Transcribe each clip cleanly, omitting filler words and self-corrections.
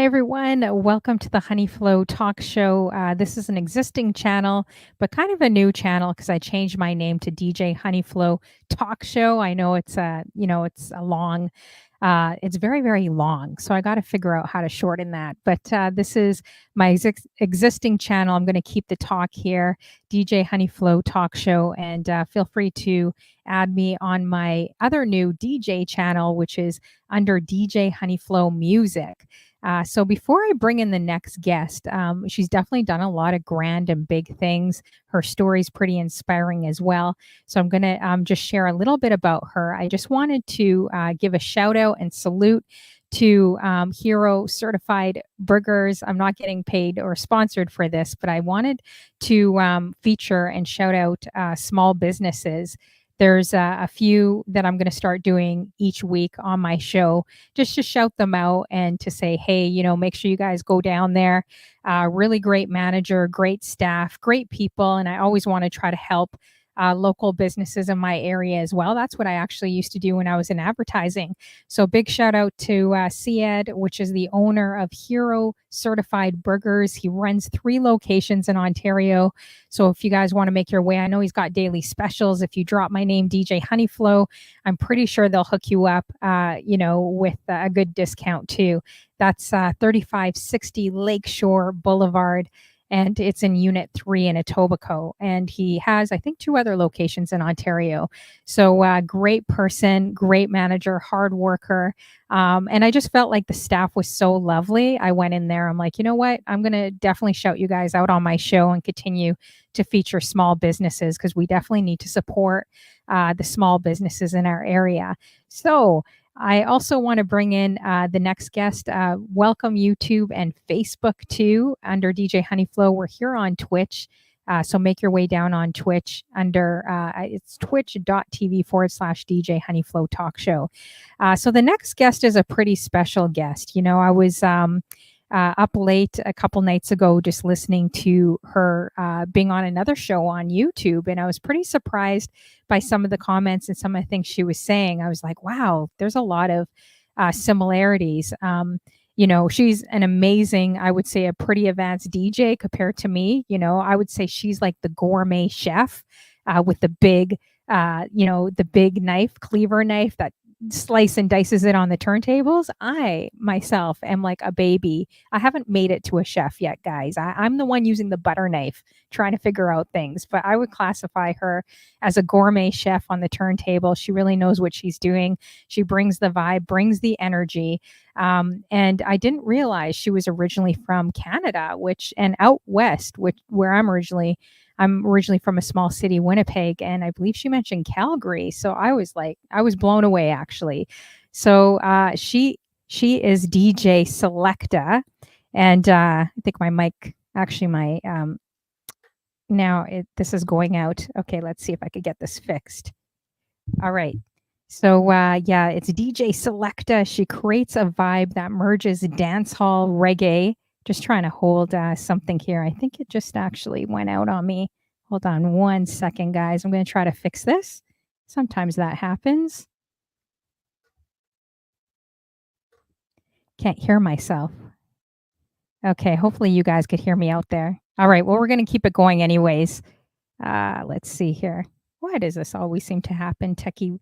everyone. Welcome to the Honey Flow Talk Show. This is an existing channel, but kind of a new channel because I changed my name to DJ Honey Flow Talk Show. I know it's it's a long, it's very, very long. So I got to figure out how to shorten that. But this is my existing channel. I'm going to keep the talk here, DJ Honey Flow Talk Show, and feel free to add me on my other new DJ channel, which is under DJ Honey Flow Music. So before I bring in the next guest, she's definitely done a lot of grand and big things. Her story's pretty inspiring as well. So I'm going to just share a little bit about her. I just wanted to give a shout out and salute to Hero Certified Burgers. I'm not getting paid or sponsored for this, but I wanted to feature and shout out small businesses. There's a few that I'm going to start doing each week on my show, just to shout them out and to say, hey, make sure you guys go down there. Really great manager, great staff, great people. And I always want to try to help local businesses in my area as well. That's what I actually used to do when I was in advertising. So big shout out to Syed, which is the owner of Hero Certified Burgers. He runs 3 locations in Ontario. So if you guys want to make your way, I know he's got daily specials. If you drop my name, DJ Honeyflow, I'm pretty sure they'll hook you up, with a good discount too. That's 3560 Lakeshore Boulevard. And it's in Unit 3 in Etobicoke. And he has, I think, 2 other locations in Ontario. So great person, great manager, hard worker. And I just felt like the staff was so lovely. I went in there. I'm like, you know what? I'm going to definitely shout you guys out on my show and continue to feature small businesses because we definitely need to support the small businesses in our area. So I also want to bring in the next guest. Welcome YouTube and Facebook too under DJ Honeyflow. We're here on Twitch. So make your way down on Twitch under it's twitch.tv/DJ Honeyflow Talk Show. So the next guest is a pretty special guest. I was up late a couple nights ago just listening to her being on another show on YouTube. And I was pretty surprised by some of the comments and some of the things she was saying. I was like, wow, there's a lot of similarities. She's an amazing, I would say, a pretty advanced DJ compared to me. I would say she's like the gourmet chef with the big, the big knife, cleaver knife that slice and dices it on the turntables. I myself am like a baby. I haven't made it to a chef yet, guys. I'm the one using the butter knife trying to figure out things, but I would classify her as a gourmet chef on the turntable. She really knows what she's doing. She brings the vibe, brings the energy. And I didn't realize she was originally from Canada, and out west, where I'm originally from a small city, Winnipeg, and I believe she mentioned Calgary. So I was blown away actually. So she is Djbselecta, and I think my mic, actually this is going out. Okay, let's see if I could get this fixed. All right. So it's Djbselecta. She creates a vibe that merges dancehall, reggae. Just trying to hold something here. I think it just actually went out on me. Hold on 1 second, guys. I'm going to try to fix this. Sometimes that happens. Can't hear myself. Okay, hopefully you guys could hear me out there. All right, well, we're going to keep it going anyways. Let's see here. Why does this always seem to happen? Techie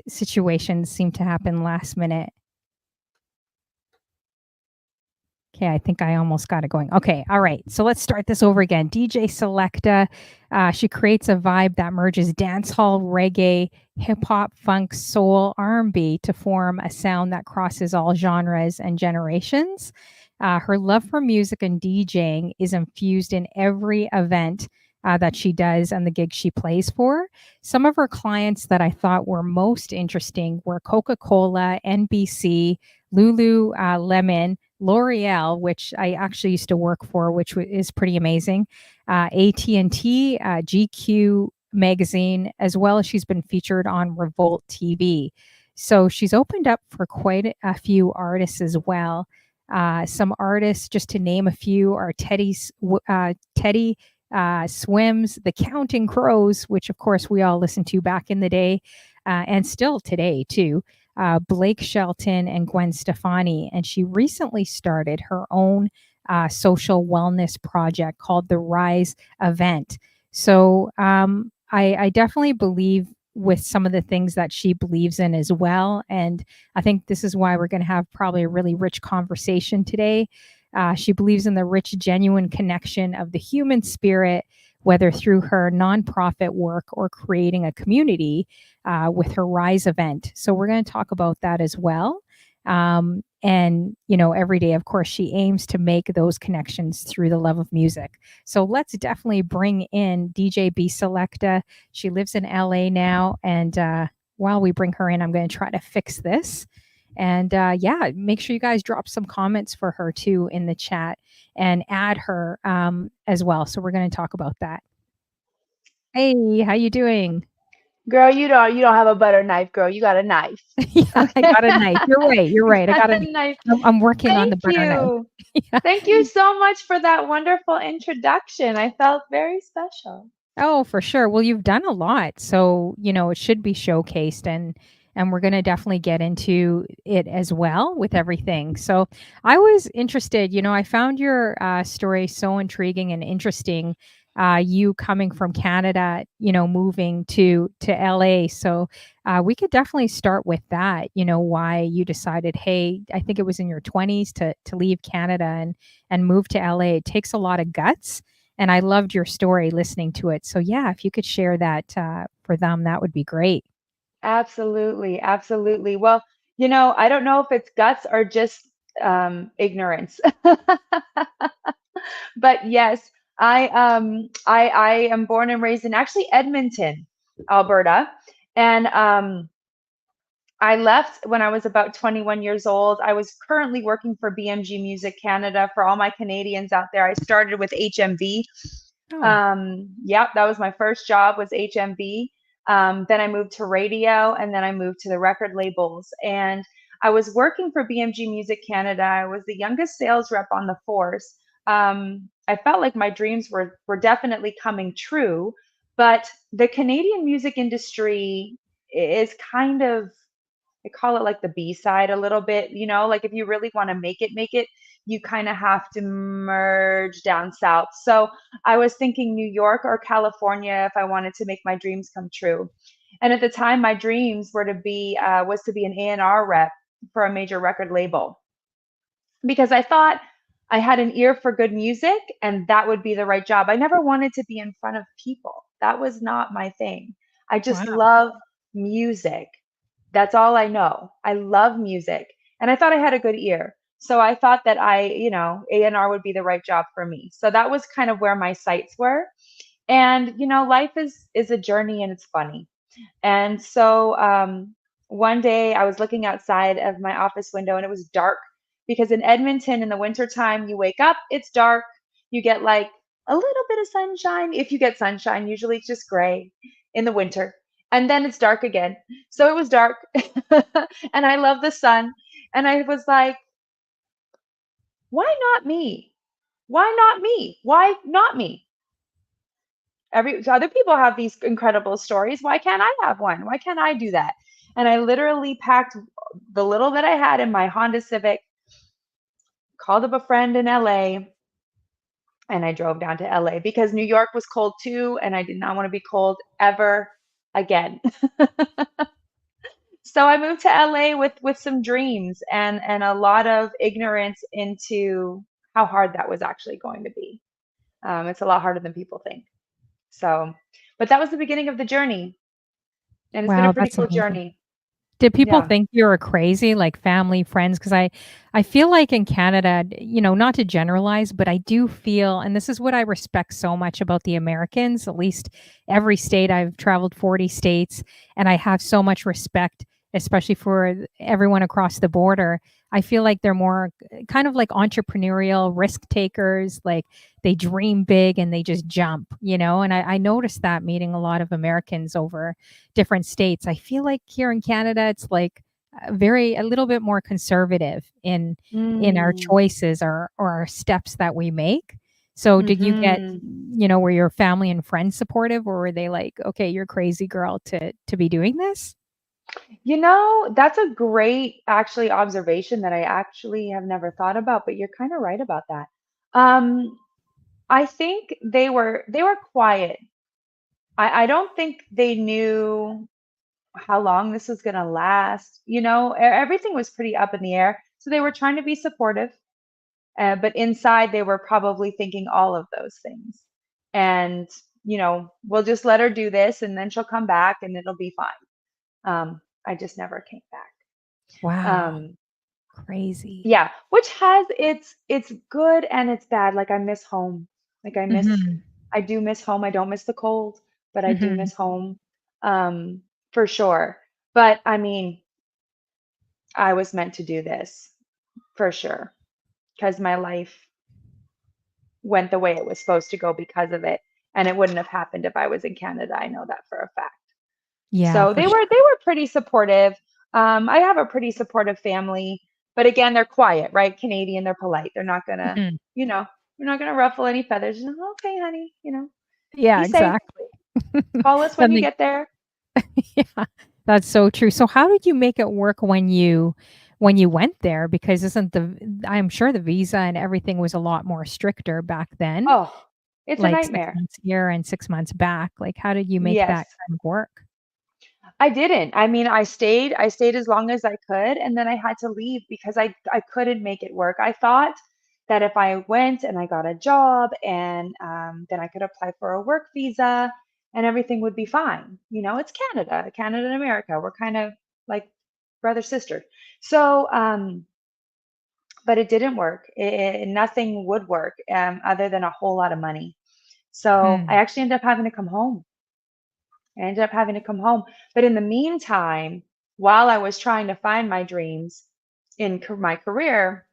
situations seem to happen last minute. Okay, I think I almost got it going. Okay, all right. So let's start this over again. Djbselecta, she creates a vibe that merges dancehall, reggae, hip-hop, funk, soul, R&B to form a sound that crosses all genres and generations. Her love for music and DJing is infused in every event that she does and the gigs she plays for. Some of her clients that I thought were most interesting were Coca-Cola, NBC, Lululemon, L'Oreal, which I actually used to work for, which is pretty amazing, AT&T, GQ magazine, as well as she's been featured on Revolt TV. So she's opened up for quite a few artists as well. Some artists, just to name a few, are Teddy Swims, The Counting Crows, which of course we all listened to back in the day and still today too. Blake Shelton and Gwen Stefani, and she recently started her own social wellness project called the RIZE event. So I definitely believe with some of the things that she believes in as well. And I think this is why we're going to have probably a really rich conversation today. She believes in the rich, genuine connection of the human spirit, whether through her nonprofit work or creating a community with her RIZE event. So we're going to talk about that as well. And, you know, every day, of course, she aims to make those connections through the love of music. So let's definitely bring in Djbselecta. She lives in LA now. And while we bring her in, I'm going to try to fix this. And yeah, make sure you guys drop some comments for her too in the chat and add her as well. So we're going to talk about that. Hey, how you doing? Girl, you don't have a butter knife, girl. You got a knife. Yeah, I got a knife. You're right. You're right. I got a Knife. I'm working on the Thank butter knife. you. Yeah. Thank you so much for that wonderful introduction. I felt very special. Oh, for sure. Well, you've done a lot, so, you know, it should be showcased and we're gonna definitely get into it as well with everything. So, I was interested, you know, I found your story so intriguing and interesting. You coming from Canada, you know, moving to LA. So, we could definitely start with that. You know, why you decided, hey, I think it was in your 20s to leave Canada and move to LA. It takes a lot of guts, and I loved your story listening to it. So yeah, if you could share that for them, that would be great. Absolutely, absolutely. Well, I don't know if it's guts or just ignorance. But yes, I am born and raised in actually Edmonton, Alberta. And I left when I was about 21 years old. I was currently working for BMG Music Canada. For all my Canadians out there, I started with HMV. Oh, Yep, that was my first job was HMV. Then I moved to radio, and then I moved to the record labels. And I was working for BMG Music Canada. I was the youngest sales rep on the force. I felt like my dreams were definitely coming true, but the Canadian music industry is kind of, I call it like the B side a little bit, like if you really want to make it, you kind of have to merge down south. So I was thinking New York or California if I wanted to make my dreams come true. And at the time, my dreams were to be was to be an A&R rep for a major record label because I thought I had an ear for good music and that would be the right job. I never wanted to be in front of people. That was not my thing. I just wow. love music. That's all I know. I love music. And I thought I had a good ear. So I thought that A&R would be the right job for me. So that was kind of where my sights were. And life is a journey and it's funny. And so one day I was looking outside of my office window and it was dark because in Edmonton in the wintertime, you wake up, it's dark, you get like a little bit of sunshine. If you get sunshine, usually it's just gray in the winter. And then it's dark again. So it was dark. And I love the sun. And I was like, why not me? Why not me? Why not me? Other people have these incredible stories. Why can't I have one? Why can't I do that? And I literally packed the little that I had in my Honda Civic, called up a friend in LA, and I drove down to LA because New York was cold too, and I did not want to be cold ever again. So I moved to LA with some dreams and a lot of ignorance into how hard that was actually going to be. It's a lot harder than people think. So, but that was the beginning of the journey, and it's been a Wow, pretty that's cool amazing. journey. Did people Yeah. think you were crazy, like family, friends? Because I feel like in Canada, you know, not to generalize, but I do feel, and this is what I respect so much about the Americans, at least every state I've traveled 40 states, and I have so much respect, especially for everyone across the border. I feel like they're more kind of like entrepreneurial risk takers, like they dream big and they just jump, you know. And I noticed that meeting a lot of Americans over different states. I feel like here in Canada, it's like a little bit more conservative in our Mm. choices or our steps that we make. So did you get, Mhm. you know, were your family and friends supportive, or were they like, okay, you're crazy girl to be doing this? That's a great actually observation that I actually have never thought about, but you're kind of right about that. Um, I think they were quiet. I don't think they knew how long this was going to last. Everything was pretty up in the air. So they were trying to be supportive, but inside they were probably thinking all of those things. And, we'll just let her do this and then she'll come back and it'll be fine. I just never came back. Wow. Um, Crazy. yeah, which has it's good and it's bad. Like I miss home. Like Mhm. I do miss home. I don't miss the cold, but I do Mhm. miss home, um, for sure. But I mean, I was meant to do this for sure because my life went the way it was supposed to go because of it, and it wouldn't have happened if I was in Canada. I know that for a fact. Yeah, So for they were pretty supportive. I have a pretty supportive family, but again, they're quiet, right? Canadian, they're polite. They're not gonna, Mhm. they're not gonna ruffle any feathers. Okay, honey, Yeah, be safe. exactly. Call us when Then you they get there. yeah, that's so true. So how did you make it work when you went there? Because isn't the I'm sure the visa and everything was a lot more stricter back then, Oh, it's a like 6 nightmare. months here and 6 months back. Like, how did you make Yes. that kind of work? I didn't. I mean, I stayed as long as I could, and then I had to leave because I couldn't make it work. I thought that if I went and I got a job and then I could apply for a work visa and everything would be fine. It's Canada, Canada and America. We're kind of like brother sister. So, but it didn't work. Nothing would work other than a whole lot of money. So I Hmm. actually ended up having to come home. I ended up having to come home. But in the meantime, while I was trying to find my dreams in my career,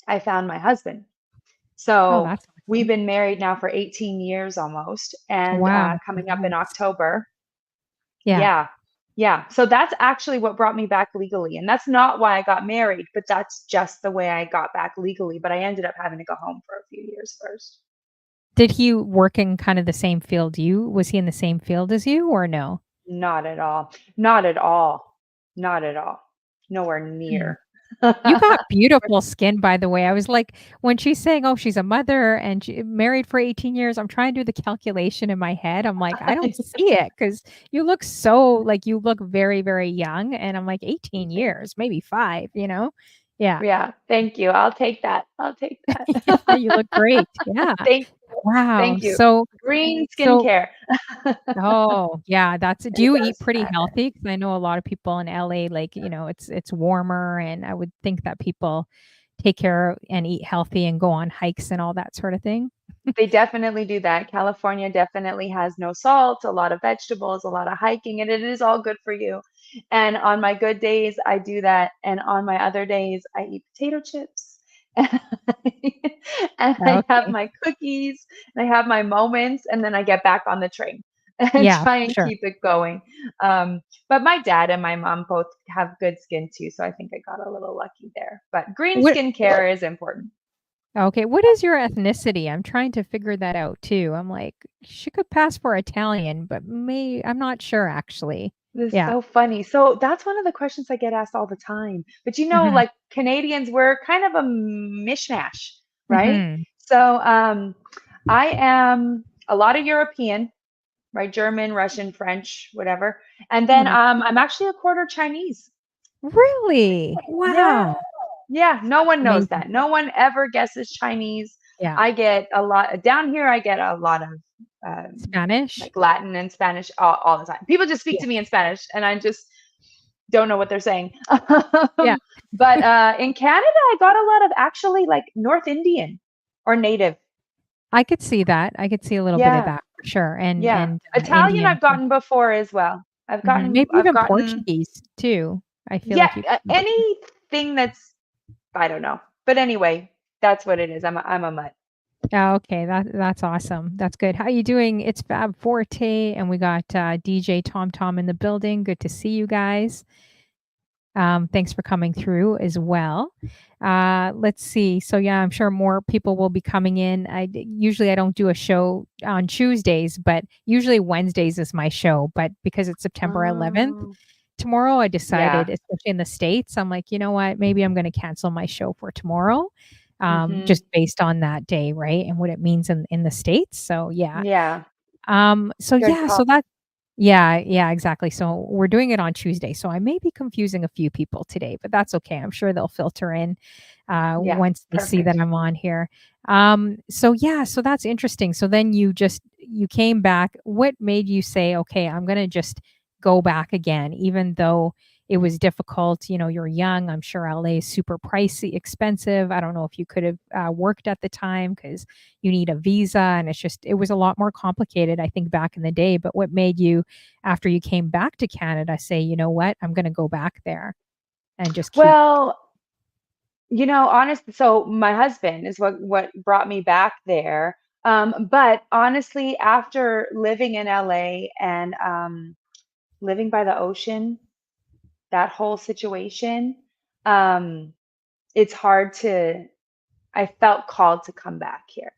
I found my husband. Oh, So that's we've awesome. been married now for 18 years almost, and Wow, coming up in congrats. October. Yeah. Yeah. Yeah. So that's actually what brought me back legally. And that's not why I got married, but that's just the way I got back legally. But I ended up having to go home for a few years first. Did he work in kind of the same field you was he in the same field as you or no? Not at all. Not at all. Not at all. Nowhere Hmm. near. You got beautiful skin, by the way. I was like, when she's saying, "Oh, she's a mother and she married for 18 years," I'm trying to do the calculation in my head. I'm like, I don't see it because you look so like you look very, very young. And I'm like, 18 Thank years, maybe 5, you know? Yeah. Yeah, thank you. I'll take that. I'll take Yeah, you that. look great. Yeah. Thank Wow. thank you. Green So skincare. oh, yeah, that's do It you eat does pretty matter. healthy? Because I know a lot of people in LA, like, it's warmer, and I would think that people take care and eat healthy and go on hikes and all that sort of thing. They definitely do that. California definitely has no salt, a lot of vegetables, a lot of hiking, and it is all good for you. And on my good days, I do that. And on my other days, I eat potato chips. And I have Okay. my cookies, and I have my moments, and then I get back on the train and Yeah, try for and sure. keep it going. But my dad and my mom both have good skin too, so I think I got a little lucky there. But green What skincare is important. okay, what is your ethnicity? I'm trying to figure that out too. I'm like, she could pass for Italian, but I'm not sure actually. This is Yeah. so funny. So that's one of the questions I get asked all the time. But Mhm. like Canadians, we're kind of a mishmash, right? Mhm. So I am a lot of European, right? German, Russian, French, whatever. And Oh, then that's I'm actually a quarter Chinese. really? Yeah. Wow. Yeah. No one knows Amazing. that. No one ever guesses Chinese. Yeah. I get a lot down here. I get a lot of Spanish? like Latin and Spanish all the time. People just speak Yeah. to me in Spanish, and I just don't know what they're saying. Yeah. But in Canada, I got a lot of actually like North Indian or native. I could see that. I could see a little bit of Yeah, that for sure, yeah. and Italian, Indian I've too. gotten before as well. Maybe I've even gotten, Portuguese too. I feel yeah, like you could anything that's, I don't know. But anyway, that's what it is. I'm a mutt. oh, okay, that's awesome. That's good. How you doing? It's Fab Forte, and we got, DJ Tom Tom in the building. Good to see you guys. Thanks for coming through as well. Let's see. So yeah, I'm sure more people will be coming in. Usually I don't do a show on Tuesdays, but usually Wednesdays is my show. But because it's September 11th, Oh. tomorrow. I Yeah. decided, especially in the States, I'm like, you know what? Maybe I'm going to cancel my show for tomorrow, Mhm. just based on that day, right? And what it means in the States. So yeah. Yeah. So Good yeah, call. so that yeah, yeah, exactly. So we're doing it on Tuesday. So I may be confusing a few people today, but that's okay. I'm sure they'll filter in Yeah. once they see that Perfect. I'm on here. So yeah, so that's interesting. So then you came back. What made you say, okay, I'm gonna just go back again, even though it was difficult? You know, you're young. I'm sure LA is super pricey, expensive. I don't know if you could have worked at the time because you need a visa, and it was a lot more complicated, I think, back in the day. But what made you, after you came back to Canada, say, you know what, I'm going to go back there and just keep. Well, so my husband is what brought me back there. But honestly, after living in LA and living by the ocean, that whole situation, um, it's hard to, I felt called to come back here.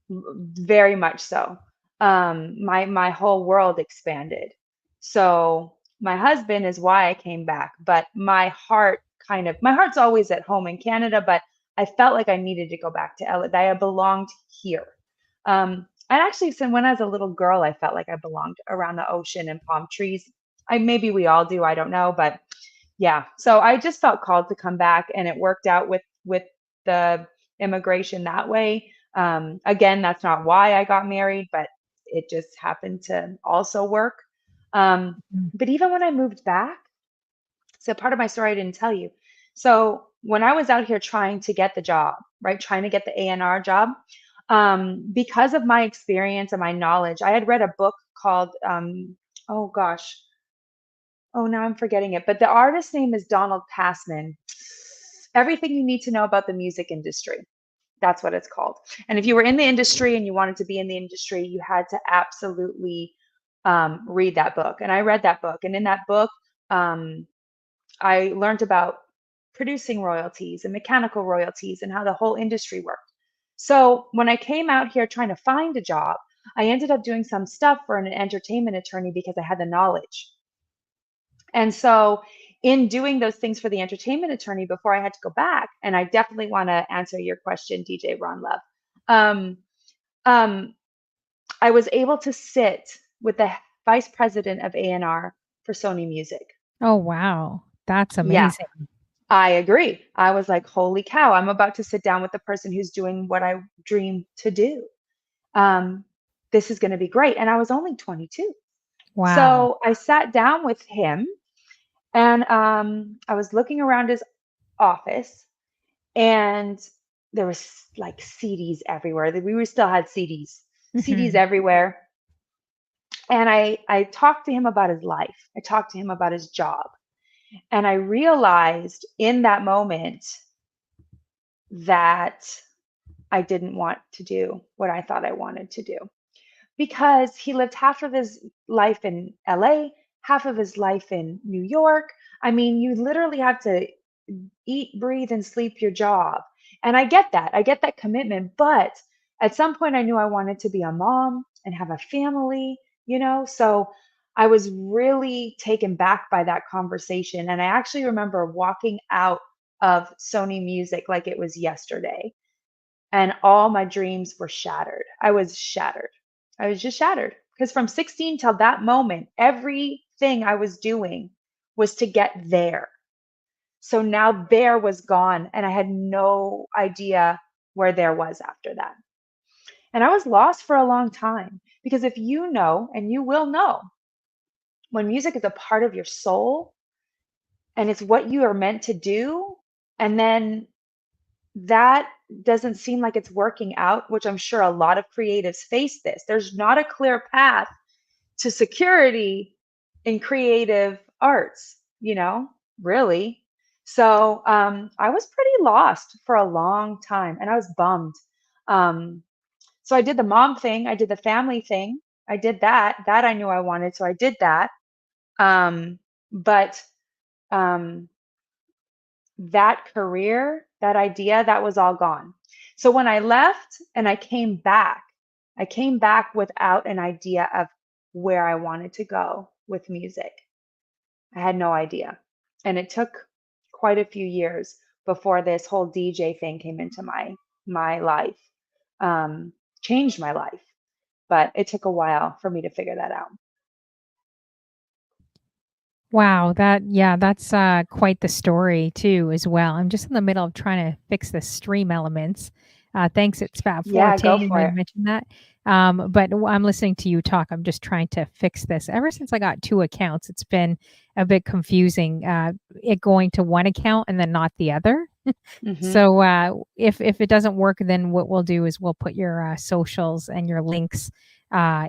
Very much so. My whole world expanded. So my husband is why I came back, but my heart's always at home in Canada, but I felt like I needed to go back to LA. That I belonged here. And actually, since when I was a little girl, I felt like I belonged around the ocean and palm trees. Maybe we all do, I don't know, but yeah. So I just felt called to come back, and it worked out with the immigration that way. Again, that's not why I got married, but it just happened to also work. Um, Mm. but even when I moved back, so part of my story I didn't tell you. So when I was out here trying to get the job, right, trying to get the A&R job, because of my experience and my knowledge, I had read a book called, oh gosh, oh, now I'm forgetting it, but the artist's name is Donald Passman. Everything you need to know about the music industry. That's what it's called. And if you were in the industry and you wanted to be in the industry, you had to absolutely read that book. And I read that book. And in that book, um, I learned about producing royalties and mechanical royalties and how the whole industry worked. So when I came out here trying to find a job, I ended up doing some stuff for an entertainment attorney because I had the knowledge. And so, in doing those things for the entertainment attorney before I had to go back, and I definitely want to answer your question, DJ Ron Love. Um, um, I was able to sit with the vice president of A&R for Sony Music. Oh, wow. That's Yeah, amazing. I agree. I was like, holy cow, I'm about to sit down with the person who's doing what I dream to do. Um, this is going to be great. And I was only 22. Wow. So I sat down with him and I was looking around his office, and there was like CDs everywhere. We still had CDs Mhm. everywhere. And I talked to him about his life. I talked to him about his job. And I realized in that moment that I didn't want to do what I thought I wanted to do, because he lived half of his life in LA, half of his life in New York. I mean, you literally have to eat, breathe, and sleep your job. And I get that. I get that commitment. But at some point, I knew I wanted to be a mom and have a family. So I was really taken back by that conversation. And I actually remember walking out of Sony Music like it was yesterday, and all my dreams were shattered. I was shattered. I was just shattered because from 16 till that moment, everything I was doing was to get there. So now there was gone, and I had no idea where there was after that. And I was lost for a long time, because if you know, and you will know, when music is a part of your soul and it's what you are meant to do, and then that doesn't seem like it's working out, which I'm sure a lot of creatives face this. There's not a clear path to security in creative arts, really. So I was pretty lost for a long time, and I was bummed. Um, so I did the mom thing, I did the family thing, I did that. That I knew I wanted, so I did that. But um, that career, that idea, that was all gone. So when I left and I came back without an idea of where I wanted to go with music. I had no idea. And it took quite a few years before this whole DJ thing came into my life. Um, Changed my life, but it took a while for me to figure that out. Wow, that's quite the story too as well. I'm just in the middle of trying to fix the stream elements. Thanks, it's Fab Yeah, Forte. go You for might it. have mentioned that. But I'm listening to you talk. I'm just trying to fix this. Ever since I got two accounts, it's been a bit confusing. It going to one account and then not the other. Hmm. So if it doesn't work, then what we'll do is we'll put your socials and your links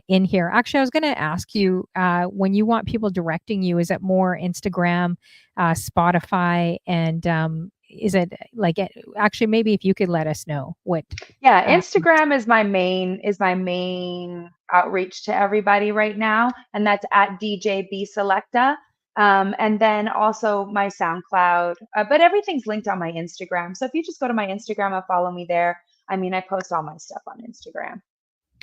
in here. Actually, I was going to ask you when you want people directing you, is it more Instagram, Spotify, and is it like actually maybe if you could let us know what? Yeah, Uh, Instagram is my main outreach to everybody right now, and that's at Djbselecta. And then also my SoundCloud, but everything's linked on my Instagram. So if you just go to my Instagram and follow me there, I mean, I post all my stuff on Instagram.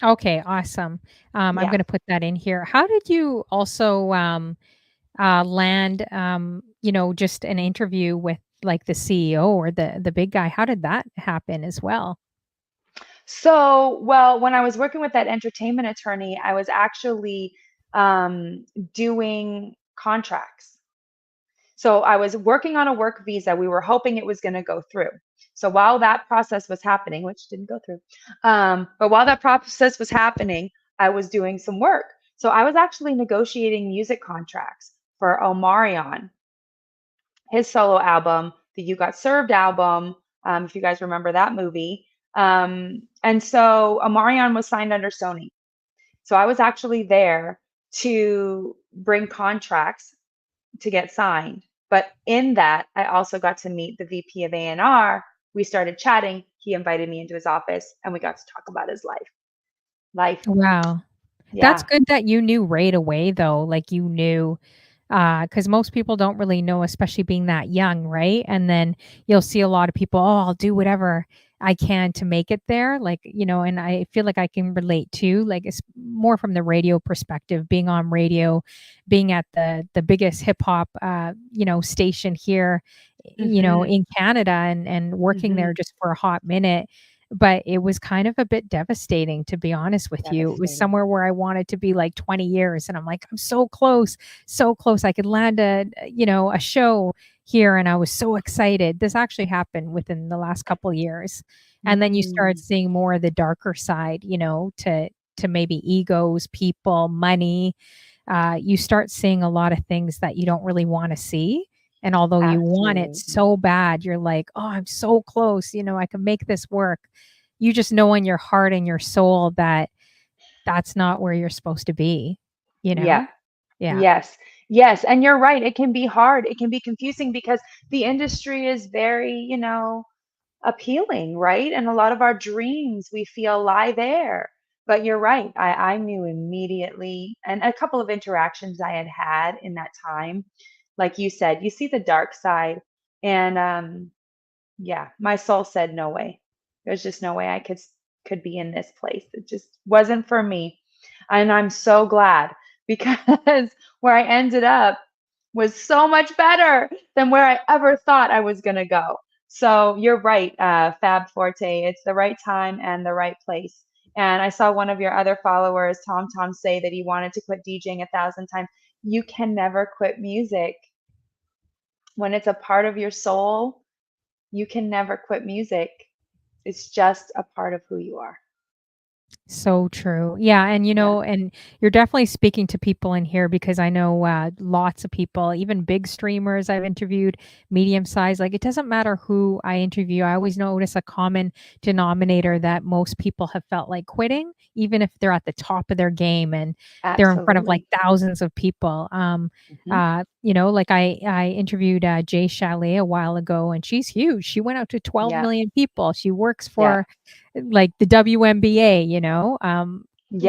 okay, awesome. I'm Yeah. going to put that in here. How did you also land, just an interview with like the CEO or the big guy? How did that happen as well? So, well, when I was working with that entertainment attorney, I was actually doing contracts. So I was working on a work visa. We were hoping it was going to go through. So while that process was happening, which didn't go through, but while that process was happening, I was doing some work. So I was actually negotiating music contracts for Omarion, his solo album, the You Got Served album, if you guys remember that movie. And so Omarion was signed under Sony. So I was actually there to bring contracts to get signed. But in that, I also got to meet the VP of A&R. We started chatting. He invited me into his office and we got to talk about his life. Life. Wow. That's Yeah. good that you knew right away though, like you knew because most people don't really know, especially being that young, right? And then you'll see a lot of people, oh, I'll do whatever I can to make it there. Like, and I feel like I can relate to like it's more from the radio perspective, being on radio, being at the biggest hip hop station here, Hmm. in Canada and working there Hmm. just for a hot minute. But it was kind of a bit devastating, to be honest with you. It was Devastating. somewhere where I wanted to be like 20 years. And I'm like, I'm so close, so close. I could land a show here. And I was so excited. This actually happened within the last couple years. And then you start Mm, seeing more of the darker side, to maybe egos, people, money. You start seeing a lot of things that you don't really want to see. And although you want it absolutely. so bad, you're like, oh, I'm so close. I can make this work. You just know in your heart and your soul that that's not where you're supposed to be, you Yeah. know? Yeah. Yes. Yes. And you're right. It can be hard. It can be confusing because the industry is very, appealing, right? And a lot of our dreams we feel lie there. But you're right. I knew immediately, and a couple of interactions I had had in that time. Like you said, you see the dark side. And yeah, my soul said no way. There's just no way I could be in this place. It just wasn't for me. And I'm so glad because where I ended up was so much better than where I ever thought I was going to go. So you're right, Fab Forte. It's the right time and the right place. And I saw one of your other followers, Tom, say that he wanted to quit DJing 1,000 times. You can never quit music. When it's a part of your soul, you can never quit music. It's just a part of who you are. So true. Yeah, and Yeah, and you're definitely speaking to people in here because I know lots of people, even big streamers I've interviewed, medium size. Like it doesn't matter who I interview. I always notice a common denominator that most people have felt like quitting, even if they're at the top of their game and they're in front of like absolutely. thousands of people. Hmm. Like I interviewed Jay Chalet a while ago, and she's huge. She went out to 12 Yeah, million people. She works yeah, for like the WNBA,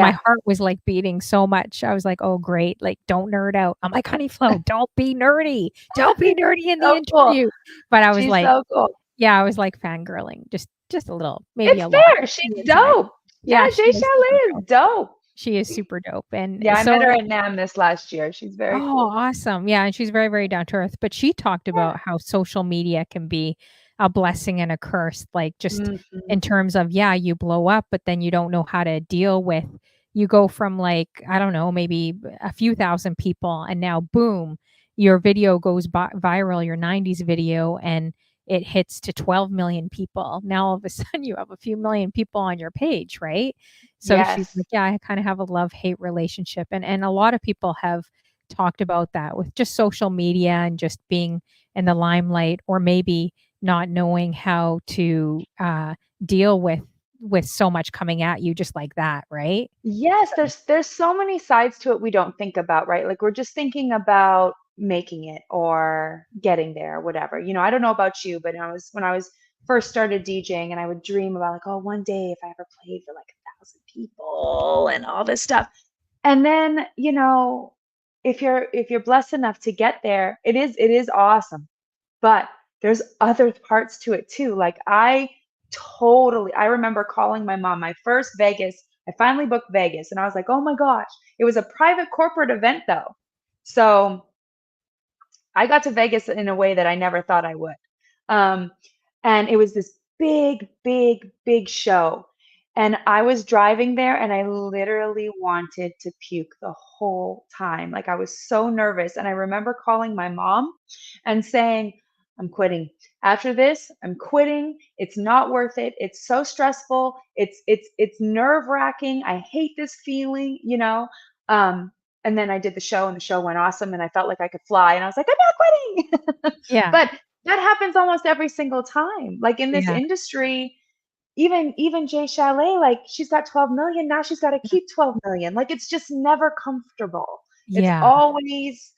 my yeah. heart was like beating so much. I was like, "Oh, great. Like, don't nerd out." I'm like, "Honey Flo, don't be nerdy. Don't be nerdy in the So cool. interview." But I was She's like, so cool. yeah, I was like fangirling, just a little, maybe It's a lot fair. She's inside. dope. Yeah, Yeah, Jay she is super Chalet is dope. dope. She is super dope, and Yeah, I met so her at NAMM this last year. She's very oh, cool. awesome. Yeah, and she's very, very down to earth, but she talked Yeah. about how social media can be a blessing and a curse, like, just Mhm. in terms of, yeah, you blow up, but then you don't know how to deal with you go from, like, I don't know, maybe a few thousand people, and now boom, your video goes viral, your '90s video, and it hits to 12 million people. Now all of a sudden you have a few million people on your page, right? So she's Yes. like, "Yeah, I kind of have a love-hate relationship." And a lot of people have talked about that with just social media and just being in the limelight, or maybe not knowing how to deal with so much coming at you just like that, right? Yes, So there's so many sides to it we don't think about, right? Like we're just thinking about making it or getting there, whatever. I don't know about you, but when I was first started DJing and I would dream about like, oh, one day if I ever played for like 1,000 people and all this stuff. And then, if you're blessed enough to get there, it is awesome. But there's other parts to it too. Like I remember calling my mom, my first Vegas, I finally booked Vegas and I was like, "Oh my gosh." It was a private corporate event though. So, I got to Vegas in a way that I never thought I would. Um, and it was this big, big, big show. And I was driving there and I literally wanted to puke the whole time. Like I was so nervous. And I remember calling my mom and saying, I'm quitting. After this, I'm quitting. It's not worth it. It's so stressful. It's nerve-wracking. I hate this feeling. Um, and then I did the show and the show went awesome and I felt like I could fly and I was like, I'm not quitting. yeah, But that happens almost every single time. Like in this yeah, industry, even Jay Chalet, like she's got 12 million, now she's got to yeah, keep 12 million. Like it's just never comfortable. It's yeah, always,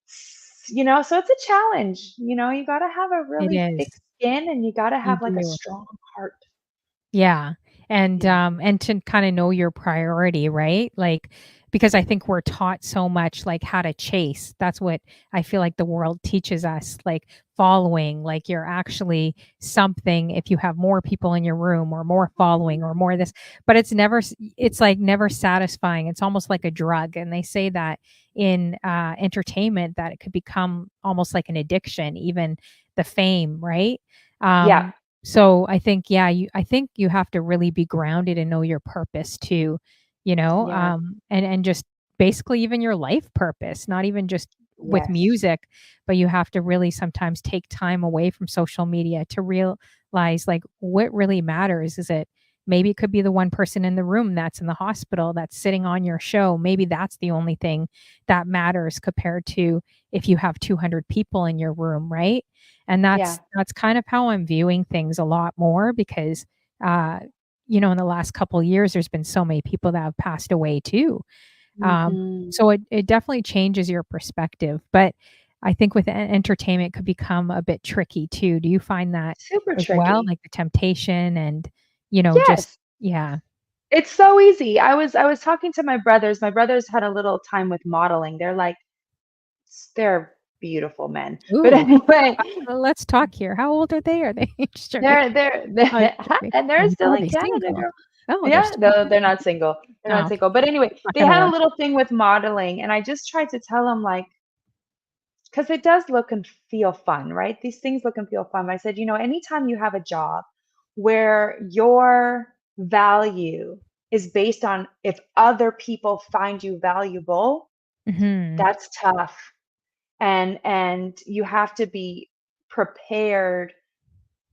so it's a challenge. You got to have a it really is. thick skin and you got to You have like a do. strong heart. Yeah, Yeah. and to kinda know your priority, right? Like, because I think we're taught so much, like, how to chase. That's what I feel like the world teaches us, like, following, like, you're actually something if you have more people in your room or more following or more this, but it's, like, never satisfying. It's almost like a drug, and they say that in, entertainment that it could become almost like an addiction, even the fame, right? Yeah. So I think you have to really be grounded and know your purpose too, Yeah. and just basically even your life purpose, not even just with Yes. music, but you have to really sometimes take time away from social media to realize like what really matters. Is it maybe it could be the one person in the room that's in the hospital that's sitting on your show. Maybe that's the only thing that matters compared to if you have 200 people in your room, right? And Yeah. that's kind of how I'm viewing things a lot more because, uh, in the last couple of years, there's been so many people that have passed away too. Um, Hmm. so it definitely changes your perspective. But I think with entertainment could become a bit tricky too. Do you find that Super as well? tricky. Like the temptation and, just Yes. yeah. It's so easy. I was talking to my brothers. My brothers had a little time with modeling. They're beautiful men. But Ooh, anyway, let's talk here. How old are they? Are they just joking? they're Oh, just joking. and they're Oh, still are in they Canada, single? girl. Oh, they're Yeah, still no, they're single. not single. They're Oh, not okay. single. But anyway, Not they gonna had a work. little thing with modeling, and I just tried to tell them like, because it does look and feel fun, right? These things look and feel fun. But I said, anytime you have a job where your value is based on if other people find you valuable, Mhm. that's tough. And you have to be prepared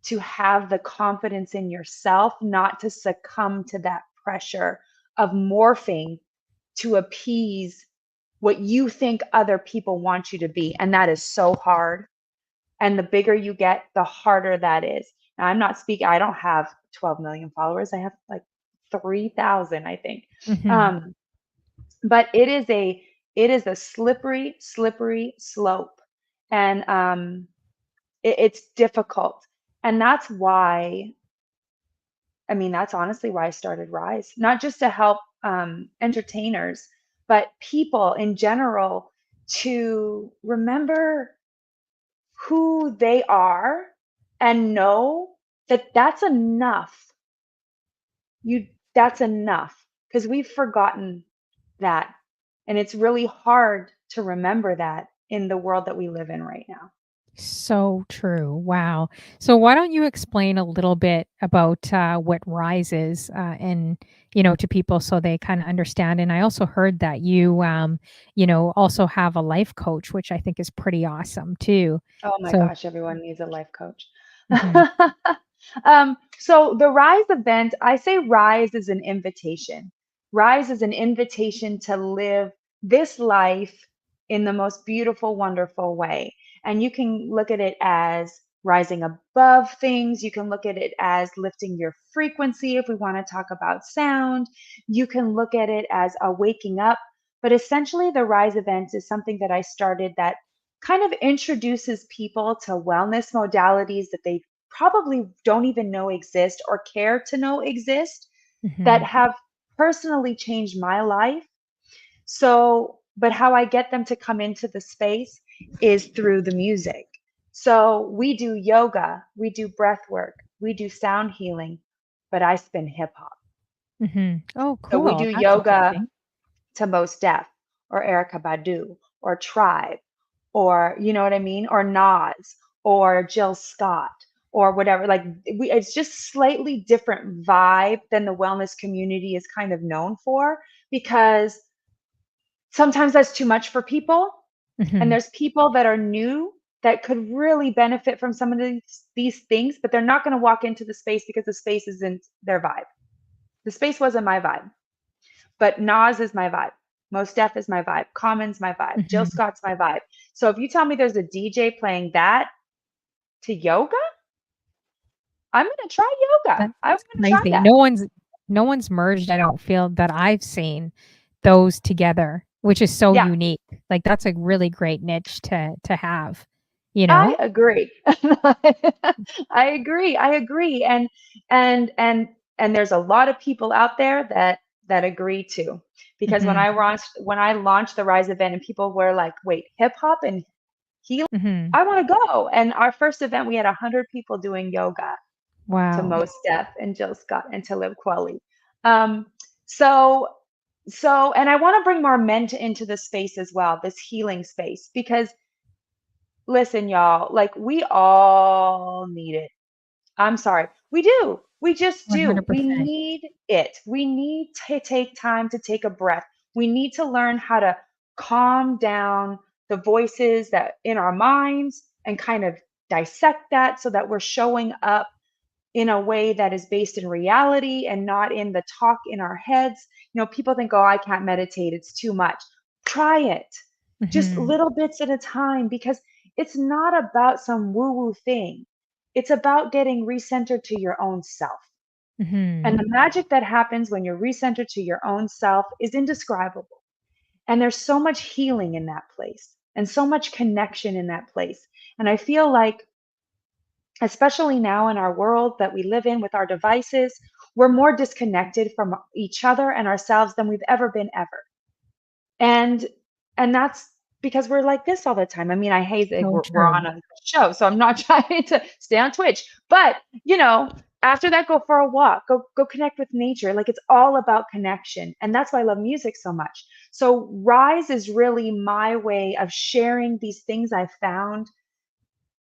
to have the confidence in yourself not to succumb to that pressure of morphing to appease what you think other people want you to be, and that is so hard. And the bigger you get, the harder that is. Now, I'm not speaking, I don't have 12 million followers. I have like 3,000, I think. Mhm. um, but it is a slippery, slippery slope. And it's difficult. And that's why, I mean, that's honestly why I started RIZE, not just to help entertainers, but people in general to remember who they are and know that that's enough. That's enough. because we've forgotten that. And it's really hard to remember that in the world that we live in right now. So true. Wow. So why don't you explain a little bit about what RIZE is, and to people so they kind of understand. And I also heard that you also have a life coach, which I think is pretty awesome too. Oh my So, gosh, everyone needs a life coach. mhm, So the Rise event, I say Rise is an invitation. Rise is an invitation to live this life in the most beautiful, wonderful way. And you can look at it as rising above things. You can look at it as lifting your frequency if we want to talk about sound. You can look at it as a waking up. But essentially, the Rise event is something that I started that kind of introduces people to wellness modalities that they probably don't even know exist or care to know exist, that mhm, have personally changed my life. So, but how I get them to come into the space is through the music. So we do yoga, we do breath work, we do sound healing, but I spin hip hop. mhm. Oh, So we cool. do That's yoga interesting. to Mos Def or Erica Badu or Tribe, or you know what I mean, or Nas or Jill Scott or whatever. Like it's just slightly different vibe than the wellness community is kind of known for, because sometimes that's too much for people, and Mhm, there's people that are new that could really benefit from some of these things, but they're not going to walk into the space because the space isn't their vibe. The space wasn't my vibe. But Nas is my vibe. Mos Def is my vibe. Common's my vibe. Jill mhm. Scott's my vibe. So if you tell me there's a DJ playing that to yoga, I'm gonna try yoga. I'm That's gonna try crazy. that. No one's merged, I don't feel that I've seen those together, which is so Yeah, unique. Like, that's a really great niche to have, you I know? agree. I agree. I agree. And and and there's a lot of people out there that agree too. Because Mhm, when I launched the Rise event and people were like, wait, hip hop and healing? mhm. I want to go. And our first event, we had 100 people doing yoga to Wow. Mos Def and Jill Scott and to Live Quelly. Um, so, and I want to bring more men into the space as well, this healing space, because listen, y'all, like we all need it. I'm sorry. We do. We just do. We 100%. need it. We need to take time to take a breath. We need to learn how to calm down the voices that in our minds and kind of dissect that so that we're showing up in a way that is based in reality and not in the talk in our heads. People think, oh, I can't meditate, it's too much. Try it, just Mhm, little bits at a time, because it's not about some woo woo thing. It's about getting recentered to your own self. mhm. And the magic that happens when you're recentered to your own self is indescribable. And there's so much healing in that place and so much connection in that place. And I feel like, especially now in our world that we live in with our devices, we're more disconnected from each other and ourselves than we've ever been ever. And that's because we're like this all the time. I mean, I hate that So we're true. on a show, so I'm not trying to stay on Twitch. But after that, go for a walk, go connect with nature. Like it's all about connection, and that's why I love music so much. So Rise is really my way of sharing these things I found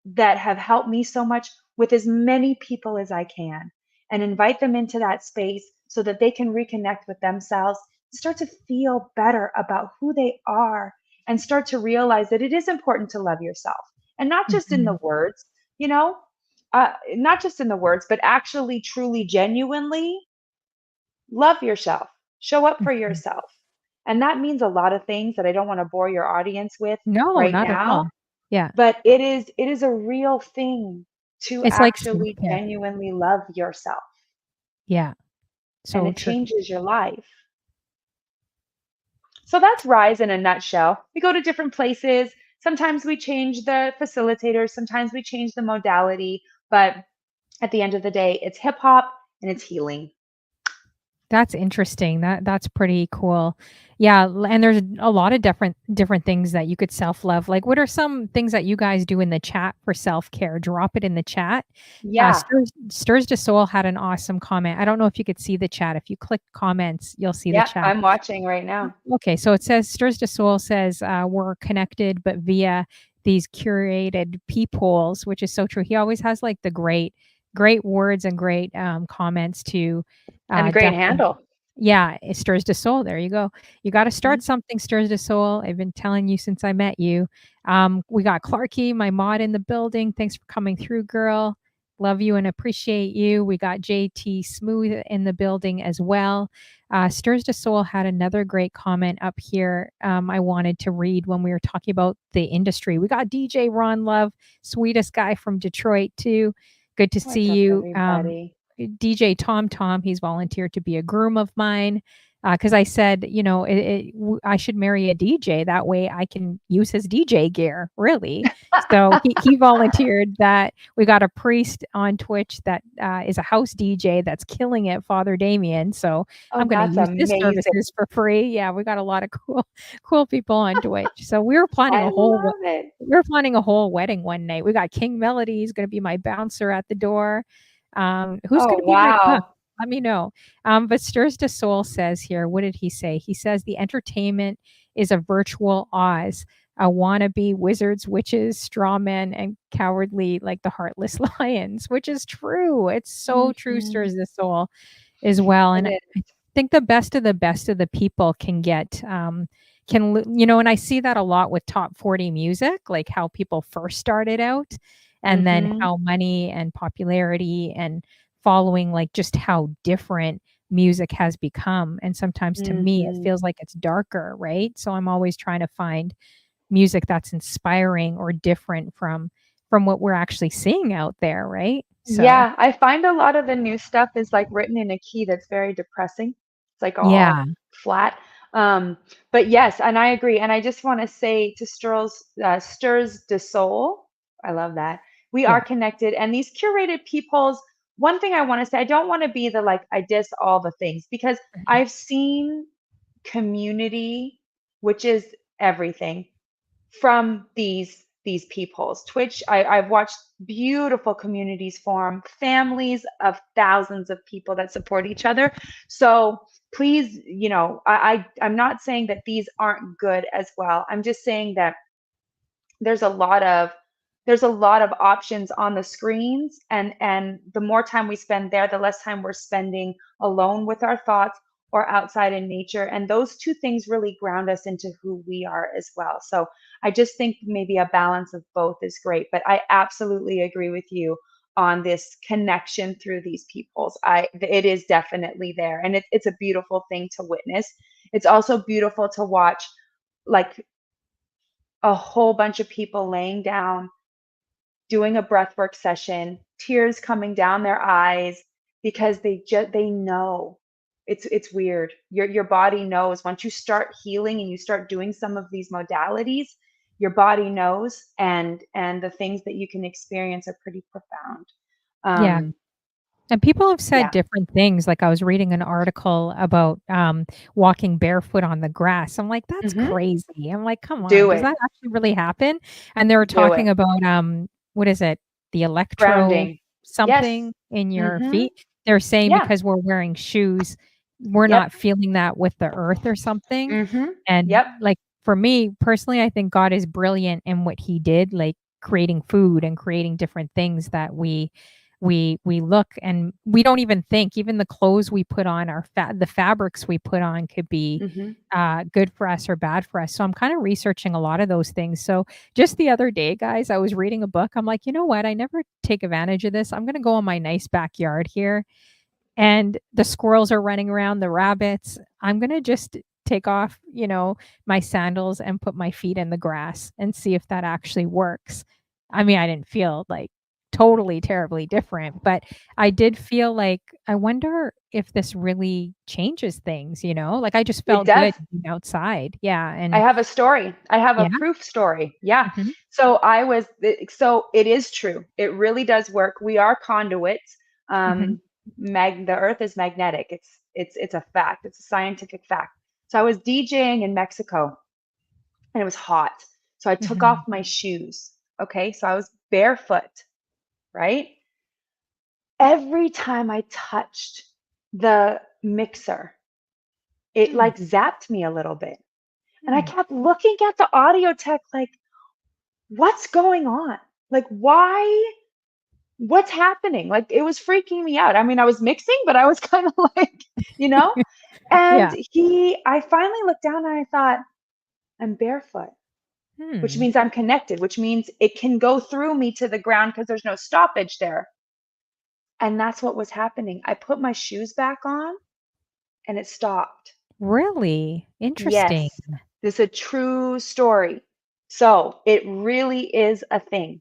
that have helped me so much with as many people as I can, and invite them into that space so that they can reconnect with themselves, start to feel better about who they are, and start to realize that it is important to love yourself, and not just in the Mhm, words, not just in the words, but actually, truly, genuinely love yourself, show up for mhm. yourself. And that means a lot of things that I don't want to bore your audience with No, right not at now, all. Yeah. but it is a real thing to It's like actually self-care. genuinely love yourself, Yeah. and So it true. changes your life. So that's Rise in a nutshell. We go to different places. Sometimes we change the facilitators, sometimes we change the modality, but at the end of the day, it's hip hop and it's healing. That's interesting. That's pretty cool. Yeah, and there's a lot of different things that you could self-love. Like, what are some things that you guys do in the chat for self-care? Drop it in the chat. Yeah. Stirs to Soul had an awesome comment. I don't know if you could see the chat. If you click comments, you'll see the Yeah, chat. I'm watching right now. Okay, so it says Stirs to Soul says, "We're connected, but via these curated peepholes," which is so true. He always has, like, the great words and great, comments to, And a great definitely handle. yeah, it stirs the soul. There you go. You gotta Mhm. start something, stirs the soul. I've been telling you since I met you. We got Clarky, my mod in the building. Thanks for coming through, girl. Love you and appreciate you. We got JT Smooth in the building as well. Stirs the Soul had another great comment up here I wanted to read when we were talking about the industry. We got DJ Ron Love, sweetest guy from Detroit, too. Good to see What's up, you. everybody? DJ Tom Tom, he's volunteered to be a groom of mine because I said, I should marry a DJ. That way I can use his DJ gear, really. So he volunteered that. We got a priest on Twitch that is a house DJ that's killing it, Father Damien. So Oh, I'm going to that's use his amazing. services for free. Yeah, we got a lot of cool people on Twitch. So we were planning I a whole love it. we were planning a whole wedding one night. We got King Melody. He's going to be my bouncer at the door. Who's Oh, gonna be my cook? wow. Let me know. But Stirs to Soul says here, what did he say? He says the entertainment is a virtual Oz, a wannabe wizards, witches, straw men, and cowardly like the heartless lions, which is true. It's so true, Mhm. Stirs the Soul as well. It And is. I think the best of the people can get and I see that a lot with top 40 music, like how people first started out and then Mhm. how money and popularity and following, like, just how different music has become, and sometimes to me, it Mhm. feels like it's darker, right? So I'm always trying to find music that's inspiring or different from what we're actually seeing out there, right? So Yeah, I find a lot of the new stuff is like written in a key that's very depressing. It's like yeah, all flat. Um, but yes, and I agree. And I just want to say to Stirs de Soul, I love that. We are yeah. connected. And these curated peepholes, one thing I want to say, I don't want to be the like, I diss all the things because Mhm. I've seen community, which is everything from these peepholes. Twitch, I've watched beautiful communities form, families of thousands of people that support each other. So please, I'm not saying that these aren't good as well. I'm just saying that there's a lot of there's a lot of options on the screens, and the more time we spend there, the less time we're spending alone with our thoughts or outside in nature, and those two things really ground us into who we are as well. So I just think maybe a balance of both is great, but I absolutely agree with you on this connection through these peoples. It is definitely there, and it's a beautiful thing to witness. It's also beautiful to watch, like, a whole bunch of people laying down, doing a breathwork session, tears coming down their eyes because they know. It's weird. Your body knows once you start healing and you start doing some of these modalities, your body knows, and the things that you can experience are pretty profound. Yeah. Um, And people have said yeah. different things, like, I was reading an article about, walking barefoot on the grass. I'm like, "That's Hmm. crazy." I'm like, "Come on, Do does it. that actually really happen?" And they were Do it. talking about, what is it? The electro Grounding. Yes. something in your Hmm. feet? They're saying Yeah. because we're wearing shoes, we're Yep. not feeling that with the earth or something. Hmm. And, Yep. like, for me, personally, I think God is brilliant in what he did, like, creating food and creating different things that we look and we don't even think even the clothes we put on the fabrics we put on could be Hmm. good for us or bad for us. So I'm kind of researching a lot of those things. So just the other day, guys, I was reading a book. I'm like, you know what? I never take advantage of this. I'm going to go in my nice backyard here and the squirrels are running around, the rabbits. I'm going to just take off, my sandals and put my feet in the grass and see if that actually works. I mean, I didn't feel like totally terribly different, but I did feel like I wonder if this really changes things, Like I just It felt does. good being outside. Yeah, I and have a story. I have a yeah. proof story. Yeah. Mhm. So it is true. It really does work. We are conduits. Mhm. The earth is magnetic. It's a fact. It's a scientific fact. So I was DJing in Mexico and it was hot. So I took off Mhm. my shoes. Okay. So I was barefoot, right? Every time I touched the mixer, it Hmm. like zapped me a little bit. And I Hmm. kept looking at the audio tech like, what's going on? Like, why? What's happening? Like, it was freaking me out. I mean, I was mixing, but I was kind of like, you know? And Yeah. I finally looked down and I thought, I'm barefoot, which Hmm. means I'm connected, which means it can go through me to the ground because there's no stoppage there. And that's what was happening. I put my shoes back on and it stopped. Really? Interesting. Yes, this is a true story. So it really is a thing.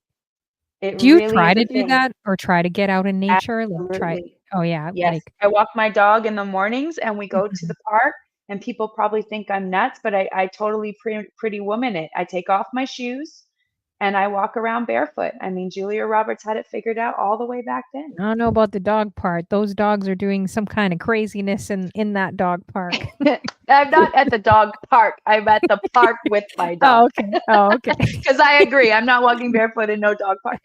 It Do you really try is a to do thing. that or try to get out in nature? Like, try Absolutely. oh, yeah, Yes. like I walk my dog in the mornings and we go to mhm. the park and people probably think I'm nuts, but I totally pretty woman it. I take off my shoes and I walk around barefoot. I mean, Julia Roberts had it figured out all the way back then. I don't know about the dog part. Those dogs are doing some kinda craziness in that dog park. I'm not at the dog park. I'm at the park with my dog. Oh, okay. Oh, okay. Because I agree. I'm not walking barefoot in no dog park.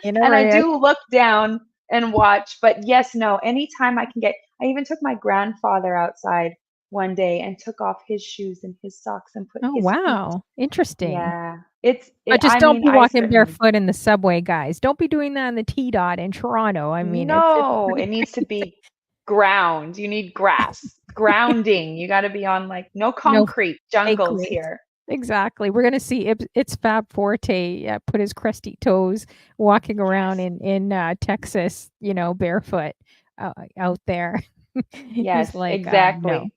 You And never I is. do look down and watch. But yes, no, anytime I can get, I even took my grandfather outside one day and took off his shoes and his socks and put Oh, his feet. wow. Interesting. Yeah. But just I don't mean, be I walking certainly, barefoot in the subway, guys. Don't be doing that in the T-Dot in Toronto. I mean, it's no, pretty it needs to be ground. You need grass, grounding. You got to be on like no no concrete fake jungles great. here. Exactly. We're gonna see it's Fab Forte, put his crusty toes walking around Yes. in Texas, barefoot, out there. He's Yes, like, "No." exactly.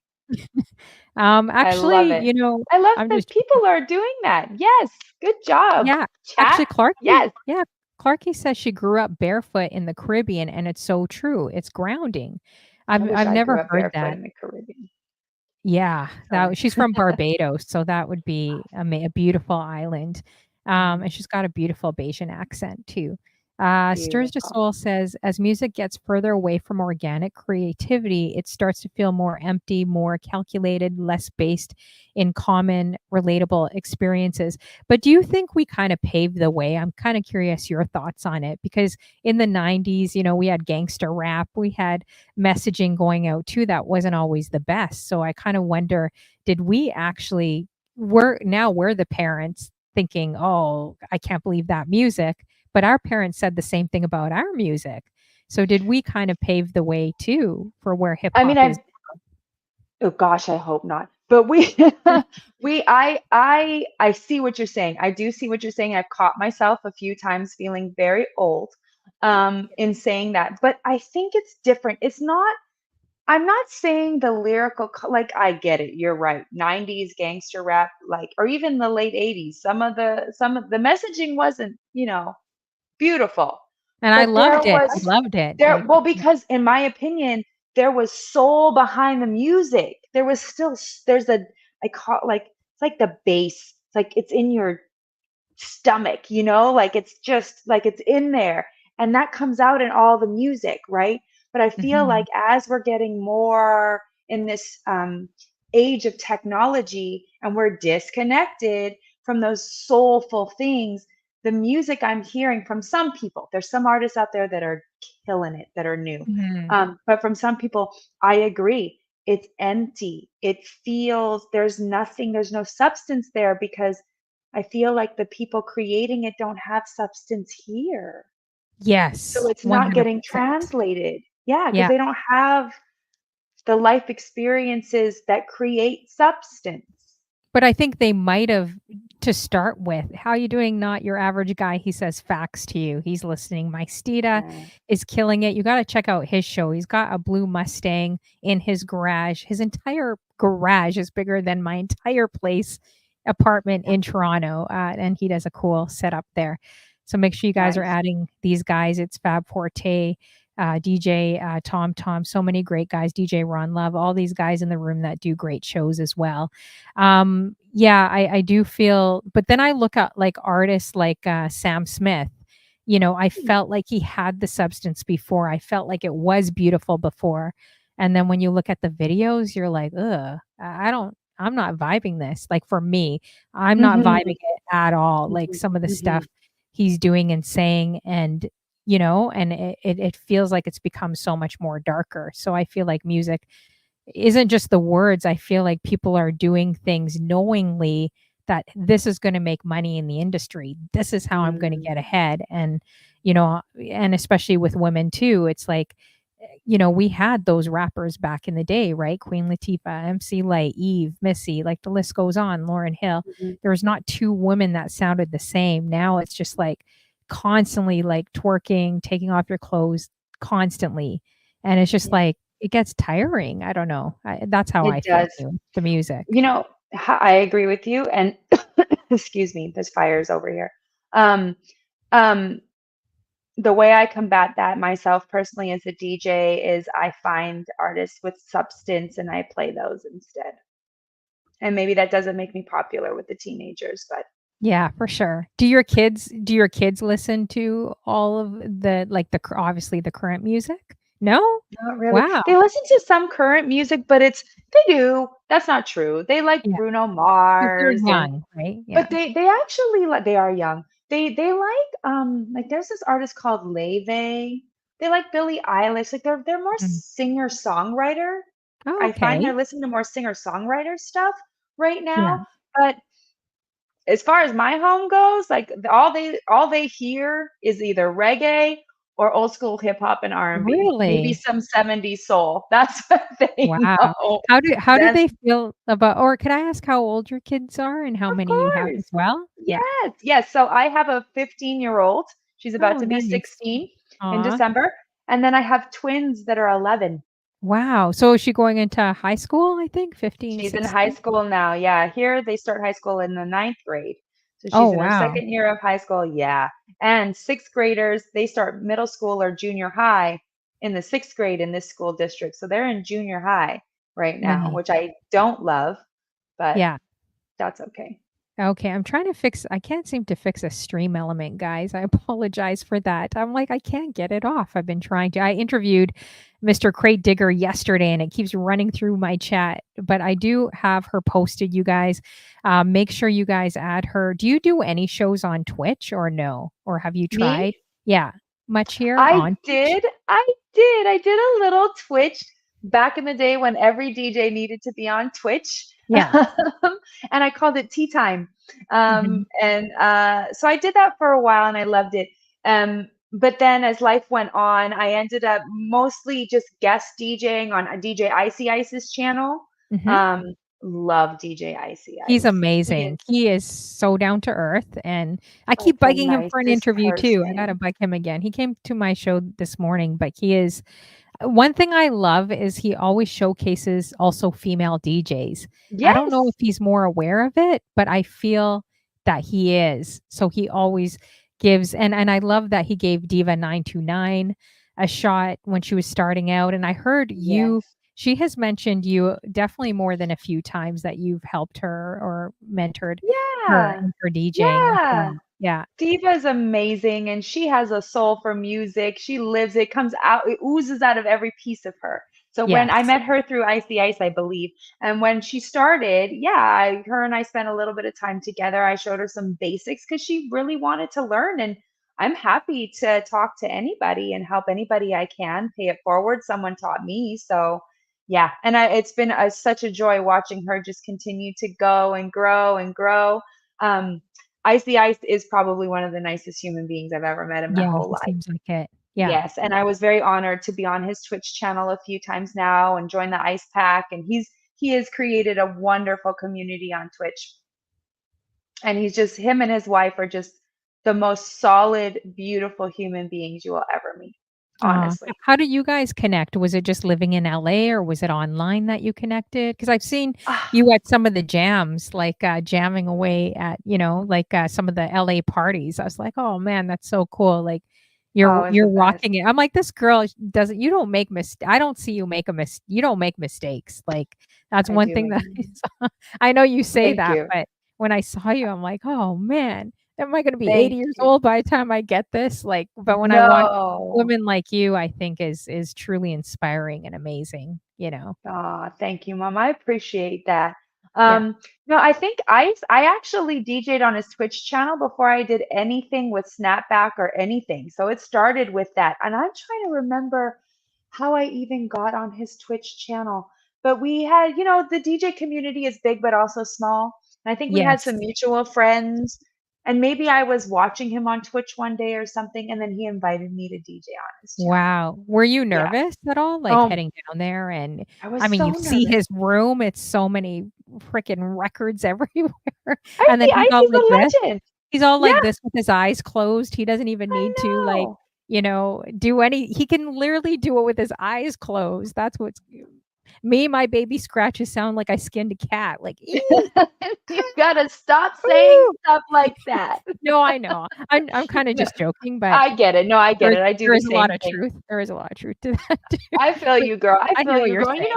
I love Actually, it. I love I'm that just people are doing that. Yes, good job. yeah, Chat. actually, Clarky Yes. yeah, Clarky says she grew up barefoot in the Caribbean, and it's so true. It's grounding. I wish I've I grew never up heard barefoot that. in the Caribbean. Yeah, So that she's from Barbados, so that would be a beautiful island, and mm, she's got a beautiful Bajan accent too. Stirs to beautiful. Soul says, "As music gets further away from organic creativity, it starts to feel more empty, more calculated, less based in common, relatable experiences." But do you think we kind of paved the way? I'm kind of curious your thoughts on it because in the 90s, we had gangster rap, we had messaging going out too that wasn't always the best. So I kind of wonder, did we actually we're the parents thinking, "Oh, I can't believe that music." But our parents said the same thing about our music. So did we kind of pave the way too for where hip I mean, hop is? oh gosh, I hope not. But we, I see what you're saying. I do see what you're saying. I've caught myself a few times feeling very old, in saying that. But I think it's different. It's not. I'm not saying the lyrical, like I get it. You're right. 90s gangster rap, like, or even the late 80s. Some of the messaging wasn't, beautiful. And I But there loved it. I was loved it. there Like well, because in my opinion, there was soul behind the music. There was still there's a I call like it's like the bass. It's like it's in your stomach, like it's just like it's in there. And that comes out in all the music, right? But I feel like mhm. as we're getting more in this age of technology and we're disconnected from those soulful things, the music I'm hearing from some people, there's some artists out there that are killing it, that are new. Mhm. But from some people, I agree. It's empty. It feels there's nothing, there's no substance there because I feel like the people creating it don't have substance here. So Yes, it's not getting 100%. translated. Yeah, because Yeah. they don't have the life experiences that create substance. But I think they might have to start with. "How you doing, not your average guy?" He says facts to you. He's listening. My Steeda Yeah. is killing it. You gotta check out his show. He's got a blue Mustang in his garage. His entire garage is bigger than my entire apartment in Toronto, and he does a cool setup there. So make sure you guys are Nice. adding these guys. It's Fab Forte, DJ Tom, so many great guys, DJ Ron Love, all these guys in the room that do great shows as well. Yeah, I do feel, but then I look at like artists like Sam Smith. I Hmm. felt like he had the substance before. I felt like it was beautiful before. and then when you look at the videos, you're like, "Ugh, I'm not vibing this." Like, for me, I'm not vibing Mhm. it at all, like, Mhm. some of the stuff Mhm. he's doing and saying, and, and it feels like it's become so much more darker. So I feel like music isn't just the words. I feel like people are doing things knowingly that this is gonna make money in the industry. This is how I'm gonna Mm. get ahead, and, and especially with women too, it's like, we had those rappers back in the day, right? Queen Latifah, MC Lyte, Eve, Missy, like, the list goes on, Lauryn Hill. Mhm. There was not 2 women that sounded the same. Now it's just, like, constantly, like, twerking, taking off your clothes constantly, and it's just, Yeah, like, it gets tiring. I don't know. That's how it I feel does. too, the music. You know, I agree with you, and excuse me, there's fires over here. Um, um, the way I combat that myself personally as a DJ is I find artists with substance and I play those instead. And maybe that doesn't make me popular with the teenagers, but Yeah, for sure. Do your kids listen to all of the, like, obviously the current music? No? not really. Wow. They listen to some current music, but they do. That's not true. They like Yeah, Bruno 'cause they're Mars and young, right? Yeah. but they actually they are young. They like there's this artist called Leve. They like Billie Eilish. Like they're more Mhm. singer-songwriter. Oh, I find okay. they're listening to more singer-songwriter stuff right Yeah. now. But as far as my home goes, like all they hear is either reggae or old school hip hop and R&B. Maybe Really? some 70s soul. That's what they Wow. know. How do That's they feel about, or could I ask how old your kids are and how of many you have course. as well? Yeah. Yes, yes. So I have a 15-year-old. She's about Oh, to be nice. 16 in Aw. December. And then I have twins that are 11. Wow. So is she going into high school, I think? 15, She's in high 16? school now. Yeah, here they start high school in the ninth grade. So Oh, she's in her wow. second year of high school. Yeah. And sixth graders, they start middle school or junior high in the sixth grade in this school district. So they're in junior high right now, Nice. which I don't love, but Yeah. that's okay. Okay, I can't seem to fix a stream element, guys. I apologize for that. I'm like, I can't get it off. I've been trying to. I interviewed Mr. Crate Digger yesterday and it keeps running through my chat, but I do have her posted, you guys. Make sure you guys add her. Do you do any shows on Twitch or no? Or have you Me? tried? Yeah, much here I on Twitch? did. I did. I did a little Twitch back in the day when every DJ needed to be on Twitch. Yeah. And I called it Tea Time. Mhm. And so I did that for a while and I loved it. But then as life went on, I ended up mostly just guest DJing on a DJ Icy Ice's channel. Mhm. Um, love DJ Icy He's Ice. He is amazing. He is so down to earth, and I like keep the bugging him for an nicest interview too. I gotta person. bug him again. He came to my show this morning, but he is one thing I love is he always showcases also female DJs. I don't know Yes. if he's more aware of it, but I feel that he is. So he always gives, and I love that he gave Diva 929 a shot when she was starting out, and I heard you Yes. she has mentioned you definitely more than a few times that you've helped her or mentored her Yeah. in her DJing as Yeah. well. Yeah. Diva's amazing and she has a soul for music. She lives it, comes out, it oozes out of every piece of her. So when I Yes. met her through Icy Ice, I believe, and when she started, yeah, her and I spent a little bit of time together. I showed her some basics because she really wanted to learn. And I'm happy to talk to anybody and help anybody I can, pay it forward. Someone taught me. So yeah, and it's been such a joy watching her just continue to go and grow and grow. Um, Icy Ice is probably one of the nicest human beings I've ever met in my Yeah, whole he life. seems like it. Yeah. Yes, and I was very honored to be on his Twitch channel a few times now and join the Ice Pack. And he has created a wonderful community on Twitch. And him and his wife are just the most solid, beautiful human beings you will ever meet. Honestly. How do you guys connect? Was it just living in LA or was it online that you connected? Because I've seen Ah, you at some of the jams, like, jamming away at, like, some of the LA parties. I was like, "Oh, man, that's so cool." Like, oh, it's the you're best. rocking it. I'm like, "This girl doesn't you don't make I don't see you make you don't make mistakes." Like, that's I one do thing make that I saw. I know you say thank that, you. but when I saw you, I'm like, "Oh, man, am I gonna be 80 Thank years you. old by the time I get this?" Like, but when I watch No. women like you, I think is truly inspiring and amazing. you know. Aw, thank you, Mom. I appreciate that. Yeah. No, I think I actually DJ'd on his Twitch channel before I did anything with Snapback or anything. So it started with that. And I'm trying to remember how I even got on his Twitch channel. But we had, the DJ community is big but also small. And I think we had Yes. some mutual friends. And maybe I was watching him on Twitch one day or something, and then he invited me to DJ on his channel. Wow. Were you Yeah. nervous at all, like, Oh, heading down there? And, I was I mean, you so see nervous. his room, it's so many freaking records everywhere, and then He's a legend. he's all Yeah, like this with his eyes closed. He doesn't even I need to, like, know. do he can literally do it with his eyes closed. That's what's me, my baby scratches sound like I skinned a cat, like, "Ee, You gotta stop saying ooh." stuff like that. No, I know. I'm kinda No, just joking, but I get it. No, I get it. I do there the is a lot same of thing. truth. There is a lot of truth to that too. I feel But you, girl. I I feel hear what you, you're girl. saying.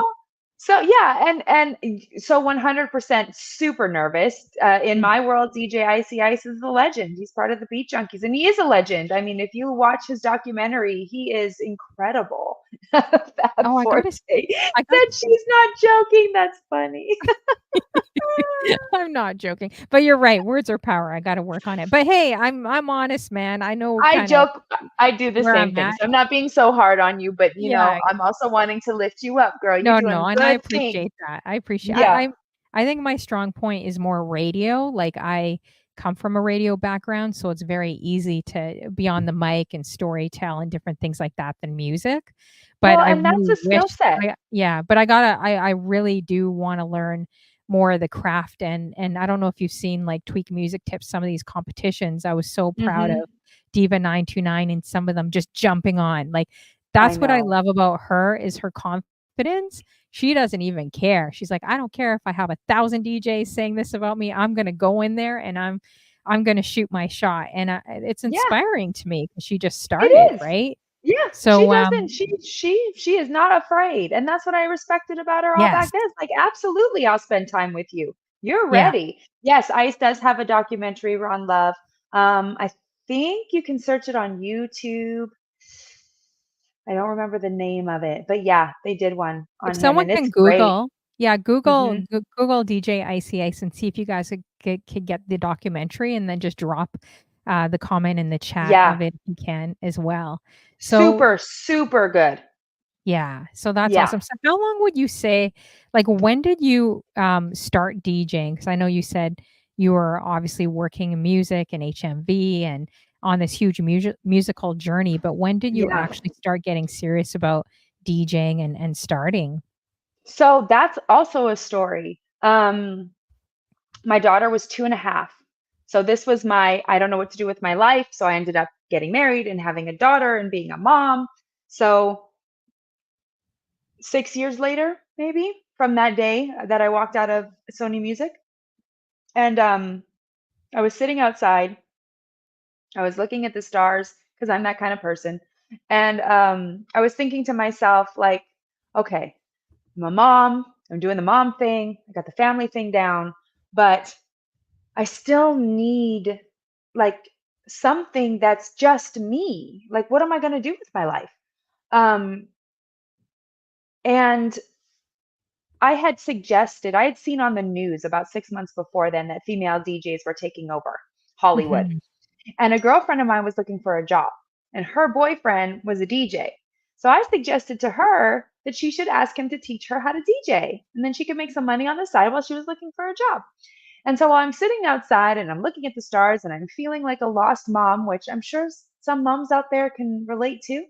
So yeah, so 100% super nervous. In Mm. my world, DJ Icy Ice is a legend. He's part of the Beat Junkies, and he is a legend. I mean, if you watch his documentary, he is incredible. Fab Oh, I Forte gotta I got said she's not joking. That's funny. I'm not joking, but you're right, words are power, I gotta work on it. But hey, I'm honest, man, I know I kinda joke, I do the where same I'm thing. at. So I'm not being so hard on you, but Yeah. I'm also wanting to lift you up, girl. You're No, no, doing and I good things. appreciate that. I appreciate Yeah. I think my strong point is more radio, like, I come from a radio background, so it's very easy to be on the mic and storytell and different things like that than music, but Well, I and that's really a skill wish set. but I really do wanna learn more of the craft, and I don't know if you've seen, like, Tweak Music Tips, some of these competitions, I was so proud of Mhm. Diva 929 and some of them just jumping on, like, I that's what I know. love about her is her confidence. She doesn't even care. She's like, "I don't care if I have 1,000 DJs saying this about me. I'm gonna go in there and I'm gonna shoot my shot." And, it's Yeah, inspiring to me because she just started, it is. right? Yeah, she So, doesn't. She is not afraid, and that's what I respected about her all back yes. then. It's like, absolutely, I'll spend time with you. You're Yeah. ready. Yes, Ice does have a documentary, Ron Love. I think you can search it on YouTube. I don't remember the name of it, but yeah, they did one If on him, someone and it's can great. Google yeah, Mhm. Google DJ Icy Ice and see if you guys could get the documentary and then just drop, the comment in the chat Yeah, of it if you can as well. So super, super good. yeah, so that's Yeah. awesome. So how long would you say like, when did you, start DJing? Because I know you said you were obviously working in music and HMV and on this huge musical journey, but when did you Yeah. actually start getting serious about DJing and starting? So that's also a story. My daughter was 2.5. So this was I don't know what to do with my life. So I ended up getting married and having a daughter and being a mom. So 6 years later, maybe from that day that I walked out of Sony Music, and I was sitting outside. I was looking at the stars because I'm that kind of person, and I was thinking to myself, like, okay, I'm a mom. I'm doing the mom thing. I got the family thing down, but I still need like something that's just me. Like, what am I going to do with my life? Um, and I had seen on the news about 6 months before then that female DJs were taking over Hollywood. Mhm. And a girlfriend of mine was looking for a job, and her boyfriend was a DJ. So I suggested to her that she should ask him to teach her how to DJ, and then she could make some money on the side while she was looking for a job. And so while I'm sitting outside and I'm looking at the stars and I'm feeling like a lost mom, which I'm sure some moms out there can relate to,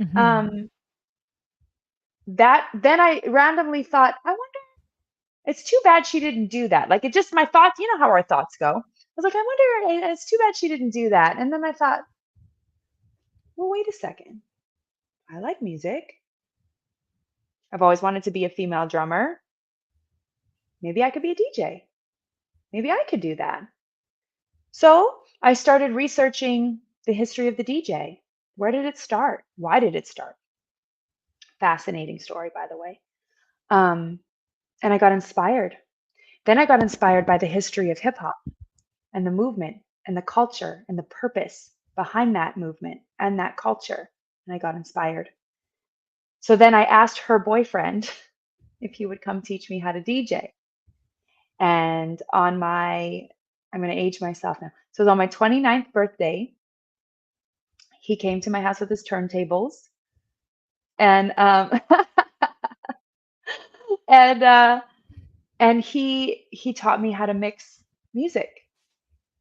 Mhm. um, that then I randomly thought, I wonder, it's too bad she didn't do that. Like it just, my thoughts, you know how our thoughts go. I was like, I wonder, it's too bad she didn't do that. And then I thought, well, wait a second. I like music. I've always wanted to be a female drummer. Maybe I could be a DJ. Maybe I could do that. So I started researching the history of the DJ. Where did it start? Why did it start? Fascinating story, by the way. Um, and I got inspired. Then I got inspired by the history of hip hop and the movement and the culture and the purpose behind that movement and that culture. And I got inspired. So then I asked her boyfriend if he would come teach me how to DJ. And on my, I'm going to age myself now. So it was on my 29th birthday. He came to my house with his turntables, and and he taught me how to mix music.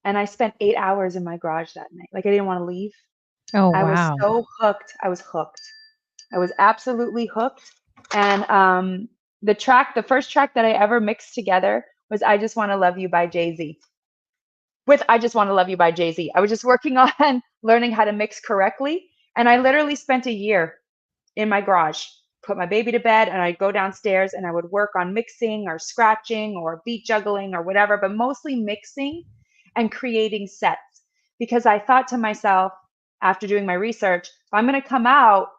And I spent 8 hours in my garage that night. Like I didn't want to leave. Oh, I was wow. so hooked. I was hooked. I was absolutely hooked. And the first track that I ever mixed together was "I Just Want to Love You" by Jay-Z. With "I Just Want to Love You" by Jay-Z. I was just working on learning how to mix correctly, and I literally spent a year in my garage, put my baby to bed, and I'd go downstairs and I would work on mixing or scratching or beat juggling or whatever, but mostly mixing and creating sets. Because I thought to myself, after doing my research, if I'm going to come out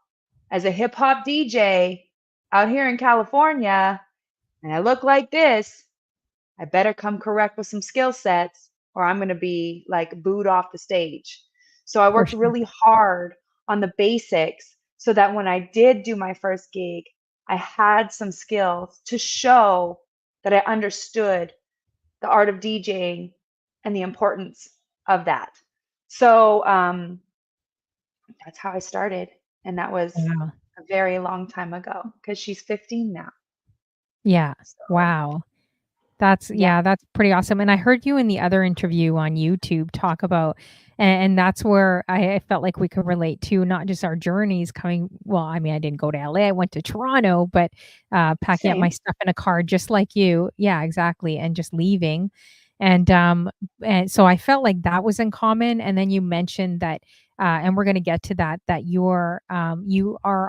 as a hip hop DJ out here in California and I look like this, I better come correct with some skill sets or I'm going to be like booed off the stage. So I For worked sure. really hard on the basics so that when I did do my first gig, I had some skills to show that I understood the art of DJing and the importance of that. So that's how I started. And that was Wow. a very long time ago because she's 15 now. Yeah. So, Wow. That's yeah, yeah, that's pretty awesome. And I heard you in the other interview on YouTube talk about, and that's where I felt like we could relate to not just our journeys coming. Well, I mean, I didn't go to LA, I went to Toronto, but packing up my same. stuff in a car just like you. Yeah, exactly. And just leaving. And so I felt like that was in common. And then you mentioned that and we're going to get to that, that you are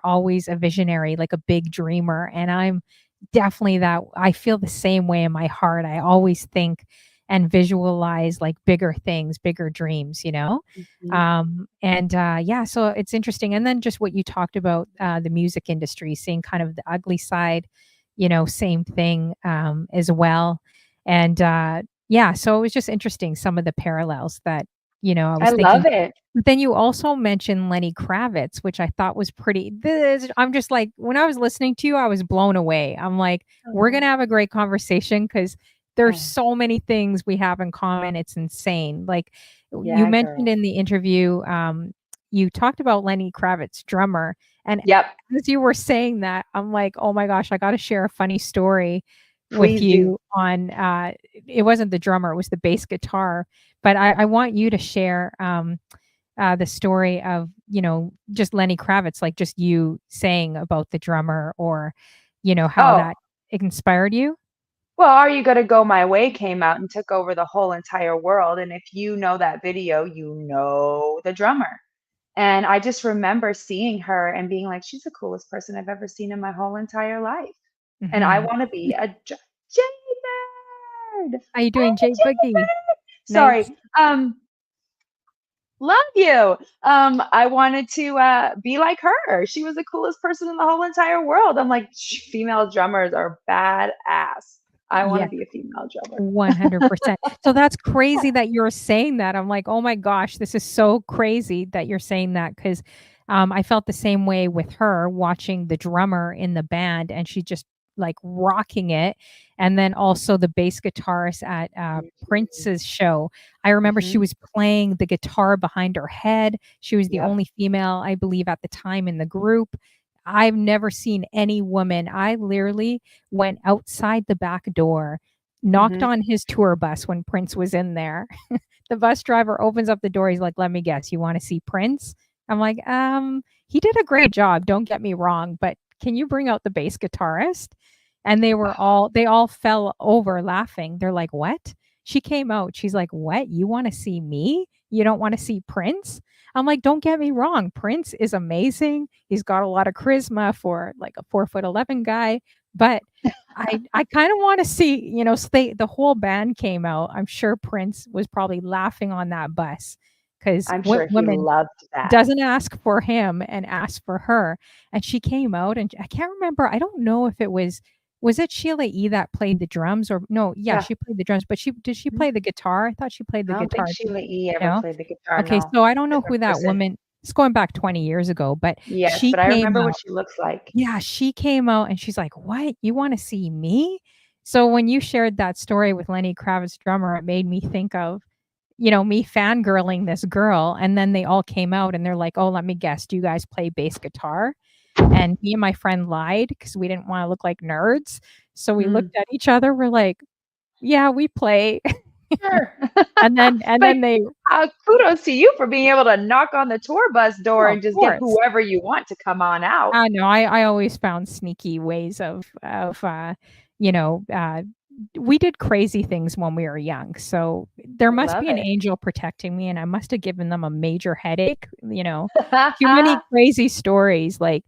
always a visionary, like a big dreamer. And I'm definitely that. I feel the same way in my heart. I always think and visualize like bigger things, bigger dreams, you know? Mhm. Yeah, so it's interesting. And then just what you talked about, the music industry, seeing kind of the ugly side, same thing as well. Yeah, so it was just interesting, some of the parallels that, I I was love thinking. it. But then you also mentioned Lenny Kravitz, which I thought was pretty this I'm just like, when I was listening to you, I was blown away. I'm like, we're Oh, gonna have a great conversation because there's oh, so many things we have in common. It's insane. Like you yeah, mentioned girl. in the interview, you talked about Lenny Kravitz, drummer. And Yep, as you were saying that, I'm like, oh my gosh, I gotta share a funny story with please do. you on it wasn't the drummer, it was the bass guitar. But I want you to share the story of, just Lenny Kravitz, like just you saying about the drummer or, how Oh, that inspired you? well, Are You Gonna Go My Way came out and took over the whole entire world. And if you know that video, you know the drummer. And I just remember seeing her and being like, she's the coolest person I've ever seen in my whole entire life. And I Mhm. want to be a Jaybird. How you I'm doing, a Jay Boogie? Jaybird. Sorry. Nice. Love you. I wanted to be like her. She was the coolest person in the whole entire world. I'm like, female drummers are badass. I want Yeah, to be a female drummer. 100%. So that's crazy that you're saying that. I'm like, "Oh my gosh, this is so crazy that you're saying that," 'cause, I felt the same way with her watching the drummer in the band, and she just, like, rocking it, and then also the bass guitarist at, Mhm. Prince's show. I remember she Mhm. was playing the guitar behind her head. She was the Yep. only female, I believe, at the time in the group. I've never seen any woman. I literally went outside the back door, knocked Mhm. on his tour bus when Prince was in there. The bus driver opens up the door, he's like, "Let me guess, you wanna see Prince?" I'm like, he did a great job, don't get me wrong, but can you bring out the bass guitarist?" And they all fell over laughing. They're like, "What?" She came out, she's like, "What? You wanna see me? You don't wanna see Prince?" I'm like, "Don't get me wrong, Prince is amazing. He's got a lot of charisma for, like, a 4'11" guy, but I kinda wanna see, so the whole band came out. I'm sure Prince was probably laughing on that bus 'cause I'm what sure he woman loved that. doesn't ask for him and ask for her? And she came out, and I can't remember, I don't know if it was it Sheila E. that played the drums, or no, yeah, Yeah. she played the drums, but she Mhm. play the guitar? I thought she played the I don't think guitar too. Sheila E. ever No? played the guitar, Okay, no. so I don't know who Different that person. woman it's going back 20 years ago, but Yes, she but I came remember what out. she looks like. Yeah, she came out and she's like, "What? You wanna see me?" So when you shared that story with Lenny Kravitz, drummer, it made me think of, me fangirling this girl, and then they all came out and they're like, "Oh, let me guess, do you guys play bass guitar?" And me and my friend lied because we didn't wanna look like nerds. So we Mm, looked at each other, we're like, "Yeah, we play." sure. And But then they kudos to you for being able to knock on the tour bus door oh, of and just get course. whoever you want to come on out. I know, I always found sneaky ways you know, uh, we did crazy things when we were young, so there I must love be an it. angel protecting me, and I must have given them a major headache, too many crazy stories, like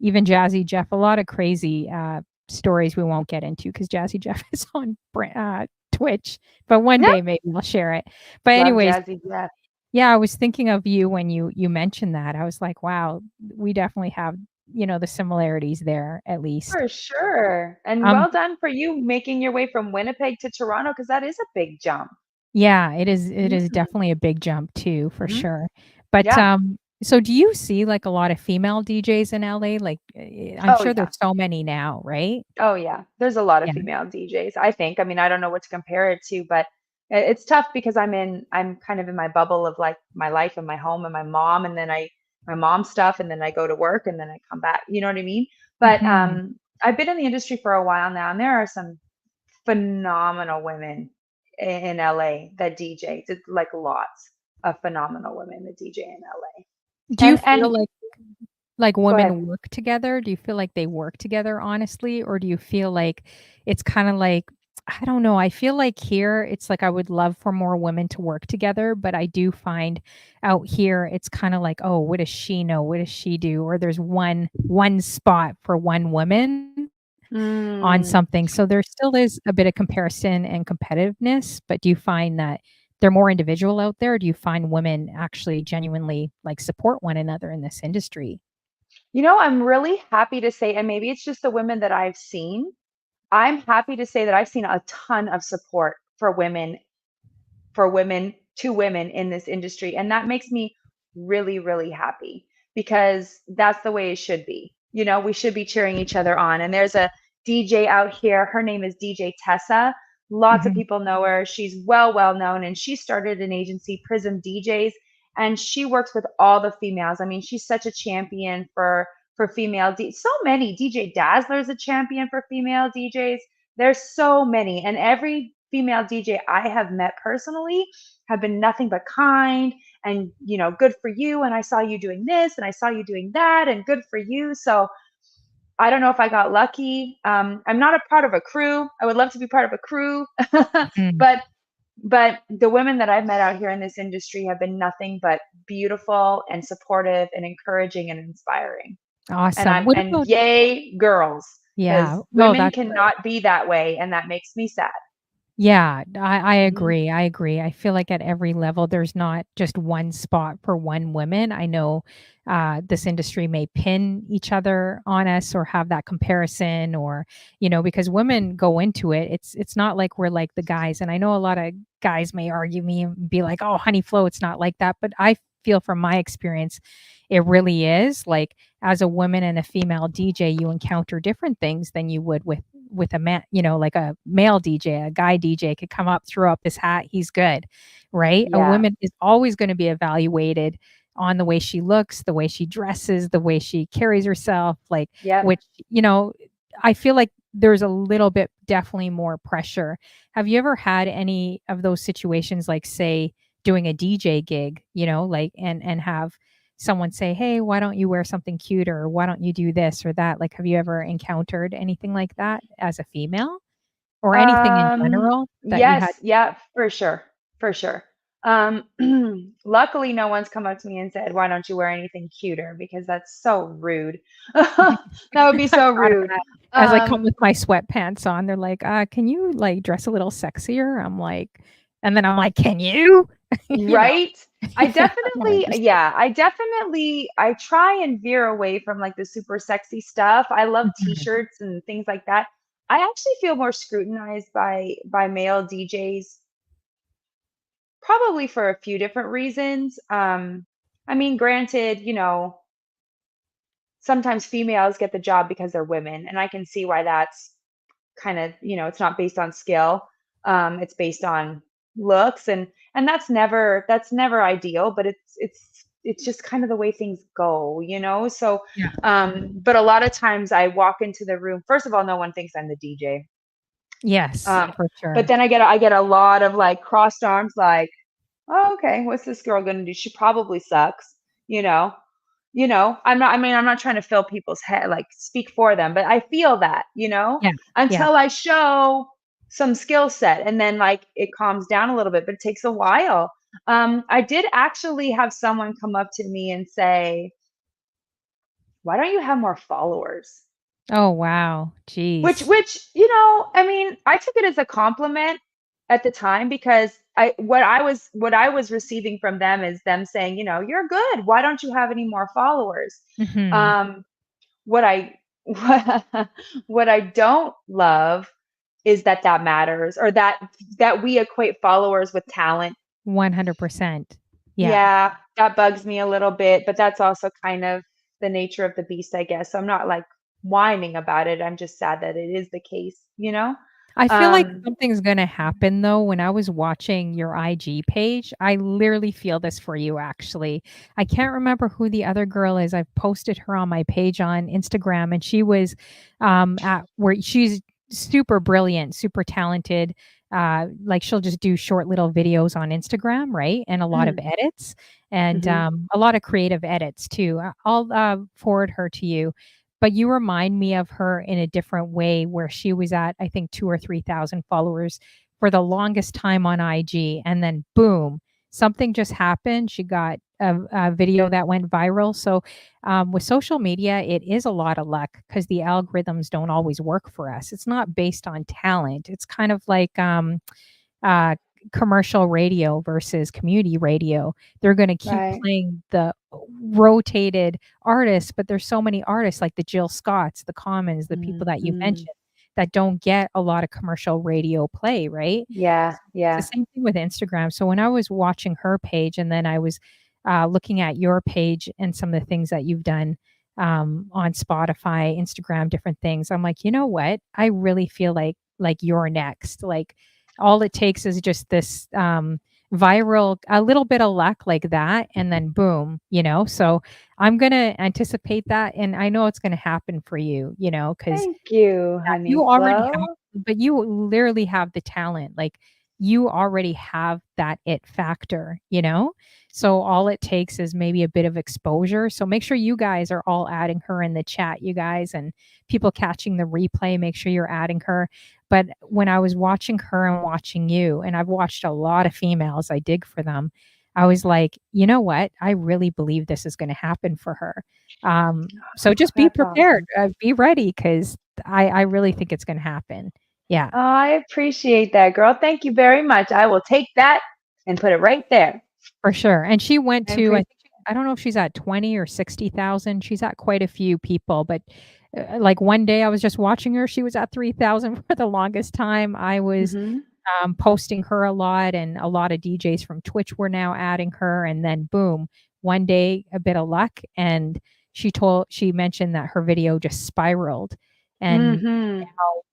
even Jazzy Jeff, a lot of crazy, stories we won't get into because Jazzy Jeff is on Twitch, but one Yep. day maybe I'll share it. But Love anyways, Jazzy Jeff. yeah, I was thinking of you when you mentioned that. I was like, "Wow, we definitely have, the similarities there at least." For sure. And Um, well done for you making your way from Winnipeg to Toronto because that is a big jump. yeah, it is Mhm, definitely a big jump too, for mhm. sure. But, Yeah. so do you see, like, a lot of female DJs in LA? Like, I'm Oh, sure yeah. there's so many now, right? Oh, yeah. There's a lot of Yeah. female DJs, I think. I mean, I don't know what to compare it to, but it's tough because I'm kind of in my bubble of like my life and my home and my mom, and then my mom stuff, and then I go to work and then I come back. You know what I mean? But Mhm. I've been in the industry for a while now, and there are some phenomenal women in LA that DJ. It's like lots of phenomenal women that DJ in LA. Do you feel And like go ahead. women work together? Do you feel like they work together honestly, or do you feel like it's kinda like I don't know, I feel like here, it's like I would love for more women to work together, but I do find out here, it's kinda like, "Oh, what does she know? What does she do?" Or there's one spot for one woman on Mm. something, so there still is a bit of comparison and competitiveness, but do you find that they're more individual out there? Do you find women actually genuinely, like, support one another in this industry? You know, I'm really happy to say, and maybe it's just the women that I've seen. I'm happy to say that I've seen a ton of support for women to women in this industry. And that makes me really, really happy because that's the way it should be. You know, we should be cheering each other on. And there's a DJ out here. Her name is DJ Tessa. Lots of Mhm. people know her. She's well known. And she started an agency, Prism DJs, and she works with all the females. I mean, she's such a champion for female so many. DJ Dazzler is a champion for female DJs. There's so many, and every female DJ I have met personally have been nothing but kind and good for you. And I saw you doing this, and I saw you doing that, and good for you. So I don't know if I got lucky. I'm not a part of a crew. I would love to be part of a crew, Mhm. but the women that I've met out here in this industry have been nothing but beautiful and supportive and encouraging and inspiring. And Awesome. I'm What and about yay, girls, yeah, because no, women that's great. cannot be that way, and that makes me sad. Yeah, I Mhm. agree, I agree. I feel like at every level, there's not just one spot for one woman. I know, this industry may pin each other on us or have that comparison or, because women go into it, it's not like we're like the guys, and I know a lot of guys may argue me and be like, "Oh, honey flow, it's not like that," but I feel from my experience, it really is. Like, as a woman and a female DJ, you encounter different things than you would with a man, like a male DJ, a guy DJ could come up, throw up his hat, he's good, right? A Yeah. woman is always going to be evaluated on the way she looks, the way she dresses, the way she carries herself, like Yep. which, I feel like there's a little bit definitely more pressure. Have you ever had any of those situations like say doing a DJ gig, like and have someone say, "Hey, why don't you wear something cuter? Or why don't you do this or that?" Like, have you ever encountered anything like that as a female or anything in general that you had? Yes, yeah, for sure, for sure. Um, luckily, no one's come up to me and said, "Why don't you wear anything cuter?" Because that's so rude. That would be I've so thought of rude. that. As I come Um, with my sweatpants on, they're like, can you, like, dress a little sexier?" I'm like and then I'm like, "Can you?" You know? right? I I don't definitely, understand. yeah, I try and veer away from like the super sexy stuff. I love Mhm. t-shirts and things like that. I actually feel more scrutinized by male DJs. Probably for a few different reasons. I mean, granted, sometimes females get the job because they're women, and I can see why that's kind of, it's not based on skill. It's based on looks, and that's never ideal, but it's just kind of the way things go. So, Yeah. but a lot of times I walk into the room. First of all, no one thinks I'm the DJ. Yes, Um, for but sure. then I get a lot of like crossed arms, like, oh, okay, what's this girl gonna do? She probably sucks, you know. I'm not trying to fill people's head, like speak for them, but I feel that, Yeah. Yeah. until I show some skill set, and then like it calms down a little bit, but it takes a while. I did actually have someone come up to me and say, "Why don't you have more followers?" Oh, wow. Which Jeez. which, I mean, I took it as a compliment at the time, because what I was receiving from them is them saying, "You're good. Why don't you have any more followers?" Mhm. Um, what I what I don't love is that matters, or that we equate followers with talent. 100%. Yeah. Yeah, that bugs me a little bit, but that's also kind of the nature of the beast, I guess. So I'm not like whining about it. I'm just sad that it is the case. I feel like Um, something's gonna happen though. When I was watching your IG page, I literally feel this for you actually. I can't remember who the other girl is. I've posted her on my page on Instagram, and she was at where she's super brilliant, super talented. Like she'll just do short little videos on Instagram, right? And a lot of mm, edits and mhm. a lot of creative edits too. I'll forward her to you, but you remind me of her in a different way where she was at, I think, 2 or 3,000 followers for the longest time on IG, and then boom, something just happened. She got a video that went viral. So, with social media, it is a lot of luck because the algorithms don't always work for us. It's not based on talent. It's kind of like, uh, commercial radio versus community radio. They're gonna keep Right. playing the rotated artists, but there's so many artists like the Jill Scotts, the Commons, the people that you Mhm. mentioned that don't get a lot of commercial radio play, right? Yeah, It's the yeah. same thing with Instagram. So when I was watching her page and then I was looking at your page and some of the things that you've done on Spotify, Instagram, different things, I'm like, you know what? I really feel like you're next. Like all it takes is just this viral, a little bit of luck like that, and then boom. So I'm gonna anticipate that, and I know it's gonna happen for you, because Thank you, you Honey already have, Flo. but you literally have the talent, like, you already have that it factor. So all it takes is maybe a bit of exposure, so make sure you guys are all adding her in the chat, you guys, and people catching the replay, make sure you're adding her. But when I was watching her and watching you, and I've watched a lot of females, I dig for them, I was like, "You know what? I really believe this is gonna happen for her." So just be That's prepared, awesome. be ready, 'cause I really think it's gonna happen. Yeah, Oh, I appreciate that, girl. Thank you very much. I will take that and put it right there. for sure, and she went I to, appreciate. I don't know if she's at 20 or 60,000, she's at quite a few people, but, like, one day I was just watching her, she was at 3,000 for the longest time. I was, Mhm. posting her a lot, and a lot of DJs from Twitch were now adding her, and then boom, one day, a bit of luck, and she mentioned that her video just spiraled, and Mhm.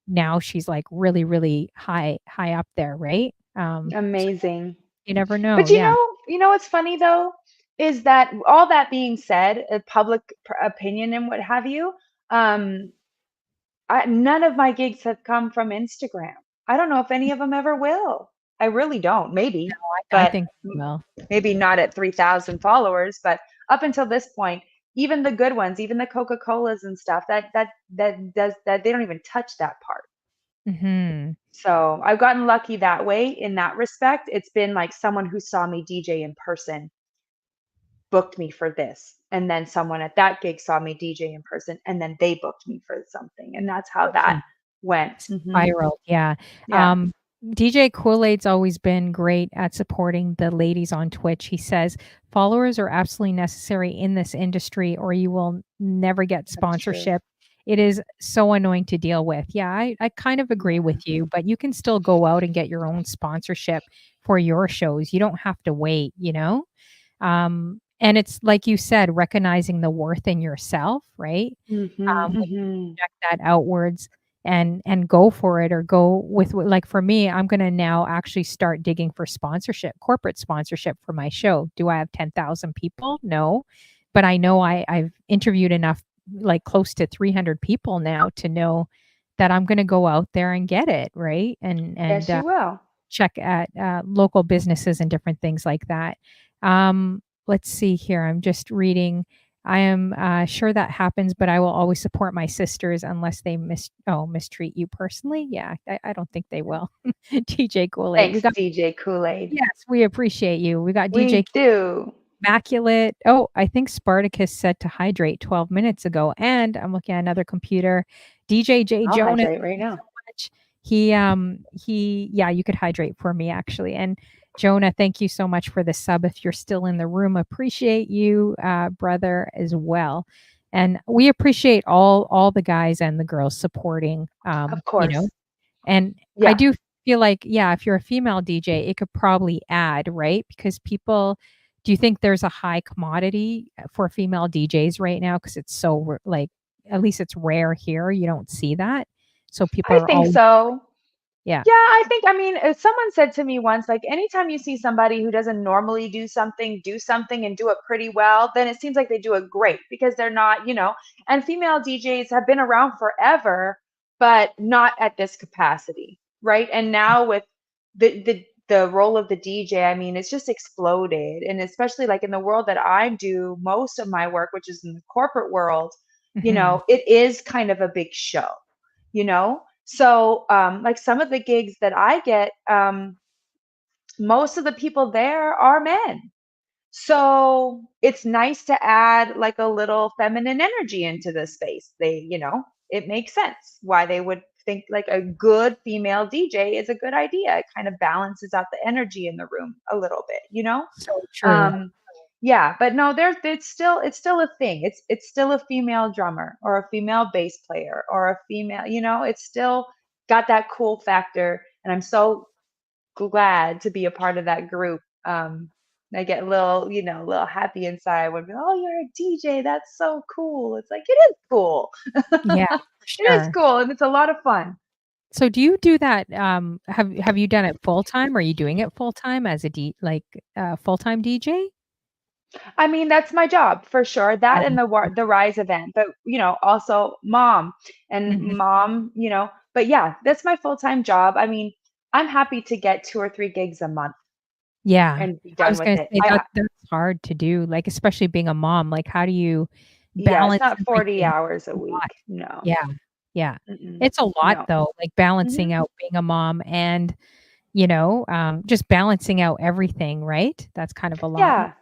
now she's, like, really, really high up there, right? So Amazing. you never know, But you yeah. know, you know what's funny though is that, all that being said, public opinion and what have you, um, none of my gigs have come from Instagram. I don't know if any of them ever will. I really don't. Maybe, I but think you will. maybe not at 3,000 followers. But up until this point, even the good ones, even the Coca-Colas and stuff, that does that, they don't even touch that part. Mhm. So I've gotten lucky that way in that respect. It's been like someone who saw me DJ in person booked me for this. And then someone at that gig saw me DJ in person, and then they booked me for something. And that's how that Okay. went. Hmm. Spiral, yeah. Yeah, Um, DJ Kool-Aid's always been great at supporting the ladies on Twitch. He says, "Followers are absolutely necessary in this industry, or you will never get that's true. sponsorship. It is so annoying to deal with." Yeah, I kind of agree Yeah. with you, but you can still go out and get your own sponsorship for your shows. You don't have to wait. And it's like you said, recognizing the worth in yourself, right? Mhm, When you mhm. project that outwards and go for it or go with like for me, I'm gonna now actually start digging for sponsorship, corporate sponsorship for my show. Do I have 10,000 people? No. But I know I've interviewed enough, like close to 300 people now to know that I'm gonna go out there and get it, right? And Yes, you will. check at local businesses and different things like that. Let's see here. I'm just reading. I am sure that happens, but I will always support my sisters unless they mistreat you personally. Yeah, I don't think they will. DJ Kool Aid. We Thanks, got DJ Kool-Aid. yes, we appreciate you. We got DJ We do. Immaculate. Oh, I think Spartacus said to hydrate 12 minutes ago. And I'm looking at another computer. DJ J I'll Jonas, hydrate right thank you now. so much. Yeah, you could hydrate for me actually. And Jonah, thank you so much for the sub. If you're still in the room, appreciate you, brother, as well. And we appreciate all the guys and the girls supporting Of you know, course. and I Yeah. do feel like, yeah, if you're a female DJ, it could probably add, right? Because people do you think there's a high commodity for female DJs right now? Because it's so like, at least it's rare here. You don't see that. So people I are think all, so. yeah. Yeah, I mean, someone said to me once, like, anytime you see somebody who doesn't normally do something and do it pretty well, then it seems like they do it great because they're not, and female DJs have been around forever, but not at this capacity, right? And now with the role of the DJ, I mean, it's just exploded. And especially like in the world that I do most of my work, which is in the corporate world, Mhm. it is kind of a big show, you know? So, like some of the gigs that I get, most of the people there are men. So it's nice to add like a little feminine energy into the space. It makes sense why they would think like a good female DJ is a good idea. It kind of balances out the energy in the room a little bit. So true. Um, yeah, but no, it's still a thing. It's still a female drummer or a female bass player or a female, it's still got that cool factor. And I'm so glad to be a part of that group. I get a little happy inside when, oh, you're a DJ. That's so cool. It's like, it is cool. Yeah, for It is sure. cool. And it's a lot of fun. So do you do that, have you done it full time? Are you doing it full time as a full-time DJ? I mean, that's my job for sure. That and Oh, the RIZE event, but also mom and mhm. mom, but yeah, that's my full-time job. I mean, I'm happy to get 2 or 3 gigs a month Yeah. and be I done was with gonna it. say that's hard to do, like, especially being a mom, like, how do you Yeah, it's balance not 40 everything? hours a A lot. week. No. Yeah, yeah. Mm-mm. It's a lot, No. though, like, Hmm. balancing out being a mom and, just balancing out everything, right? That's kind of a lot. Yeah.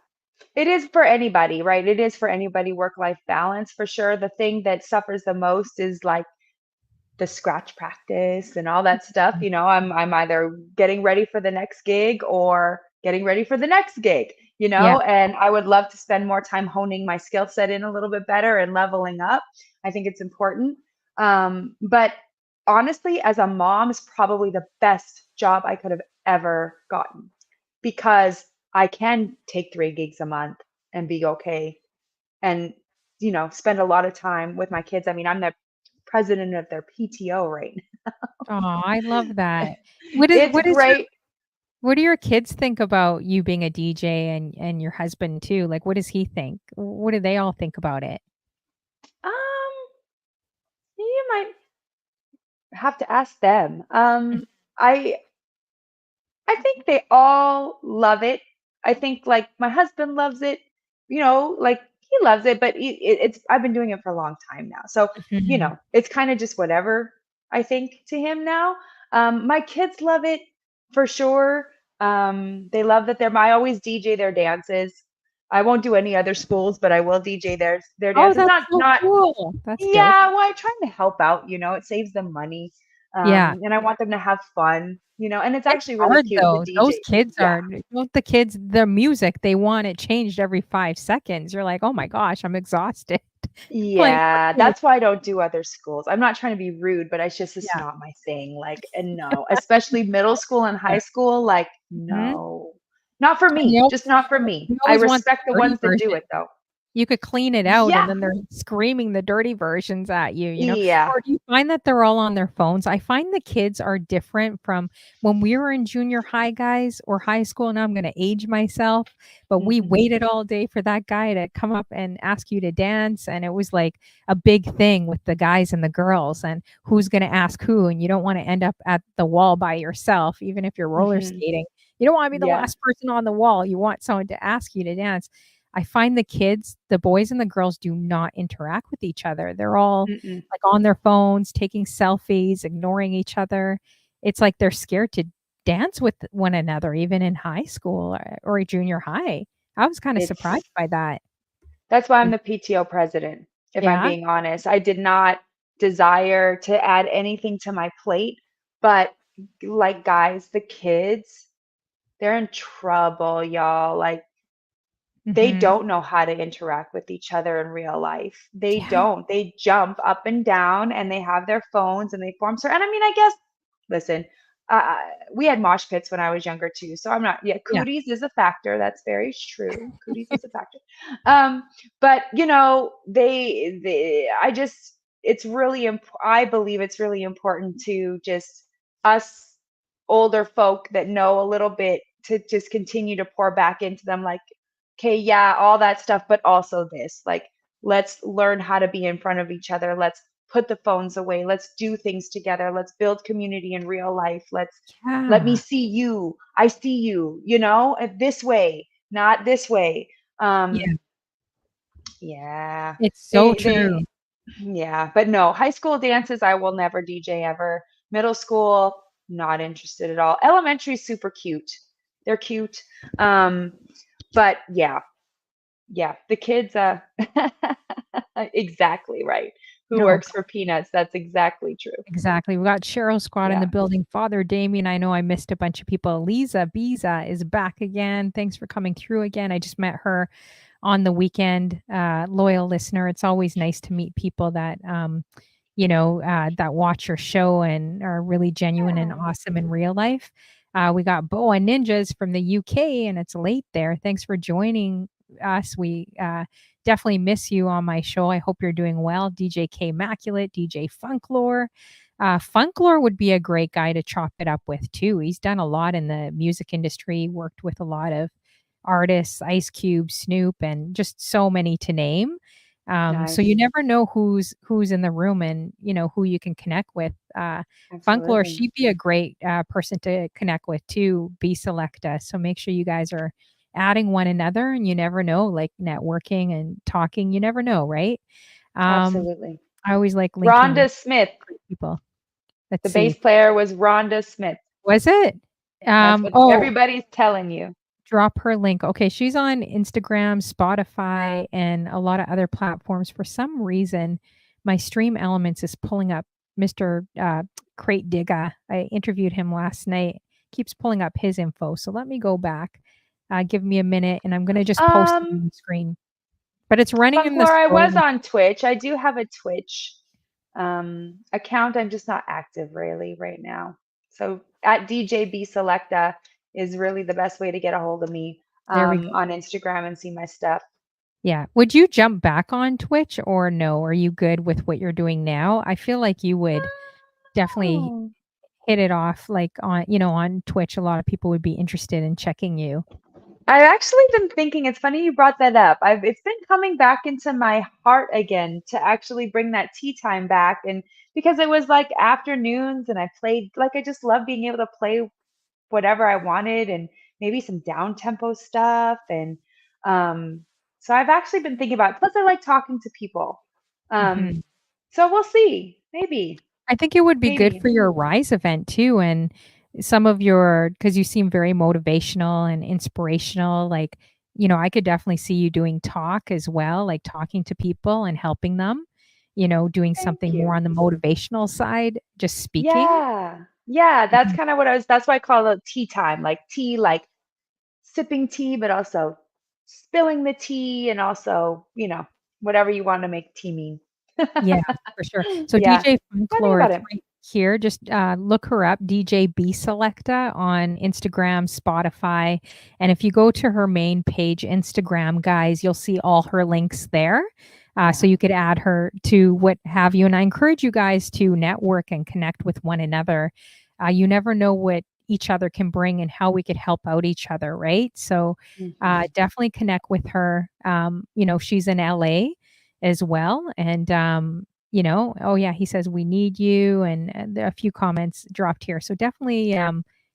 It is for anybody, right? It is for anybody work-life balance for sure. The thing that suffers the most is like the scratch practice and all that stuff. I'm either getting ready for the next gig or getting ready for the next gig, Yeah. and I would love to spend more time honing my skill set in a little bit better and leveling up. I think it's important. But honestly, as a mom is probably the best job I could have ever gotten because I can take 3 gigs a month and be okay and spend a lot of time with my kids. I mean, I'm the president of their PTO right Oh, I love now. that. What is It's what is your great. what do your kids think about you being a DJ and your husband too? Like, what does he think? What do they all think about it? Um, you might have to ask them. I I think they all love it. I think like my husband loves it, like he loves it, but it's I've been doing it for a long time now. So, Mhm. it's kind of just whatever I think to him now. My kids love it for sure. They love that I always DJ their dances. I won't do any other schools, but I will DJ their Oh, dances. that's Not so not cool. That's dope. Yeah, well, I'm trying to help out, it saves them money. Yeah. And I want them to have fun, and it's It's actually really hard cute. The though. Those DJ, kids yeah. are don't the kids the music, they want it changed every 5 seconds. You're like, "Oh my gosh, I'm exhausted." Playing one Yeah, thing. that's why I don't do other schools. I'm not trying to be rude, but it's Yeah. not my thing. Like, and no, especially middle school and high school, like, Mhm. no. Not for And me, just not for me. you I always want respect the the dirty ones that do version. it though. You could clean it out and Yeah. then they're screaming the dirty versions at you, you know? Yeah. Or do you find that they're all on their phones? I find the kids are different from when we were in junior high, guys, or high school. Now I'm gonna age myself, but we Mhm. waited all day for that guy to come up and ask you to dance, and it was like a big thing with the guys and the girls and who's gonna ask who, and you don't wanna end up at the wall by yourself, even if you're roller Mhm. skating. You don't wanna be the Yeah. last person on the wall. You want someone to ask you to dance. I find the kids, the boys and the girls do not interact with each other. They're all Mm-mm. like on their phones, taking selfies, ignoring each other. It's like they're scared to dance with one another, even in high school or junior high. I was kind of It's surprised by that. That's why I'm the PTO president, if I'm Yeah. being honest. I did not desire to add anything to my plate, but like guys, the kids, they're in trouble, y'all. Like they Mhm. don't know how to interact with each other in real life. They Yeah. don't. They jump up and down and they have their phones and they form. And I mean, I guess, listen, uh, we had mosh pits when I was younger too. So I'm not, yeah, Yeah. cooties is a factor. That's very true. Cooties is a factor. But you know, I just, it's really, I believe it's really important to just us older folk that know a little bit to just continue to pour back into them. Like, okay, yeah, all that stuff, but also this. Like, let's learn how to be in front of each other. Let's put the phones away. Let's do things together. Let's build community in real life. Let me Yeah. see you. I see you, you know, this way, not this way. Yeah. Um, yeah. It's so They true. yeah, but no, high school dances, I will never DJ ever. Middle school, not interested at all. Elementary, super cute. They're cute. Um, but yeah, yeah, the kids, exactly right. Who Oh, works for peanuts? That's exactly true. exactly. We got Cheryl Squad in the Yeah. building. Father Damien, I know I missed a bunch of people. Lisa Biza is back again. Thanks for coming through again. I just met her on the weekend. Loyal listener. It's always nice to meet people that that watch your show and are really genuine and Yeah. awesome in real life. We got Boa Ninjas from the UK, and it's late there. Thanks for joining us. We definitely miss you on my show. I hope you're doing well. DJ K Immaculate, DJ Funklore. Funklore would be a great guy to chop it up with too. He's done a lot in the music industry, worked with a lot of artists, Ice Cube, Snoop, and just so many to name. So you Nice. never know who's in the room and who you can connect with. Funklore, Absolutely. she'd be a great person to connect with too. Djbselecta. So make sure you guys are adding one another, and you never know, like networking and talking. You never know, right? Um, Absolutely. I always like linking Rhonda Smith. great people. Let's The bass see. player was Rhonda Smith. Was it? That's what Oh, everybody's telling you. drop her link. Okay, she's on Instagram, Spotify, and a lot of other platforms. For some reason, my Stream Elements is pulling up Mr. Crate Digga. I interviewed him last night. Keeps pulling up his info. So let me go back. Give me a minute, and I'm gonna just post it Um, on the screen. But it's running in the Funklore, I was scrolling. on Twitch. I do have a Twitch account. I'm just not active really right now. So at Djbselecta is really the best way to get a hold of me There we go. on Instagram and see my stuff. Yeah. Would you jump back on Twitch or no? Are you good with what you're doing now? I feel like you would definitely Oh. hit it off like on Twitch. A lot of people would be interested in checking you. I've actually been thinking, it's funny you brought that up. It's been coming back into my heart again to actually bring that tea time back. And because it was like afternoons and I played, like, I just love being able to play whatever I wanted and maybe some down tempo stuff. And so I've actually been thinking about it. Plus, I like talking to people. Um, Mhm. so we'll see. Maybe, I think it would be good maybe. for your RIZE event too, and some of your because you seem very motivational and inspirational. Like, I could definitely see you doing talk as well, like talking to people and helping them. Doing Thank something more you. on the motivational side, just speaking. Yeah. Yeah. That's Mhm. kind of that's why I call it tea time. Like tea, like sipping tea, but also spilling the tea and also, whatever you want to make tea mean. Yeah, for sure. So Yeah. DJ I think Funklore, about it's it. here. Just look her up, Djbselecta on Instagram, Spotify. And if you go to her main page, Instagram, guys, you'll see all her links there. So Yeah. you could add her to what have you. And I encourage you guys to network and connect with one another. You never know what each other can bring and how we could help out each other, right? So Hmm. definitely connect with her. She's in LA as well. And oh yeah, he says we need you, and there are a few comments dropped here. So definitely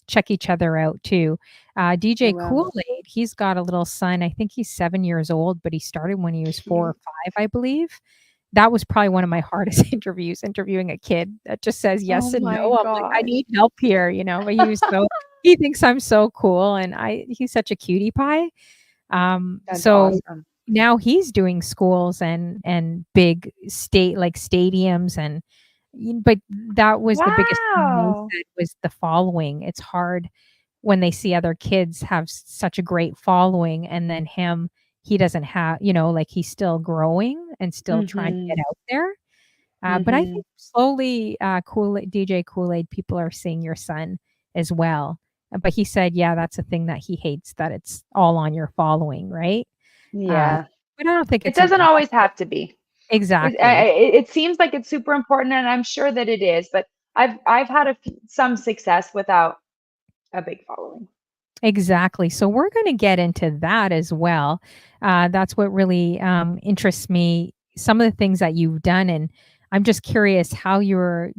check each other out too. I DJ will. Kool-Aid, he's got a little son. I think he's 7 years old, but he started when he was 4 or 5, I believe. That was probably one of my hardest interviews, interviewing a kid that just says Oh yes and no. my I'm like, I gosh. need help here, but he thinks I'm so cool, and he's such a cutie pie. That's So awesome. now he's doing schools and big stadiums, but that was the biggest thing they Wow. said was the following. It's hard when they see other kids have such a great following, and then he doesn't have, like he's still growing and still trying to get Mhm. out there. But I Mhm. think slowly, DJ Kool-Aid people are seeing your son as well. But he said, yeah, that's a thing that he hates, that it's all on your following, right? Uh, Yeah. but I don't think It it's doesn't important. always have to be. Exactly. It seems like it's super important, and I'm sure that it is, but I've had some success without a big following. Exactly. So we're going to get into that as well. That's what really interests me. Some of the things that you've done, and I'm just curious how you were,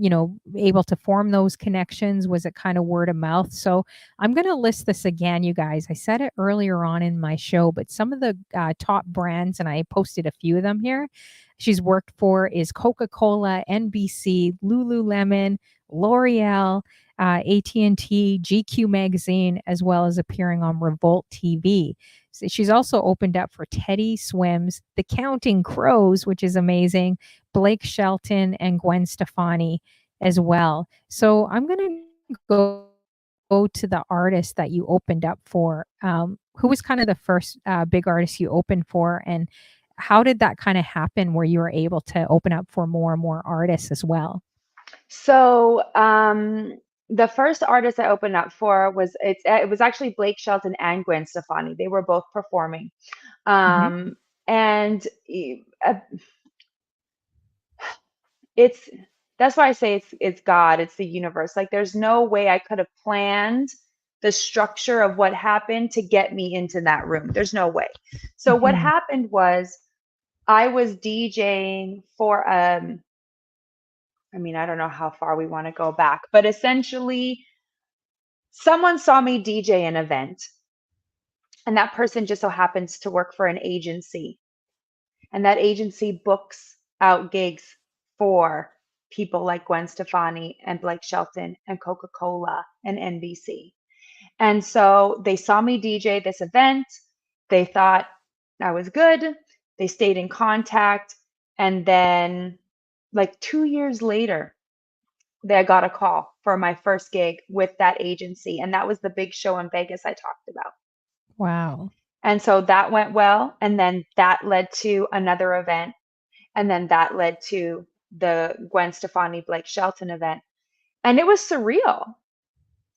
able to form those connections. Was it kind of word of mouth? So I'm going to list this again, you guys. I said it earlier on in my show, but some of the top brands, and I posted a few of them here. She's worked for is Coca-Cola, NBC, Lululemon, L'Oreal, AT&T, GQ magazine, as well as appearing on Revolt TV. So she's also opened up for Teddy Swims, The Counting Crows, which is amazing, Blake Shelton, and Gwen Stefani as well. So I'm going to go to the artist that you opened up for. Who was kind of the first big artist you opened for, and how did that kind of happen where you were able to open up for more and more artists as well? So, the first artist I opened up for it was actually Blake Shelton and Gwen Stefani. They were both performing. Hmm. And it's that's why I say it's God, it's the universe. Like there's no way I could have planned the structure of what happened to get me into that room. There's no way. So what Hmm. happened was I was DJing for I mean, I don't know how far we want to go back, but essentially someone saw me DJ an event, and that person just so happens to work for an agency, and that agency books out gigs for people like Gwen Stefani and Blake Shelton and Coca-Cola and NBC. And so they saw me DJ this event. They thought I was good. They stayed in contact. And then, like 2 years later, I got a call for my first gig with that agency. And that was the big show in Vegas I talked about. Wow. And so that went well. And then that led to another event. And then that led to the Gwen Stefani Blake Shelton event. And it was surreal.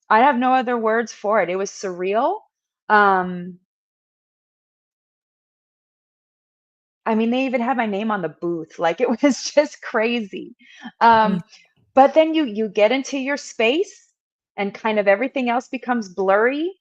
I have no other words for it. It was surreal. Um, I mean, they even had my name on the booth. Like it was just crazy. Crazy. But then you get into your space and kind of everything else becomes blurry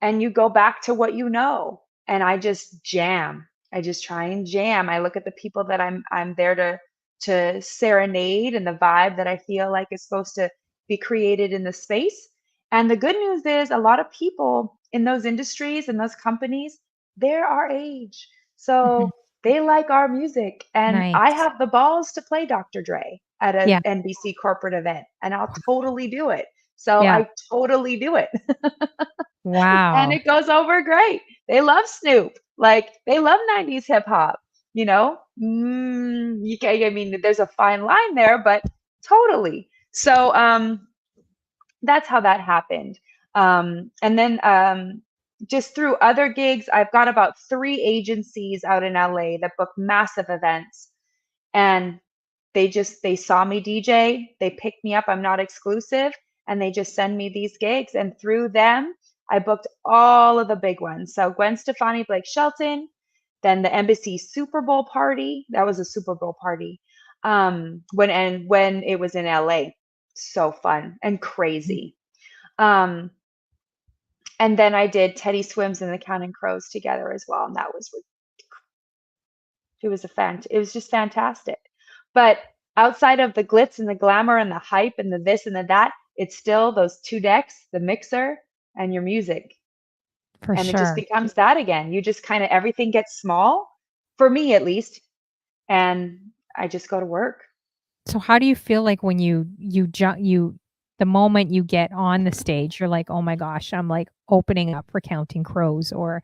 and you go back to what you know. And I just jam. I just try and jam. I look at the people that I'm there to serenade and the vibe that I feel like is supposed to be created in the space. And the good news is a lot of people in those industries and those companies, they're our age. Mhm. So they like our music. And I Nice. have the balls to play Dr. Dre at a Yeah. NBC corporate event, and I'll totally do it. So Yeah. I totally do it. And Wow. it goes over great. They love Snoop. Like they love 90s hip hop, you know? You can, I mean, there's a fine line there, but totally. So that's how that happened. And then just through other gigs, I've got about 3 agencies out in LA that book massive events. And they saw me DJ, they picked me up. I'm not exclusive, and they just send me these gigs. And through them, I booked all of the big ones. So Gwen Stefani, Blake Shelton, then the Embassy Super Bowl party. That was a Super Bowl party. When it was in LA. So fun and crazy. Um, and then I did Teddy Swims and the Counting Crows together as well, and that was it was just fantastic. But outside of the glitz and the glamour and the hype and the this and the that, it's still those two decks, the mixer and your music. For And it just sure. becomes that again. You just kind of everything gets small, for me at least, and I just go to work. So how do you feel like when the moment you get on the stage, you're like, "Oh my gosh, I'm like opening up for Counting Crows," or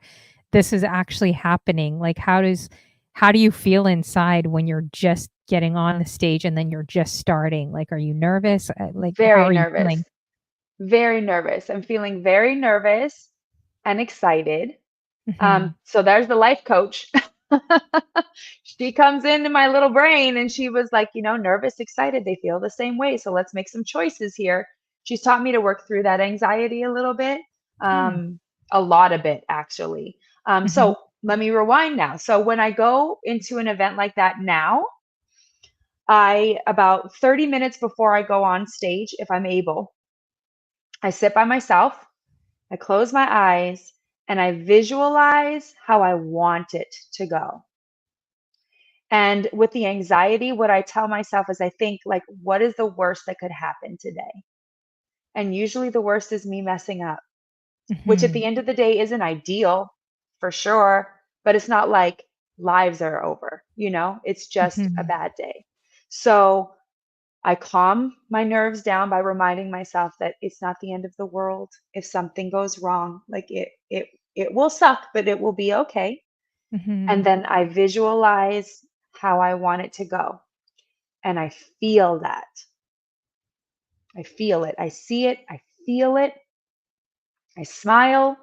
this is actually happening? Like how do you feel inside when you're just getting on the stage and then you're just starting? Like, are you nervous? Like, how Very are you nervous. feeling? Very nervous. I'm feeling very nervous and excited. Mhm. So there's the life coach. She comes into my little brain and she was like, nervous, excited, they feel the same way. So let's make some choices here. She's taught me to work through that anxiety a little bit, Mm. a lot of it, actually. Mhm. So let me rewind now. So when I go into an event like that now, about 30 minutes before I go on stage, if I'm able, I sit by myself, I close my eyes, and I visualize how I want it to go. And with the anxiety, what I tell myself is I think, like, what is the worst that could happen today? And usually the worst is me messing up, which at Mhm. the end of the day isn't ideal for sure, but it's not like lives are over, it's just a Mhm. bad day. So I calm my nerves down by reminding myself that it's not the end of the world. If something goes wrong, like it will suck, but it will be okay. And Mhm. then I visualize how I want it to go. And I feel that. I feel it. I see it. I feel it. I smile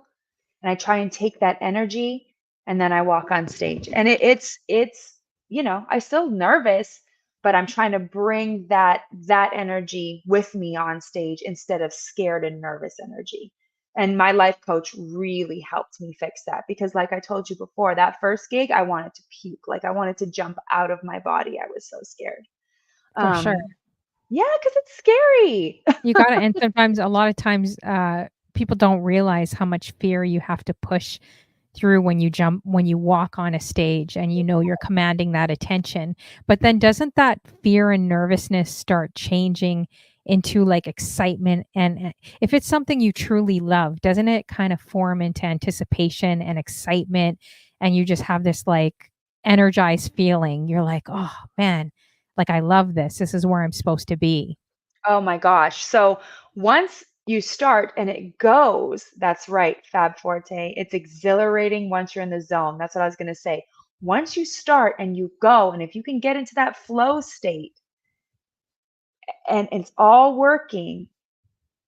and I try and take that energy and then I walk on stage. And it's I still nervous, but I'm trying to bring that energy with me on stage instead of scared and nervous energy. And my life coach really helped me fix that because like I told you before, that first gig I wanted to puke, like I wanted to jump out of my body. I was so scared. For sure. Um yeah, cuz it's scary. You gotta, and sometimes a lot of times, people don't realize how much fear you have to push through when you walk on a stage and you're commanding that attention. But then doesn't that fear and nervousness start changing into like excitement? And if it's something you truly love, doesn't it kind of form into anticipation and excitement? And you just have this like energized feeling. You're like, oh man, like I love this. This is where I'm supposed to be. Oh my gosh. So once you start and it goes, that's right, Fab Forte. It's exhilarating once you're in the zone. That's what I was going to say. Once you start and you go, and if you can get into that flow state and it's all working,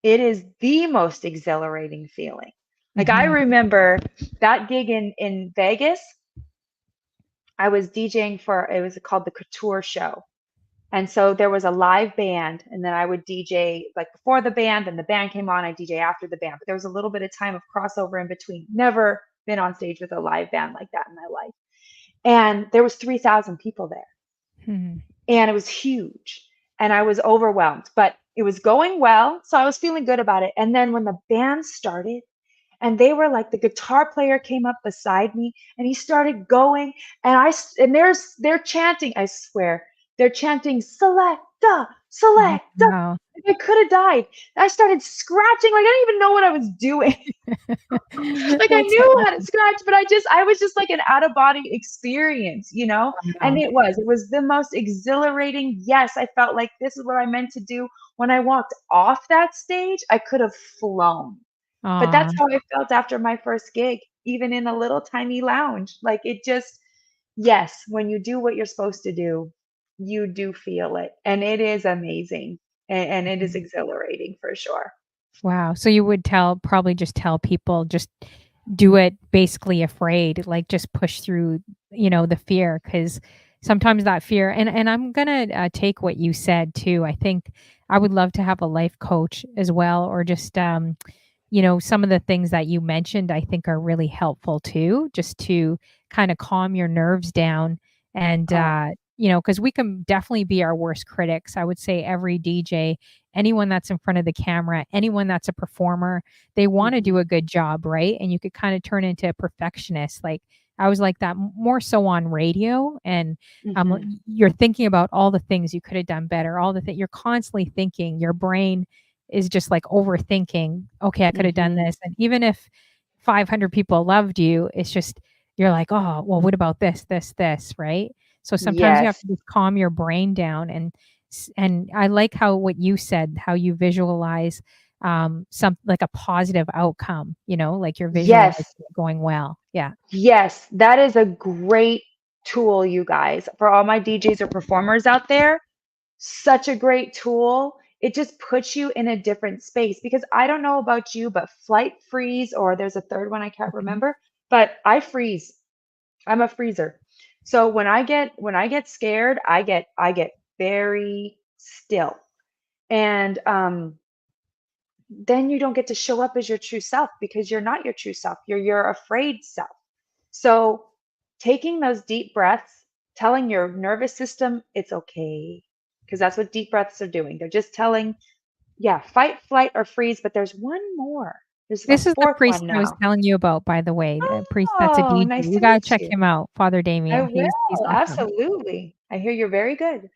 it is the most exhilarating feeling. Like I Hmm. remember that gig in Vegas, I was DJing for it was called the Couture Show. And so there was a live band, and then I would DJ like before the band, and the band came on, I DJ after the band. But there was a little bit of time of crossover in between. Never been on stage with a live band like that in my life. And there was 3,000 people there, Hmm. and it was huge. And I was overwhelmed, but it was going well, so I was feeling good about it. And then when the band started, and they were like the guitar player came up beside me and he started going and they're chanting, I swear they're chanting selecta selecta. Wow. I could have died. I started scratching like I didn't even know what I was doing. Like I That's knew how to scratch, but I was just like an out of body experience. And wow. it was the most exhilarating. Yes, I felt like this is what I meant to do. When I walked off that stage, I could have flown. But Aw. that's how I felt after my first gig, even in a little tiny lounge. Like it just, yes, when you do what you're supposed to do, you do feel it. And it is amazing. And it is Mhm. exhilarating for sure. Wow. So you would probably just tell people, just do it basically afraid, like just push through, the fear. Cause sometimes that fear, and I'm gonna take what you said too. I think I would love to have a life coach as well, or just some of the things that you mentioned, I think are really helpful too, just to kind of calm your nerves down. And, Oh, because we can definitely be our worst critics. I would say every DJ, anyone that's in front of the camera, anyone that's a performer, they want to do mhm, a good job, right? And you could kind of turn into a perfectionist. Like I was like that more so on radio. And mhm. you're thinking about all the things you could have done better, all the things you're constantly thinking. Your brain is just like overthinking, okay, I could have done Mhm. this. And even if 500 people loved you, it's just, you're like, oh, well, what about this, right? So sometimes you have Yes. to just calm your brain down. And I like how what you said, how you visualize some like a positive outcome, like you're visualizing Yes. it going well. Yeah. Yes. That is a great tool, you guys. For all my DJs or performers out there, such a great tool. It just puts you in a different space because I don't know about you, but flight freeze, or there's a third one I can't Okay. remember, but I freeze. I'm a freezer. So when I get scared, I get very still. And then you don't get to show up as your true self because you're not your true self. You're your afraid self. So taking those deep breaths, telling your nervous system it's okay, because that's what deep breaths are doing. They're just telling, yeah, fight, flight, or freeze. But there's one more. There's a This is the fourth priest one I was now. telling you about, by the way, a priest that's a Oh, DJ. nice You to gotta meet check you. him out, Father I Damien. He's will, awesome. absolutely. I hear you're very good.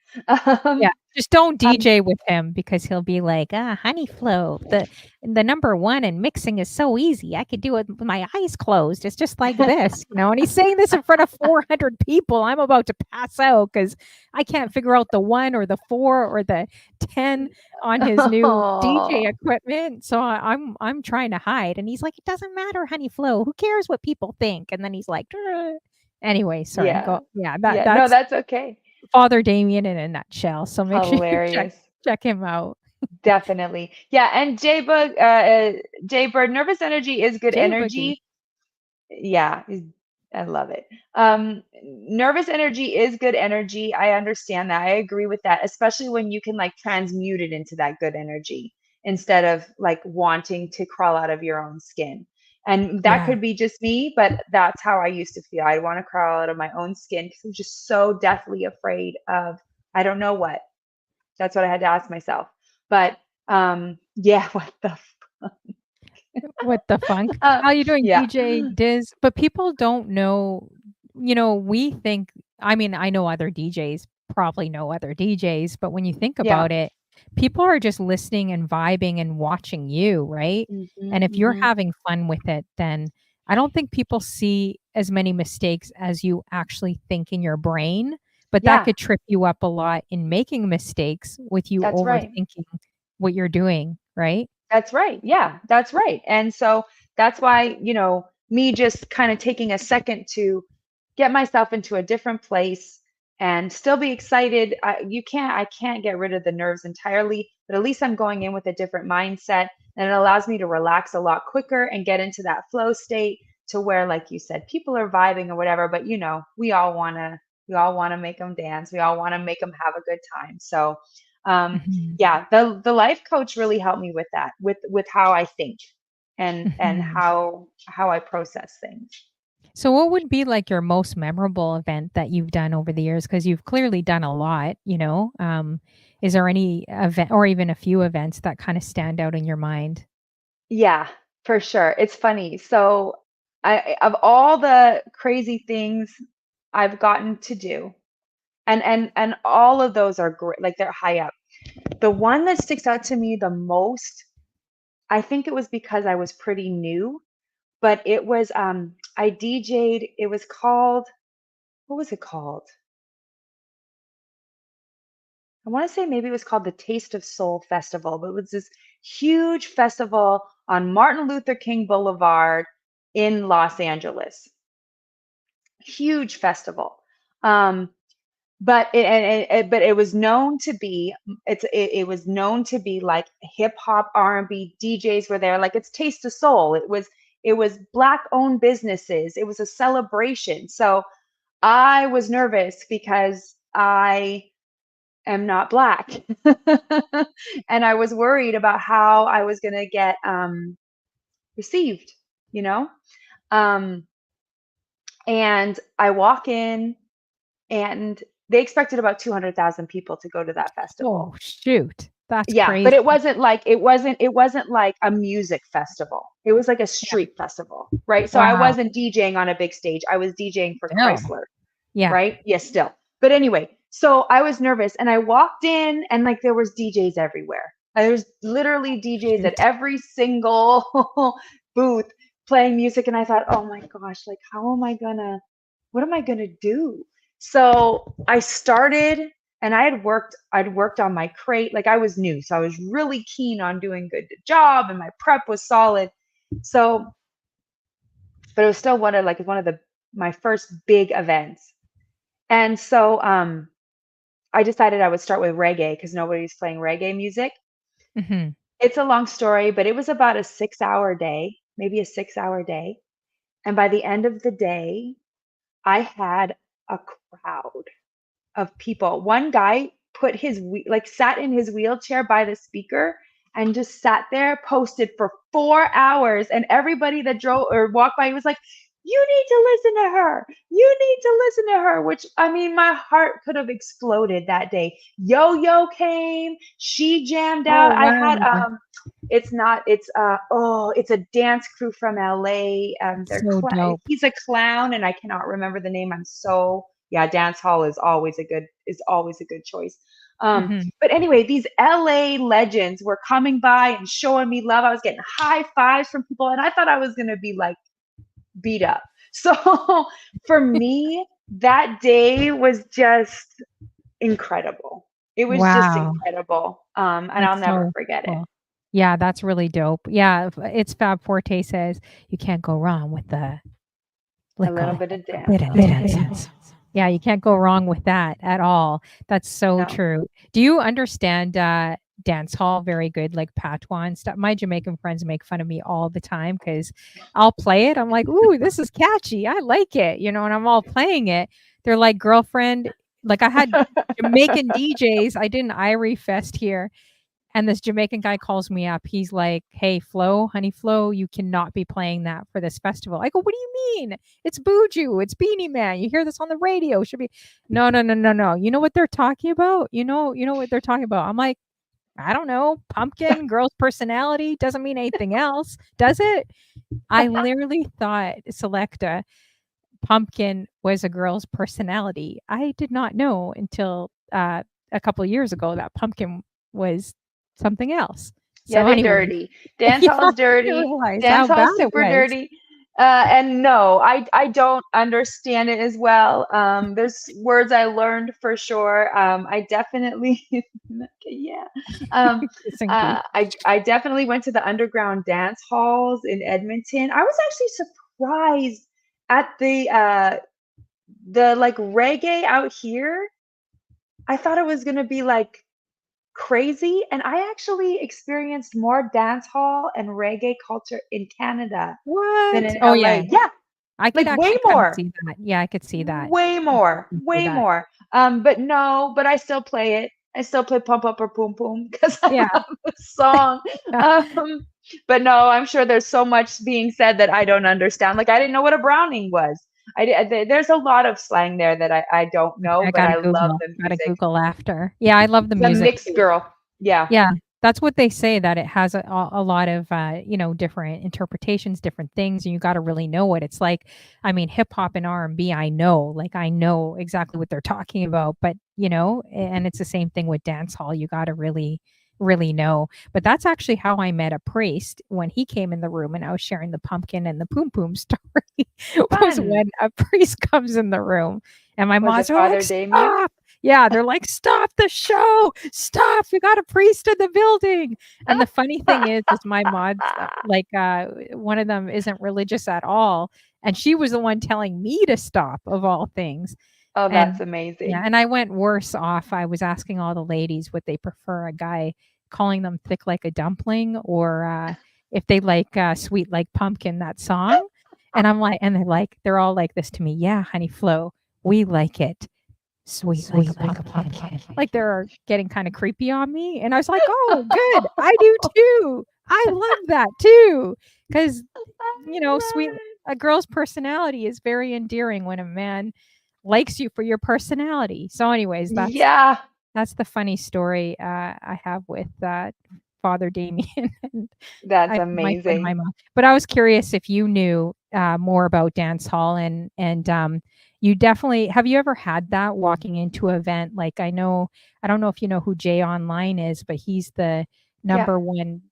Yeah, Um, just don't um, DJ with him because he'll be like, "Ah, honey flow, the number 1 in mixing is so easy. I could do it with my eyes closed. It's just like this," and he's saying this in front of 400 people. I'm about to pass out because I can't figure out the 1 or the 4 or the 10 on his new DJ oh, equipment. So I'm trying to hide, and he's like, "It doesn't matter, honey flow. Who cares what people think?" And then he's like, "Duh." Anyway, sorry. yeah. Go. Yeah, Yeah, no, that's that's okay. Father Damien in a nutshell, so make sure you check Hilarious. check him out. Definitely. Yeah, and Jaybird, nervous energy is good J Boogie. energy. Yeah, I love it. Nervous energy is good energy. I understand that. I agree with that, especially when you can like transmute it into that good energy instead of like wanting to crawl out of your own skin. And that Yeah. could be just me, but that's how I used to feel. I'd want to crawl out of my own skin because I'm just so deathly afraid of I don't know what. That's what I had to ask myself. But yeah, what the What the funk? uh, How you doing, yeah. DJ Diz? But people don't know, we think, I mean, I know other DJs probably know other DJs, but when you think Yeah. about it, people are just listening and vibing and watching you, right? And Mhm, if you're mhm. having fun with it, then I don't think people see as many mistakes as you actually think in your brain, but that Yeah, could trip you up a lot in making mistakes with you that's right. overthinking what you're doing, right? That's right. Yeah, that's right. And so that's why, me just kind of taking a second to get myself into a different place and still be excited. I can't get rid of the nerves entirely, but at least I'm going in with a different mindset and it allows me to relax a lot quicker and get into that flow state to where, like you said, people are vibing or whatever, but we all want to make them dance. We all want to make them have a good time. So, um, Mhm. yeah, the life coach really helped me with that, with how I think and Mhm. how I process things. So what would be like your most memorable event that you've done over the years? Because you've clearly done a lot, is there any event or even a few events that kind of stand out in your mind? Yeah, for sure. It's funny. So of all the crazy things I've gotten to do, and all of those are great, like they're high up. The one that sticks out to me the most, I think it was because I was pretty new, but it was I DJ'd, it was called, what was it called? I want to say maybe it was called the Taste of Soul Festival, but it was this huge festival on Martin Luther King Boulevard in Los Angeles. Huge festival. Um, but it was known to be it was known to be like hip hop R&B DJs were there, like it's Taste of Soul. It was black owned businesses. It was a celebration. So I was nervous because I am not Black. And I was worried about how I was going to get received, you know? Um, and I walk in, and they expected about 200,000 people to go to that festival. Oh, shoot. That's Yeah, but crazy. it wasn't like a music festival. It was like a Yeah. street festival, right? So I Wow. wasn't DJing on a big stage. I was DJing for Still. Chrysler, Yeah. right? Yes, still. But anyway, so I was nervous, and I walked in, and like there was DJs everywhere. There was literally DJs at Shoot. every single booth playing music, and I thought, "Oh my gosh, like what am I gonna do?" So I started, and I'd worked on my crate. Like I was new, so I was really keen on doing good job, and my prep was solid. So, but it was still one of the my first big events. And so I decided I would start with reggae because nobody's playing reggae music. Hmm. It's a long story, but it was about a 6 hour day, maybe a 6 hour day. And by the end of the day, I had a crowd of people. One guy sat in his wheelchair by the speaker and just sat there, posted for 4 hours, and everybody that drove or walked by was like, "You need to listen to her. You need to listen to her." Which, I mean, my heart could have exploded that day. Yo Yo came, she jammed Oh, out. I had wow. it's not it's it's a dance crew from LA. So dope. He's a clown, and I cannot remember the name. I'm so Yeah, dance hall is always a good choice. Hmm. But anyway, these LA legends were coming by and showing me love. I was getting high fives from people, and I thought I was gonna be like beat up. So for me, that day was just incredible. It was just Wow. incredible. And I'll That's never so forget it. cool. Yeah, that's really dope. Yeah, it's Fab Forte says you can't go wrong with the A little liquor. bit of dance. Bit of dance. Yeah, you can't go wrong with that at all. That's so No. true. Do you understand dance hall very good, like patois and stuff? My Jamaican friends make fun of me all the time because I'll play it. I'm like, ooh, this is catchy. I like it, and I'm all playing it. They're like, girlfriend, like I had Jamaican DJs. I did an Irie Fest here, and this Jamaican guy calls me up. He's like, "Hey, Flo, honey Flo, you cannot be playing that for this festival." I go, "What do you mean? It's Buju, it's Beanie Man. You hear this on the radio. It should be." No, no, no, no, no. You know what they're talking about? You know what they're talking about. I'm like, I don't know. Pumpkin, girl's personality doesn't mean anything else, does it? I literally thought Selecta Pumpkin was a girl's personality. I did not know until a couple of years ago that Pumpkin was something else. Yeah, So they anyway, dirty. Dance yeah, hall's I didn't dirty. realize Dance how bad hall's it super was. dirty. And no, I don't understand it as well. There's words I learned for sure. I definitely, yeah. Um, Kissing booth. I definitely went to the underground dance halls in Edmonton. I was actually surprised at the like reggae out here. I thought it was gonna be like crazy, and I actually experienced more dance hall and reggae culture in Canada than What? in Oh LA. yeah, Yeah, I could like way actually kind of more, see that. Yeah, I could see that. way I could more, definitely see way that. more. But no, but I still play it. I still play Pump Up or Boom Boom because I Yeah. love the song. Um, but no, I'm sure there's so much being said that I don't understand. Like I didn't know what a browning was. There's a lot of slang there that I don't know, I but gotta I love Google. the Gotta music. Google after. Yeah, I love the The music mixed too. girl. Yeah. Yeah, that's what they say, that it has a lot of, different interpretations, different things, and you gotta really know it. It's like, I mean, hip hop and R&B, I know, like, I know exactly what they're talking about, but, and it's the same thing with dance hall. You gotta really, really know. But that's actually how I met a priest when he came in the room and I was sharing the pumpkin and the poom poom story was Fun. when a priest comes in the room and my Was moms it were like, Father Damien? "Stop." Yeah, they're like, "Stop the show. Stop. We got a priest in the building." And the funny thing is my mods, one of them isn't religious at all, and she was the one telling me to stop, of all things. Oh, And that's yeah, amazing. and I went worse off. I was asking all the ladies what they prefer, a guy calling them thick like a dumpling, or if they like sweet like pumpkin, that song. And they're all like this to me. Yeah, honey Flo, We like it sweet, like a pumpkin. Like they're getting kind of creepy on me. And I was like, oh, good. I do too. I love that too. Because, I sweet, love a girl's personality is very endearing when a man likes you for your personality. So, anyways, it. that's Yeah, that's the funny story I have with Father Damien. And that's I my son and my amazing. mom. But I was curious if you knew more about dance hall and you definitely have you ever had that walking into an event? Like I don't know if you know who Jay Online is, but he's the Yeah. number one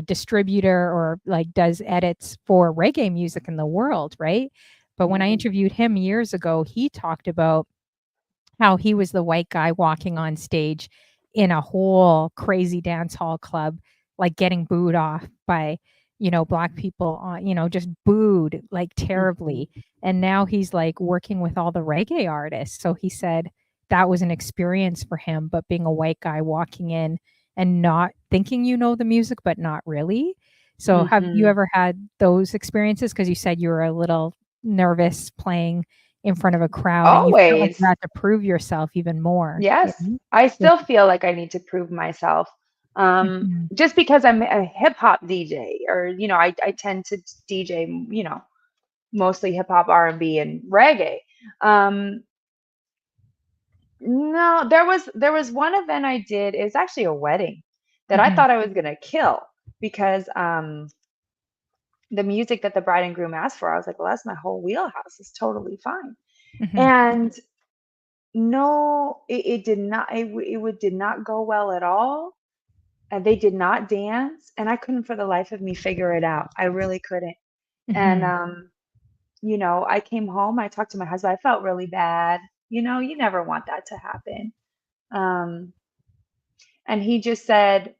distributor or like does edits for reggae music in the world, right? But when I Mhm. interviewed him years ago, he talked about how he was the white guy walking on stage in a whole crazy dance hall club, like getting booed off by, black people on, just booed like Mhm. terribly. And now he's like working with all the reggae artists. So he said that was an experience for him, but being a white guy walking in and not thinking the music, but not really. So have you Mhm. ever had those experiences? Because you said you were a little nervous playing in front of a crowd and you felt like Always. you had to prove yourself even more, Yes. I with still feel like I need to prove myself. mhm, Just because I'm a hip hop DJ or, I tend to DJ, mostly hip hop, R&B, and reggae. Um, no, there was one event I did. It's actually a wedding that I mhm, thought I was gonna kill because the music that the bride and groom asked for, I was like, well, that's my whole wheelhouse. It's totally fine. mhm, And no, it did not. Did not go well at all. And they did not dance, and I couldn't for the life of me figure it out. I really couldn't. And mhm, I came home. I talked to my husband. I felt really bad. You never want that to happen. Um, and he just said,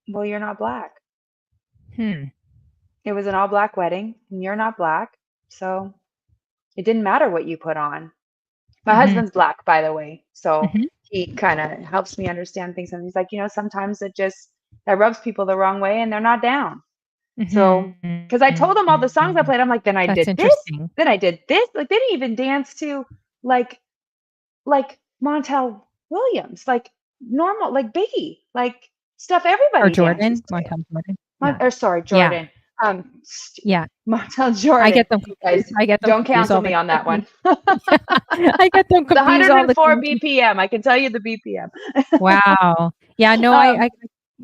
"Well, you're not black." hmm, It was an all black wedding, and you're not black, so it didn't matter what you put on. My mhm, husband's black, by the way, so mhm, he kind of helps me understand things. And he's like, sometimes that rubs people the wrong way, and they're not down. So, because I told him all the songs I mhm. played, I'm like, then I That's did this, interesting. then I did this. Like they didn't even dance to like Montel Williams, like normal, like Biggie, like stuff Or everybody dances Jordan, to. Montel Jordan. Yeah, Or sorry, yeah, Jordan. yeah. Montel I Jordan. get them Guys, confused. I get them don't confused cancel all the me on that time. one. I get them The confused all the 104 time too. BPM. I can tell you the BPM. Wow. Yeah, no, I um,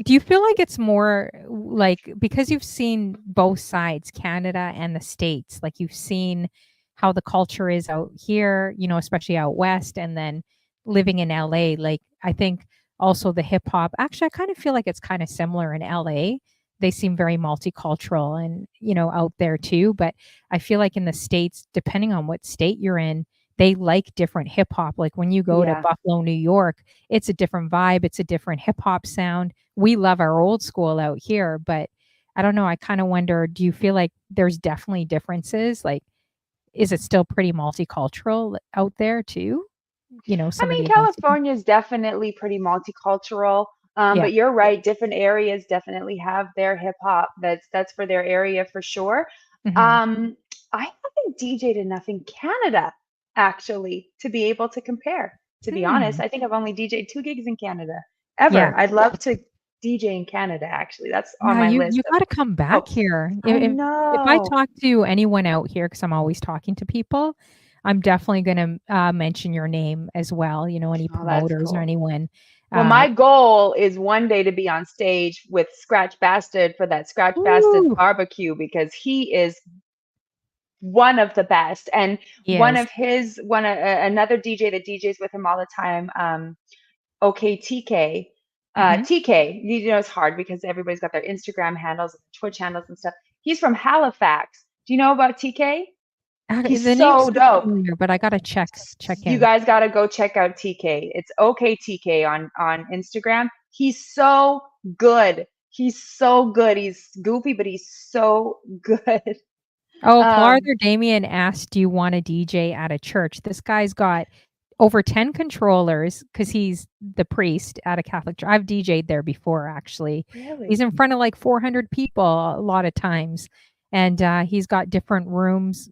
do you feel like it's more like because you've seen both sides, Canada and the States, like you've seen how the culture is out here, especially out west, and then living in LA, like I think also the hip hop. Actually, I kind of feel like it's kind of similar in LA. They seem very multicultural and, out there too, but I feel like in the States, depending on what state you're in, they like different hip hop. Like when you go to yeah. Buffalo, New York, it's a different vibe, it's a different hip hop sound. We love our old school out here, but I don't know, I kinda wonder, do you feel like there's definitely differences? Like, is it still pretty multicultural out there too? I Some of mean, the events you California is definitely pretty multicultural. Yeah. But you're right. Different areas definitely have their hip hop. That's for their area for sure. Mhm. Um, I haven't DJ'd enough in Canada actually to be able to compare. To be honest, Hmm. I think I've only DJ'd 2 gigs in Canada Yeah. ever. I'd love to DJ in Canada. Actually, that's on Yeah, my you list you of gotta come back hopes. here. I If I know. talk to anyone out here, because 'cause I'm always talking to people, I'm definitely gonna, mention your name as well, any Oh, that's promoters or cool. anyone, Well, uh my goal is one day to be on stage with Scratch Bastard for that Scratch Bastard Ooh, barbecue because he is one of the best. And one yes. of his one another DJ that DJs with him all the time, OK TK. Mhm. TK, it's hard because everybody's got their Instagram handles, Twitch handles, and stuff. He's from Halifax. Do you know about TK? He's The name so sounds dope. familiar, but I gotta check You him. guys got to go check out TK. It's okay TK on Instagram. He's so good. He's so good. He's goofy, but he's so good. Oh, Um, Father Damien asked, "Do you wanna DJ at a church?" This guy's got over 10 controllers because he's the priest at a Catholic church. I've DJ'd there before, actually. He's really? in front of, like, 400 people a lot of times, and he's got different rooms,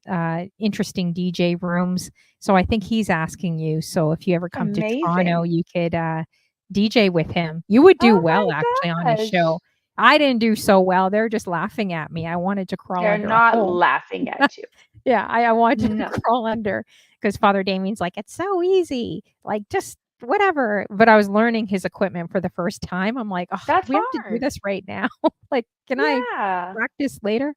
interesting DJ rooms. So I think he's asking you. So if you ever come to Toronto, Amazing. you could DJ with him. You would do Oh well actually on my his show. gosh. I didn't do so well. They're just laughing at me. I wanted to crawl They're under a not hole. laughing at you. Yeah, I wanted to No, crawl under because Father Damien's like, "It's so easy, like, just whatever." But I was learning his equipment for the first time. I'm like, "Oh, do that's we have to do hard. this right now? Like, can I Yeah. practice later?"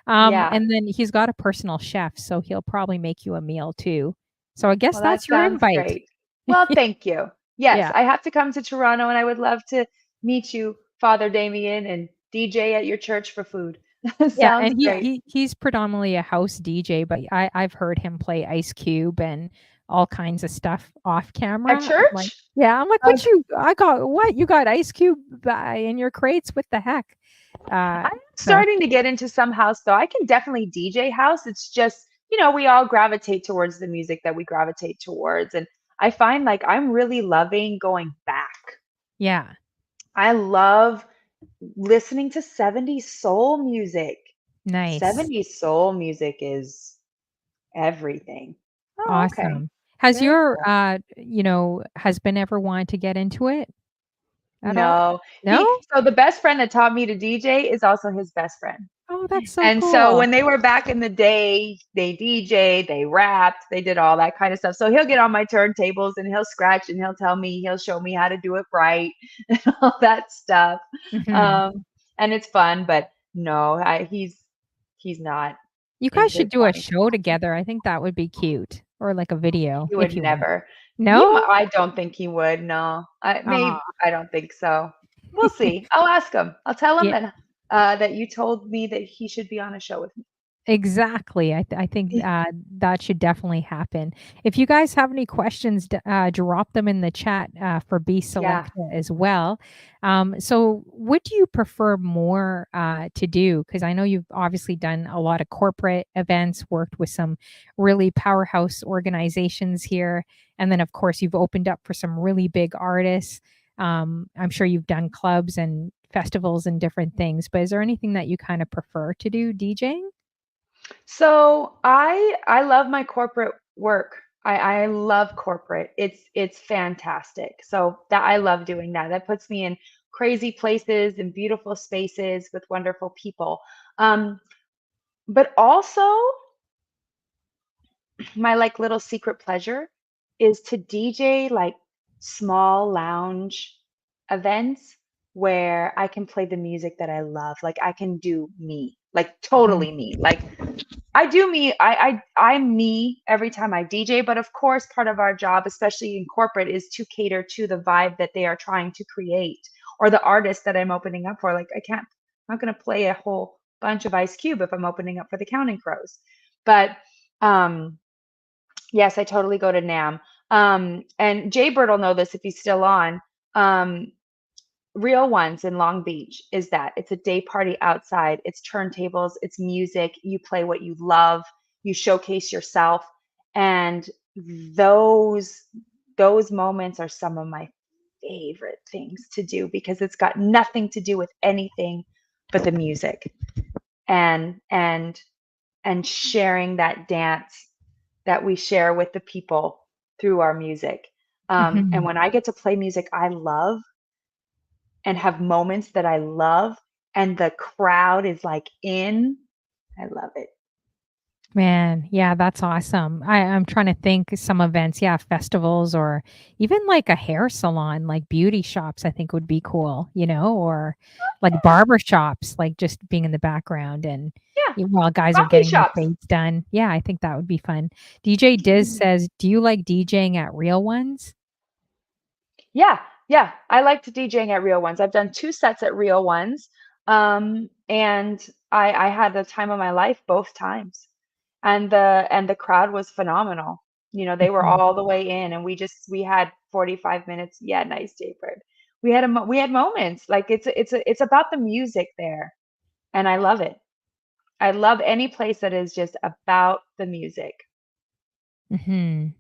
Yeah. And then he's got a personal chef, so he'll probably make you a meal too. So I guess Well, that that's your sounds invite. great. Well, thank you. Yes, Yeah. I have to come to Toronto and I would love to meet you, Father Damien, and DJ at your church for food. Yeah, Sounds and he great. he he's predominantly a house DJ, but I've heard him play Ice Cube and all kinds of stuff off At camera. I'm like, church? yeah, I'm like, Uh, "What you I got what? You got Ice Cube in your crates? What the heck?" I'm So starting to get into some house though. I can definitely DJ house. It's just, we all gravitate towards the music that we gravitate towards. And I find like I'm really loving going back. yeah, I love listening to 70s soul music. nice. 70s soul music is everything. Oh, okay. Awesome. Has Very your, cool. husband ever wanted to get into it at all? No. No? So the best friend that taught me to DJ is also his best friend. Oh, that's so And so cool. when they were back in the day, they DJ'd, they rapped, they did all that kind of stuff. So he'll get on my turntables and he'll scratch and he'll show me how to do it right and all that stuff. Mhm. Um, and it's fun, but no, he's not You guys into should do a wanting to show learn. together. I think that would be cute, or like a video He would if you want. never. No? I don't think he would. No, Aw. I don't think so. We'll see. I'll ask him. I'll tell him Yeah. that you told me that he should be on a show with Exactly. I think, me. that should definitely happen. If you guys have any questions, drop them in the chat, for Yeah. Djbselecta as well. So what do you prefer more, to do? Because I know you've obviously done a lot of corporate events, worked with some really powerhouse organizations here, and then, of course, you've opened up for some really big artists. I'm sure you've done clubs and festivals and different things, but is there anything that you kinda prefer to do DJing? So I love my corporate work. I love corporate. It's fantastic. So that I love doing that. That puts me in crazy places and beautiful spaces with wonderful people. Um, but also my like little secret pleasure is to DJ like small lounge events where I can play the music that I love. Like I can do me, like Mhm. totally me. Like I do me. I'm me every time I DJ. But of course, part of our job, especially in corporate, is to cater to the vibe that they are trying to create or the artist that I'm opening up for. Like I can't. I'm not going to play a whole bunch of Ice Cube if I'm opening up for the Counting Crows. But um, yes, I totally go to NAM. And Jay Bird will know this if he's still on. Um, Real Ones in Long Beach is that it's a day party outside. It's turntables, it's music. You play what you love, you showcase yourself, and those those moments are some of my favorite things to do because it's got nothing to do with anything but the music and sharing that dance that we share with the people through our music. And Mhm. when I get to play music I love and have moments that I love and the crowd is like in, I love it. Man, yeah, that's awesome. I'm trying to think some events, yeah, festivals or even like a hair salon, like beauty shops, I think would be cool, or like Yeah, barber shops, like just being in the background and yeah. while guys are Coffee getting their shops. fades done. Yeah, I think that would be fun. DJ Diz says, "Do you like DJing at real ones?" Yeah, yeah. I like to DJing at Real Ones. I've done 2 sets at Real Ones. And I had the time of my life both times. And the crowd was phenomenal. They were Mhm. all the way in and we had 45 minutes. Yeah, nice, Jaybird. We had moments. Like it's about the music there. And I love it. I love any place that is just about the music. Mhm.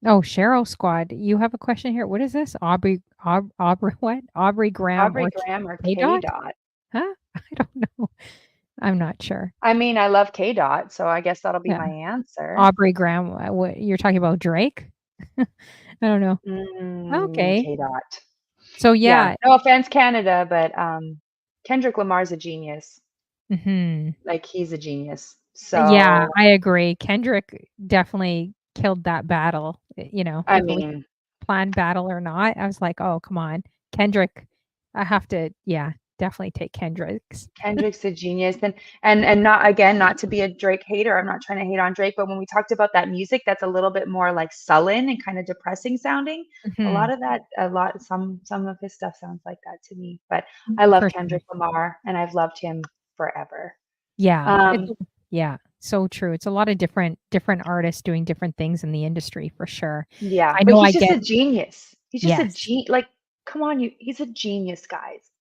Oh, Cheryl Squad, you have a question here. What is this? Aubrey what? Aubrey Graham Aubrey or Graham or K K Dot? Dot. Huh? I don't know. I'm not sure. I mean, I love K Dot, so I guess that'll be Yeah. my answer. Aubrey Graham, what you're talking about Drake? I don't know. Okay. K Dot. So Yeah. yeah. No offense, Canada, but Kendrick Lamar's a genius. Mhm. Like he's a genius. Yeah, So I agree. Kendrick definitely killed that battle, I if it was mean, planned battle or not. I was like, "Oh, come on. Kendrick." I have to, yeah, definitely take Kendrick's. Kendrick's a genius, and not again, not to be a Drake hater. I'm not trying to hate on Drake, but when we talked about that music that's a little bit more like sullen and kind of depressing sounding, a lot Mhm. of that, some of his stuff sounds like that to me. But I love For sure. Kendrick Lamar, and I've loved him forever. Yeah, Um, yeah, so true. It's a lot of different artists doing different things in the industry for sure. yeah, I but know he's I just get a genius. He's just a yes. like, come on, he's a genius, guys.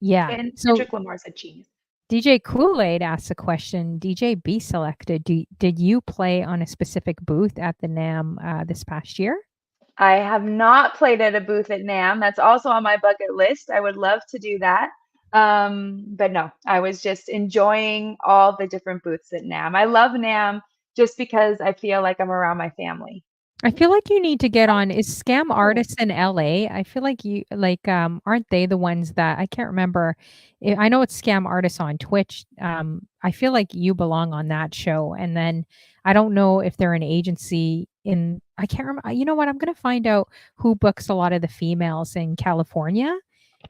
Yeah. And So Kendrick Lamar's a genius. DJ Kool-Aid asks a question. DJ Bselecta, did you play on a specific booth at the NAMM this past year? I have not played at a booth at NAMM. That's also on my bucket list. I would love to do that. But no, I was just enjoying all the different booths at NAMM. I love NAMM just because I feel like I'm around my family. I feel like you need to get on is Scam Oh, Artists in LA? I feel like you like aren't they the ones that I can't remember. I know it's Scam Artists on Twitch. I feel like you belong on that show. And then I don't know if they're an agency in I can't remember. You know what? I'm going to find out who books a lot of the females in California.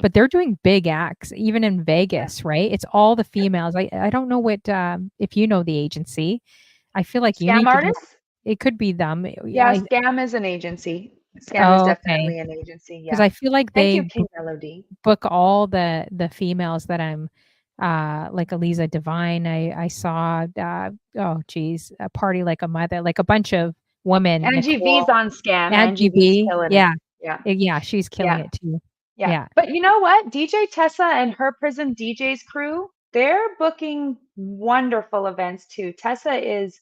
But they're doing big acts even in yeah. Vegas, right? It's all the females. I don't know what if you know the agency. I feel like you Scam need to get artists? it could be them. Yeah, Scam is an agency. Scam is Oh, okay. definitely an agencybecause Because Yeah. I feel like Thank they you, King Melody. book all the females that I'm, like Eliza Devine, I saw, oh, geez, A Party Like a Mother, like a bunch of women, Angie V's Nicole, on Scam. Angie Angie V's B, killing it. yeah, Yeah. yeah, she's killing Yeah. it too. Yeah. Yeah, But you know what? DJ Tessa and her Prism DJs crew, they're booking wonderful events too. Tessa is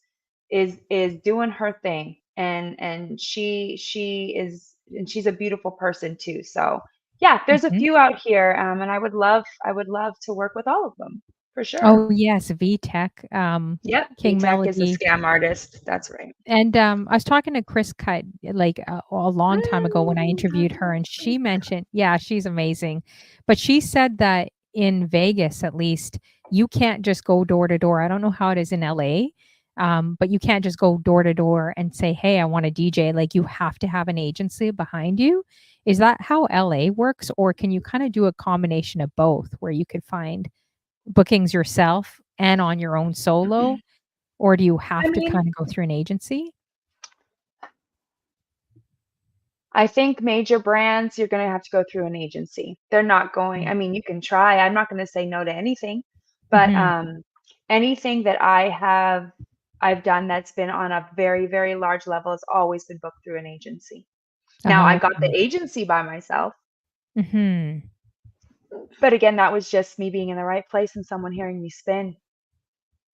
doing her thing and she is and she's a beautiful person too. So yeah, there's a mhm. few out here and I would love to work with all of them for sure. Oh, yes, VTech, Yep. King VTech is a Melody. scam artist. That's right. And, I was talking to Chris Cut, like, a long time ago when I I interviewed her, love and Chris. she mentioned yeah, she's amazing. But she said that in Vegas, at least, you can't just go door to door. I don't know how it is in LA, but you can't just go door to door and say, "Hey, I want a DJ." Like, you have to have an agency behind you. Is that how LA works, or can you kinda do a combination of both where you could find bookings yourself and on your own solo, or do you I have to mean, kinda go through an agency? I think major brands, you're going to have to go through an agency. They're not going, I mean, you can try. I'm not going to say no to anything, but Mhm. anything that I've done that's been on a very, very large level has always been booked through an agency. Now, I Oh, got the okay. agency by myself, Mhm. but again, that was just me being in the right place and someone hearing me spin.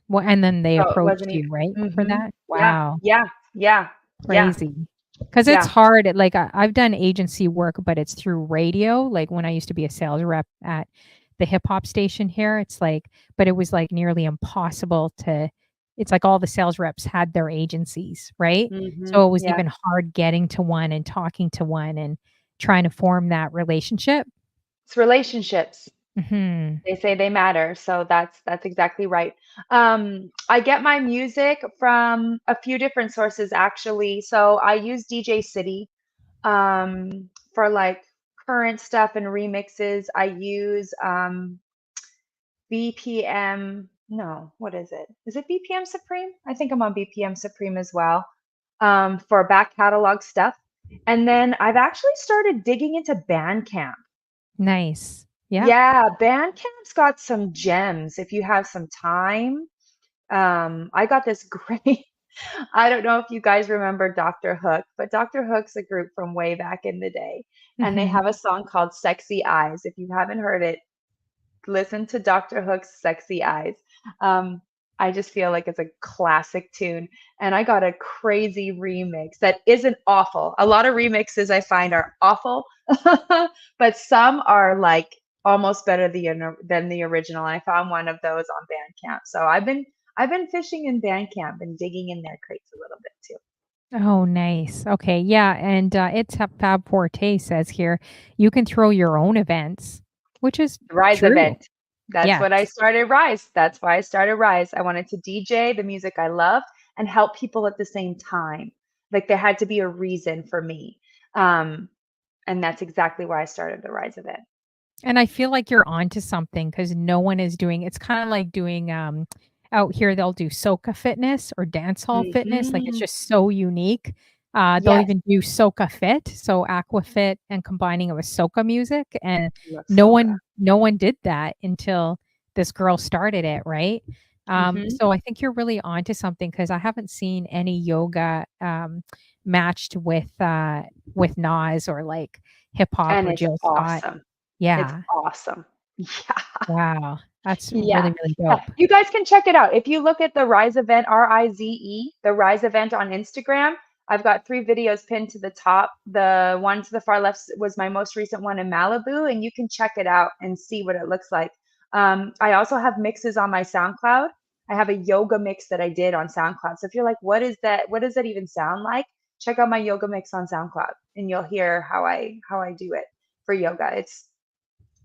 Well, and then they So it approached wasn't you, right, even, for that? yeah, Wow, yeah, yeah, yeah, crazy. Because it's yeah. hard, like, I've done agency work, but it's through radio, like, when I used to be a sales rep at the hip hop station here, it's like but it was, like, nearly impossible to it's like all the sales reps had their agencies, right? So it was Yeah. even hard getting to one and talking to one and trying to form that relationship. It's relationships. Mhm. They say they matter, so that's exactly right. I get my music from a few different sources actually. So I use DJ City for like current stuff and remixes. I use BPM. No, what is it? Is it BPM Supreme? I think I'm on BPM Supreme as well for back catalog stuff. And then I've actually started digging into Bandcamp. Nice. Yeah. Yeah, Bandcamp's got some gems if you have some time. I got this great I don't know if you guys remember Dr. Hook, but Dr. Hook's a group from way back in the day, and they Mhm. have a song called Sexy Eyes. If you haven't heard it, listen to Dr. Hook's Sexy Eyes. Um, I just feel like it's a classic tune, and I got a crazy remix that isn't awful. A lot of remixes I find are awful, but some are like almost better than the original. I found one of those on Bandcamp. So I've been fishing in Bandcamp and digging in their crates a little bit too. Oh, nice. Okay, yeah, and, it's Fab Forte says here, you can throw your own events, which is RIZE true. event. That's Yes, what I started RIZE. That's why I started RIZE. I wanted to DJ the music I love and help people at the same time. Like there had to be a reason for me. Um, and that's exactly why I started the RIZE event. and I feel like you're onto something because no one is doing it's kinda like doing, out here, they'll do soca fitness or dance hall fitness, like, it's Hmm. just so unique. They'll Yes. even do soca fit, so aqua fit and combining it with soca music, and Love soca. no one did that until this girl started it, right? Hmm. So I think you're really onto something because I haven't seen any yoga, matched with Nas or, like, hip hop And or it's Jill Scott. awesome. It's Yeah. awesome. Yeah. Wow. That's Yeah. really, really Yeah. dope. You guys can check it out. If you look at the RIZE event, RIZE, the RIZE event on Instagram, I've got 3 videos pinned to the top. The one to the far left was my most recent one in Malibu, and you can check it out and see what it looks like. I also have mixes on my SoundCloud. I have a yoga mix that I did on SoundCloud. So if you're like, what is that? What does that even sound like? Check out my yoga mix on SoundCloud, and you'll hear how I do it for yoga. I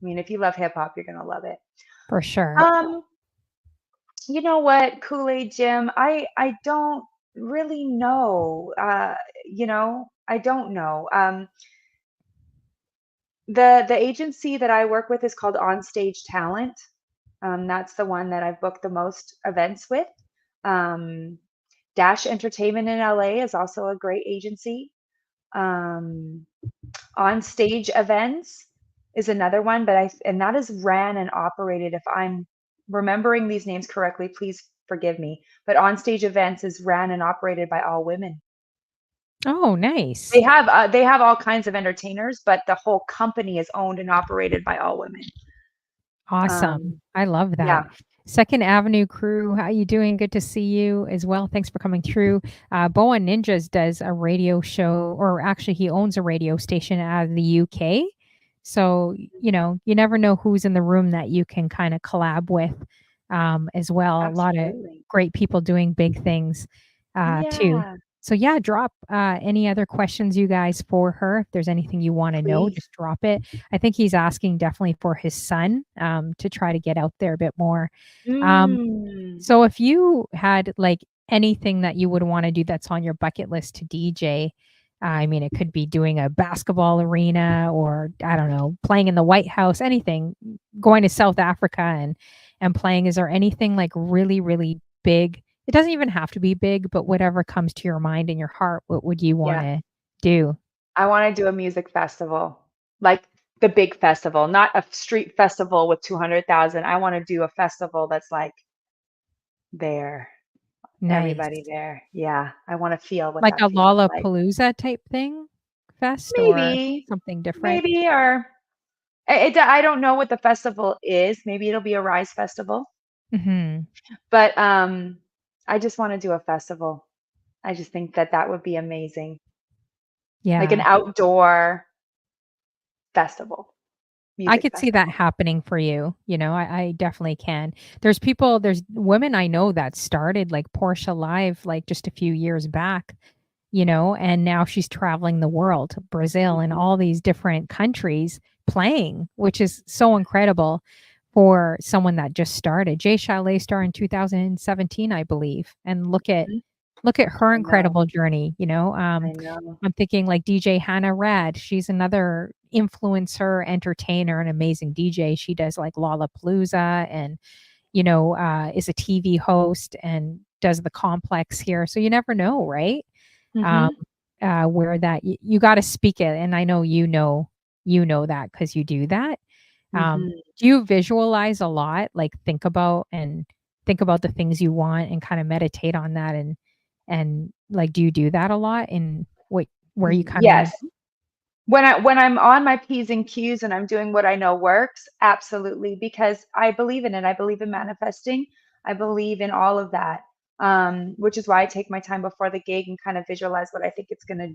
mean, if you love hip hop, you're gonna love it. For sure. Um, you know what, Kool-Aid Jim, I don't really know. I don't know. The agency that I work with is called Onstage Talent. That's the one that I've booked the most events with. Um, Dash Entertainment in LA is also a great agency. Um, On Stage Events is another one, and that is ran and operated. If I'm remembering these names correctly, please forgive me. But On Stage Events is ran and operated by all women. Oh, They nice. have uh, they have all kinds of entertainers, but the whole company is owned and operated by all women. Awesome. Um, I love yeah, that. Second Avenue crew, how you doing? Good to see you as well. Thanks for coming through. Boa Ninjas does a radio show, or actually, he owns a radio station out of the UK. So, you never know who's in the room that you can kind of collab with as well. A lot of absolutely. great people doing big things too. Yeah, So, yeah, drop any other questions you guys for her. If there's anything you want to know, please. just drop it. I think he's asking definitely for his son, to try to get out there a bit more. Um, Mm, so if you had, like, anything that you would wanna do that's on your bucket list to DJ, I mean, it could be doing a basketball arena or, I don't know, playing in the White House, anything, going to South Africa and playing. Is there anything, like, really, really big? It doesn't even have to be big, but whatever comes to your mind and your heart, what would you yeah. wanna do? I wanna do a music festival, like the big festival, not a street festival with 200,000. I wanna do a festival that's like there, everybody Nice. there. Yeah, I wanna feel what Like that a feels like. Lollapalooza type thing? Fest or Maybe, something different? maybe, or I don't know what the festival is. Maybe it'll be a RISE festival, Mhm. but, I just wanna do a festival. I just think that that would be amazing, like an Yeah. outdoor festival, I music could see that festival. happening for you, I definitely can. There's women I know that started, like, Portia Live, like, just a few years back, and now she's traveling the world, Brazil and Mhm, all these different countries playing, which is so incredible for someone that just started. Jay Chalet started in 2017, I believe, and mhm. look at her I know, incredible journey. I know. I'm thinking like DJ Hannah Rad. She's another influencer, entertainer, and amazing DJ. She does like Lollapalooza and, is a TV host and does the complex here. So you never know, right? Um, Mhm, where that you got to speak it. And I know you know that because you do that. mhm. Do you visualize a lot? Like think about the things you want and kind of meditate on that and like do you do that a lot in what where you kind of want Yes. to When I'm on my P's and Q's and I'm doing what I know works, absolutely, because I believe in it. I believe in manifesting. I believe in all of that. Which is why I take my time before the gig and kind of visualize what I think it's gonna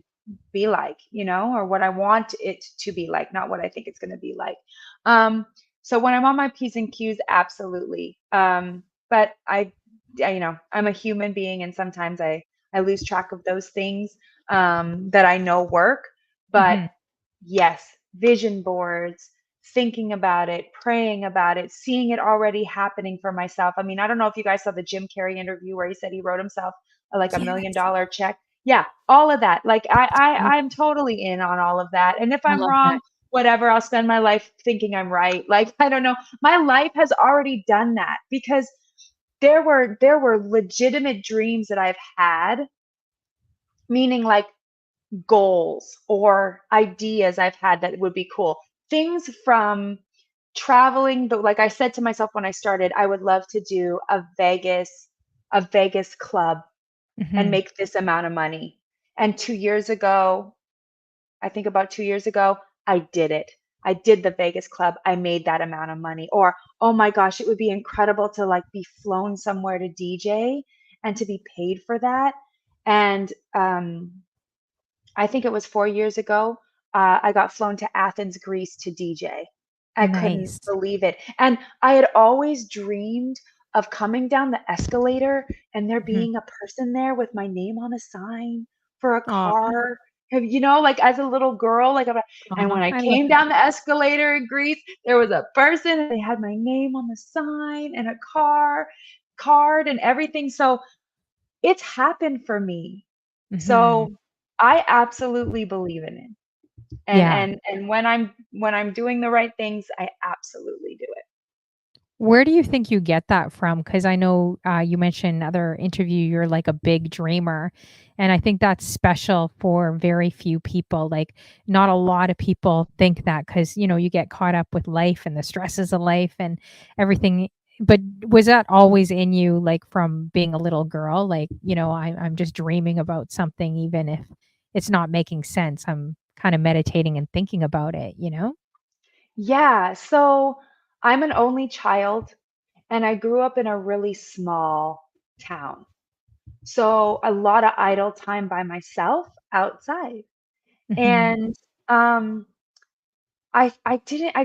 be like, or what I want it to be like, not what I think it's gonna be like. Um, So when I'm on my P's and Q's, absolutely. But I'm a human being, and sometimes I lose track of those things that I know work. But Mhm. yes, vision boards, thinking about it, praying about it, seeing it already happening for myself. I mean, I don't know if you guys saw the Jim Carrey interview where he said he wrote himself like $1 million Yes. check. Yeah, all of that. Like That's I'm beautiful. totally in on all of that. And if I I'm love that. wrong, whatever, I'll spend my life thinking I'm right. Like I don't know. My life has already done that because there were legitimate dreams that I've had, meaning like goals or ideas I've had that would be cool. Things from traveling, but like I said to myself when I started, I would love to do a Vegas club and Mhm. make this amount of money. And 2 years ago, I think about 2 years ago, I did it. I did the Vegas club. I made that amount of money. Or, oh my gosh, it would be incredible to like be flown somewhere to DJ and to be paid for that. And I think it was 4 years ago, I got flown to Athens, Greece to DJ. I couldn't Nice. believe it. And I had always dreamed of coming down the escalator and there Mhm. being a person there with my name on a sign for a Aw, car. Like as a little girl, and when I I love came that. down the escalator in Greece, there was a person and they had my name on the sign and a card and everything. So it's happened for me. Mhm. So I absolutely believe in it. And Yeah. and and when I'm doing the right things, I absolutely do it. Where do you think you get that from? Because I know, you mentioned in other interview you're like a big dreamer, and I think that's special for very few people. Like, not a lot of people think that because you get caught up with life and the stresses of life and everything. But was that always in you, like, from being a little girl? Like, I'm just dreaming about something even if it's not making sense. I'm kinda meditating and thinking about it, you know? Yeah, so I'm an only child and I grew up in a really small town. So a lot of idle time by myself outside. Mhm. And um I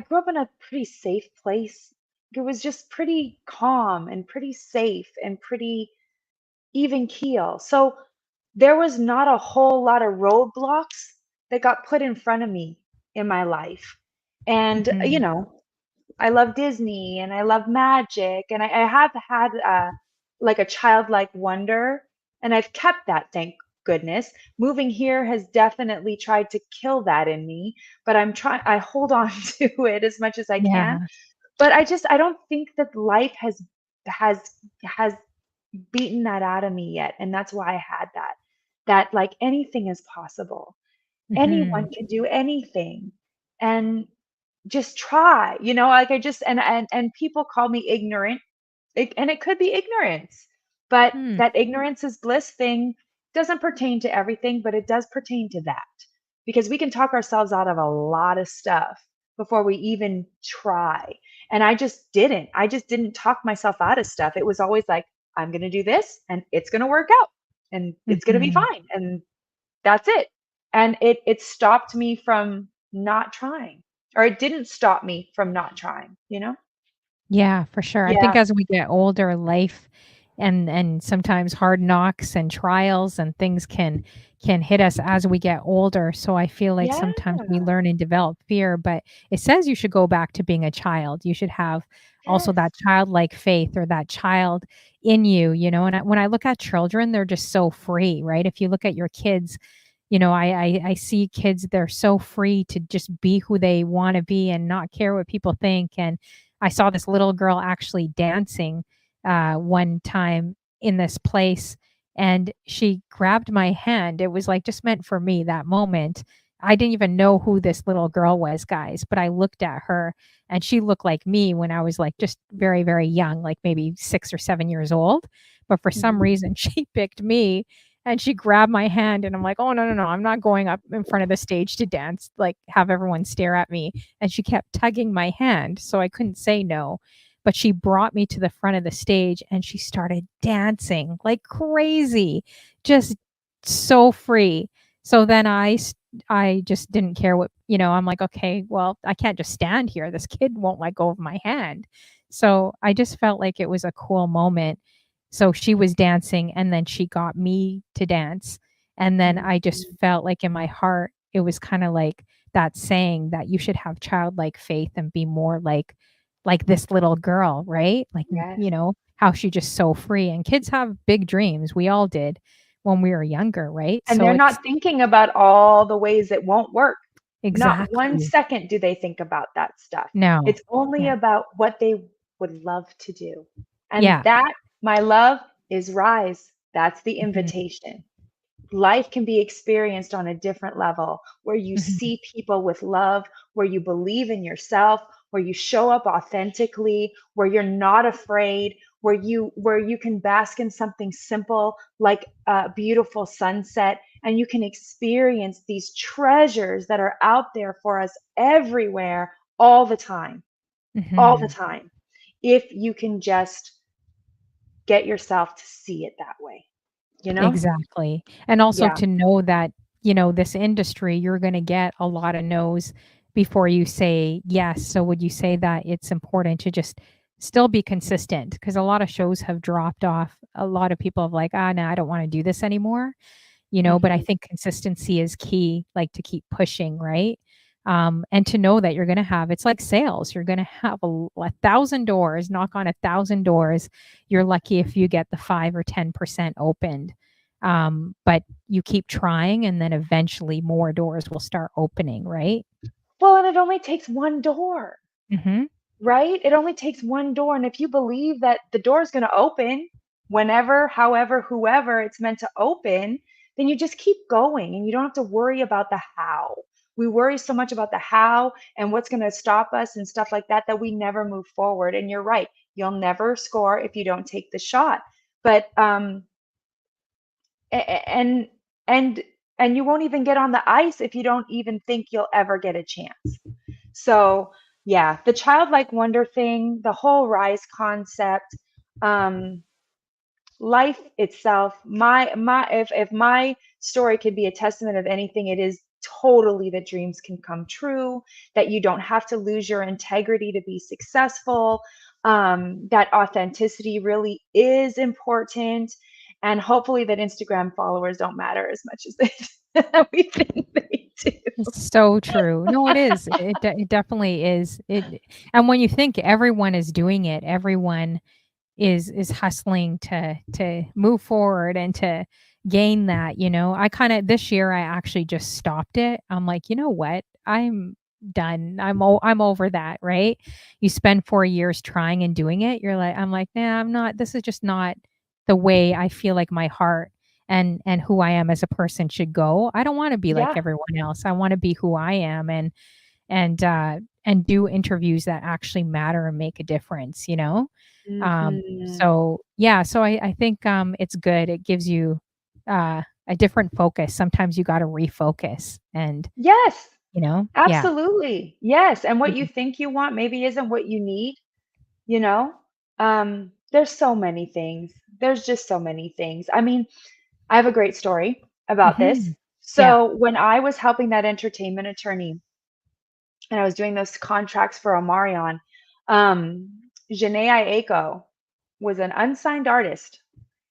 grew up in a pretty safe place. It was just pretty calm and pretty safe and pretty even keel. So there was not a whole lot of roadblocks that got put in front of me in my life. And, Mhm. I love Disney and I love magic and I have had like a childlike wonder and I've kept that, thank goodness. Moving here has definitely tried to kill that in me, but I hold on to it as much as I can. Yeah. But I don't think that life has has beaten that out of me yet, and that's why I had that like anything is possible. Mhm. Anyone can do anything, and just try, like I just and people call me ignorant, and it could be ignorance, but Hmm. that ignorance is bliss thing doesn't pertain to everything, but it does pertain to that. Because we can talk ourselves out of a lot of stuff before we even try. And I just didn't talk myself out of stuff. It was always like, I'm going to do this and it's going to work out and it's going to be Mhm. fine. And that's it. And it stopped me from not trying, or it didn't stop me from not trying? Yeah, for sure. I think Yeah. as we get older, life and sometimes hard knocks and trials and things can hit us as we get older. So I feel like Yeah. sometimes we learn and develop fear, but it says you should go back to being a child. You should have also Yes. that childlike faith or that child in you, and when I look at children, they're just so free, right? If you look at your kids, I see kids, they're so free to just be who they want to be and not care what people think. And I saw this little girl actually dancing one time in this place, and she grabbed my hand. It was like just meant for me that moment. I didn't even know who this little girl was, guys, but I looked at her and she looked like me when I was like just very, very young, like maybe 6 or 7 years old. But for some Mhm. reason, she picked me and she grabbed my hand, and I'm like, "Oh, no, no, no, I'm not going up in front of the stage to dance, like, have everyone stare at me." And she kept tugging my hand, so I couldn't say no. But she brought me to the front of the stage and she started dancing like crazy, just so free. So then I just didn't care what I'm like, okay, well, I can't just stand here. This kid won't let go of my hand. So I just felt like it was a cool moment. So she was dancing and then she got me to dance. And then I just Mhm. felt like in my heart, it was kind of like that saying that you should have childlike faith and be more like this little girl, right? Like, Yes. how she just so free. And kids have big dreams. We all did when we were younger, right? And So they're it's not thinking about all the ways it won't work. Not 1 exactly. second do they think about that stuff. No. It's only Yeah. about what they would love to do. And Yeah. that, my love, is RIZE. That's the Mhm. invitation. Life can be experienced on a different level where you Mhm. see people with love, where you believe in yourself, where you show up authentically, where you're not afraid, where you can bask in something simple like a beautiful sunset, and you can experience these treasures that are out there for us everywhere all the time, all the Mhm. time, if you can just get yourself to see it that way, you know? Exactly. And also Yeah. to know that, this industry, you're gonna get a lot of no's before you say yes. So would you say that it's important to just still be consistent? Because a lot of shows have dropped off. A lot of people have like, "Ah, no, I don't wanna do this anymore." But I Mhm. think consistency is key, like to keep pushing, right? And to know that you're going to have, it's like sales. You're going to have 1,000 doors, knock on 1,000 doors. You're lucky if you get the 5 or 10% opened. But you keep trying and then eventually more doors will start opening, right? Well, and it only takes one door, Hmm. right? It only takes one door. And if you believe that the door is going to open whenever, however, whoever it's meant to open, then you just keep going and you don't have to worry about the how. We worry so much about the how and what's going to stop us and stuff like that that we never move forward. And you're right, you'll never score if you don't take the shot. But and and and you won't even get on the ice if you don't even think you'll ever get a chance. So, yeah, the childlike wonder thing, the whole RISE concept, um, life itself, my if my story could be a testament of anything, it is totally that dreams can come true, that you don't have to lose your integrity to be successful, that authenticity really is important, and hopefully that Instagram followers don't matter as much as we think they do. It's so true. No, it is. It definitely is. And when you think everyone is doing it, everyone is hustling to move forward and to gain that, I kind of this year I actually just stopped it. I'm like, you know what? I'm done. I'm over that, right? You spend 4 years trying and doing it. I'm like, nah, I'm not. This is just not the way I feel like my heart and who I am as a person should go. I don't want to be like Yeah. everyone else. I want to be who I am and do interviews that actually matter and make a difference. Mhm. So yeah, so I think it's good. It gives you a different focus. Sometimes you got to refocus and Yes. yeah. Absolutely. Yes, and what you Mhm. think you want maybe isn't what you need, you know? There's so many things. There's just so many things. I mean, I have a great story about this. Mhm. Yeah. So, when I was helping that entertainment attorney and I was doing those contracts for Omarion, Janae Aiko was an unsigned artist,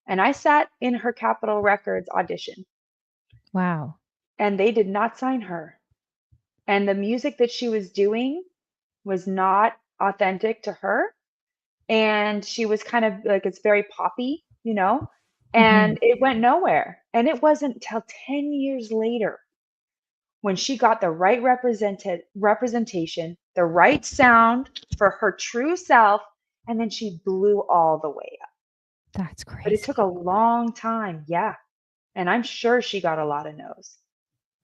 and I sat in her Capitol Records audition, Wow. and they did not sign her. And the music that she was doing was not authentic to her, and she was kind of like, it's very poppy, Mhm. and it went nowhere. And it wasn't till 10 years later when she got the right representation, the right sound for her true self, and then she blew all the way up. That's But it took a crazy. long time, yeah, and I'm sure she got a lot of no's.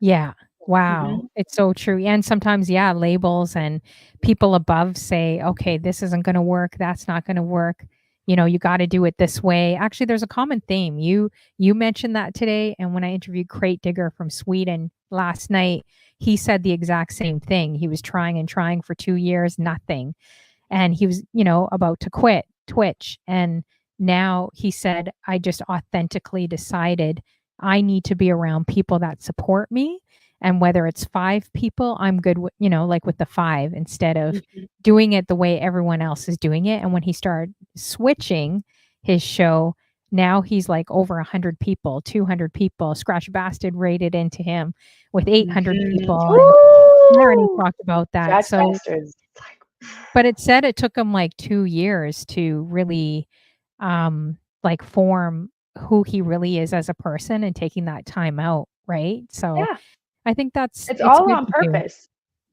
Yeah. Wow. Mhm. It's so true. And sometimes, yeah, labels and people above say, okay, this isn't going to work. That's not going to work. You got to do it this way. Actually, there's a common theme. You mentioned that today. And when I interviewed Crate Digger from Sweden last night, he said the exact same thing. He was trying and trying for 2 years, nothing. And he was, about to quit Twitch. And now he said, I just authentically decided I need to be around people that support me And whether it's 5 people, I'm good with, like with the 5 instead of Mhm. doing it the way everyone else is doing it. And when he started switching his show, now he's like over 100 people, 200 people. Scratch Bastard rated into him with 800 Mhm. people, and I already Woo! talked about that. Scratch So, Bastards. but it said it took him like 2 years to really, like, form who he really is as a person and taking that time out, right? So, Yeah, I think it's it's all good on to do. purpose.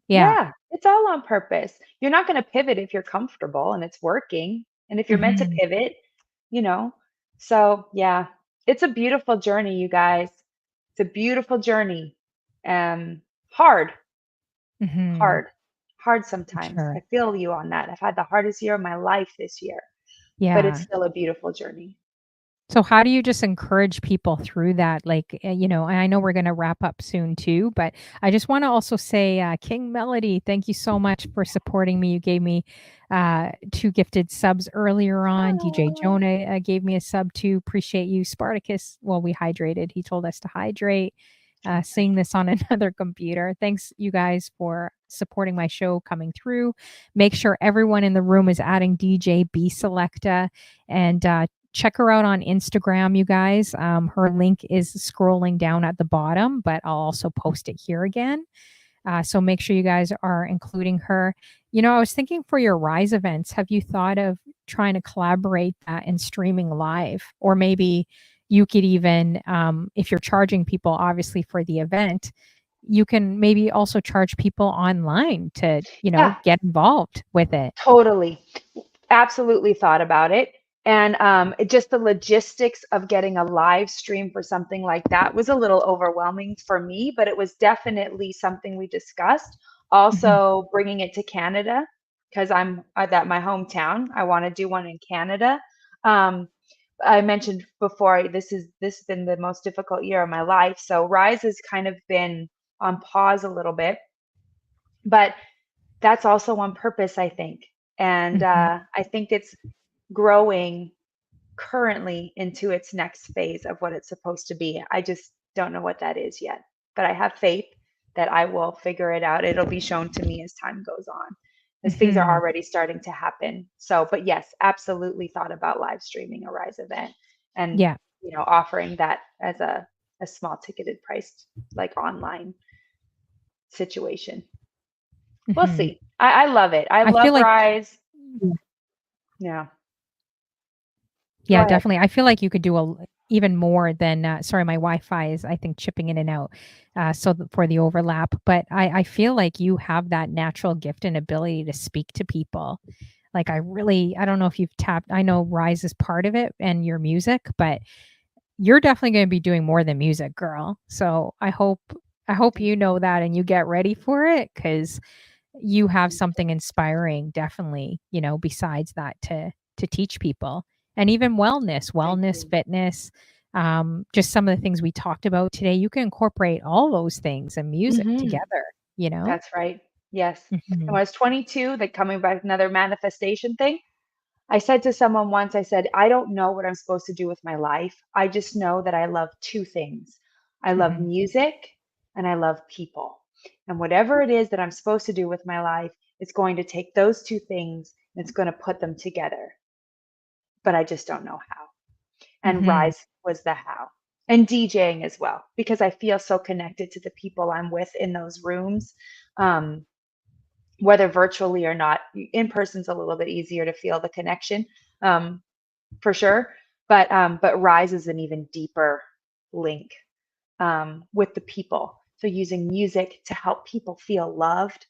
Yeah. Yeah, it's all on purpose. You're not gonna pivot if you're comfortable and it's working, and if you're meant to Mhm. pivot, you know? So, yeah, it's a beautiful journey, you guys. It's a beautiful journey. Um, hard, Mhm. hard, hard For sometimes. I sure. feel you on that. I've had the hardest year of my life this year, but it's Yeah. still a beautiful journey. So how do you just encourage people through that? Like, and I know we're going to wrap up soon too, but I just want to also say, King Melody, thank you so much for supporting me. You gave me 2 gifted subs earlier on. DJ Oh, Jonah gave me a sub too. Appreciate you. Spartacus, well, we hydrated. He told us to hydrate. okay. Seeing this on another computer. Thanks, you guys, for supporting my show coming through. Make sure everyone in the room is adding Djbselecta and check her out on Instagram, you guys. Her link is scrolling down at the bottom, but I'll also post it here again. So make sure you guys are including her. I was thinking for your RIZE events, have you thought of trying to collaborate that and streaming live? Or maybe you could even, if you're charging people obviously for the event, you can maybe also charge people online to, Yeah, get involved with it. totally. Absolutely thought about it. And just the logistics of getting a live stream for something like that was a little overwhelming for me, but it was definitely something we discussed. Mhm. Also, bringing it to Canada because I'm at my hometown. I want to do one in Canada. Um, I mentioned before this has been the most difficult year of my life. So Rise has kind of been on pause a little bit, but that's also on purpose, I think. And Mhm. I think it's growing currently into its next phase of what it's supposed to be. I just don't know what that is yet, but I have faith that I will figure it out. It'll be shown to me as time goes on, as things are Mhm. already starting to happen. So, but yes, absolutely thought about live streaming a Rise event and, Yeah. offering that as a small ticketed price, like online situation. We'll Mhm. see. I love it. I I feel love like Rise. Yeah. Go Yeah, ahead. definitely. I feel like you could do even more than sorry, my Wi-Fi is, I think, chipping in and out, for the overlap. But I feel like you have that natural gift and ability to speak to people. Like I don't know if you've tapped. I know Rise is part of it and your music, but you're definitely going to be doing more than music, girl. So I hope Thank you you. know that and you get ready for it because you have something inspiring, definitely, besides that to teach people. And even Thank wellness, you. fitness, just some of the things we talked about today. You can incorporate all those things and music Mhm. together, you know? That's right. Yes. And when Mhm. I was 22, like coming back another manifestation thing, I said to someone once, I said, I don't know what I'm supposed to do with my life. I just know that I love two things. I love Mhm. music and I love people. And whatever it is that I'm supposed to do with my life, it's going to take those two things and it's going to put them together. But I just don't know how. And Mhm. Rise was the how. And DJing as well, because I feel so connected to the people I'm with in those rooms. Um, whether virtually or not, in person's a little bit easier to feel the connection, um, for sure. But Rise is an even deeper link, with the people. So using music to help people feel loved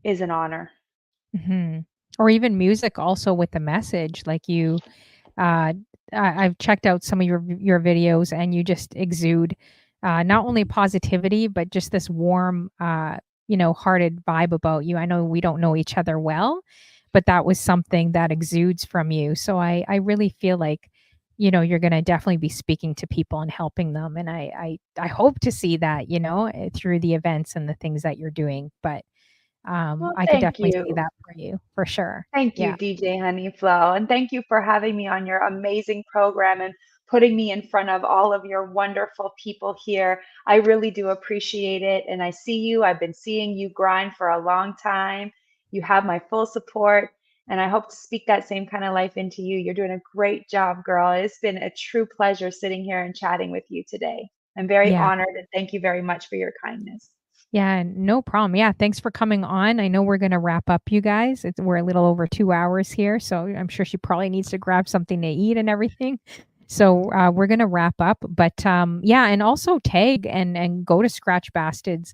is an honor. Mhm. Or even music also with the message, like uh, I've checked out some of your videos and you just exude, not only positivity, but just this warm, hearted vibe about you. I know we don't know each other well, but that was something that exudes from you. So I really feel like, you're going to definitely be speaking to people and helping them. And I hope to see that, through the events and the things that you're doing. But Well, I could thank definitely see you. that for you for sure. Thank you, Yeah. DJ Honeyflow. And thank you for having me on your amazing program and putting me in front of all of your wonderful people here. I really do appreciate it. And I see you. I've been seeing you grind for a long time. You have my full support. And I hope to speak that same kind of life into you. You're doing a great job, girl. It's been a true pleasure sitting here and chatting with you today. I'm very Yeah. honored and thank you very much for your kindness. Yeah, no problem. Yeah, thanks for coming on. I know we're gonna wrap up, you guys. We're a little over 2 hours here, so I'm sure she probably needs to grab something to eat and everything. So, we're gonna wrap up, but, yeah, and also tag and go to Scratch Bastid's,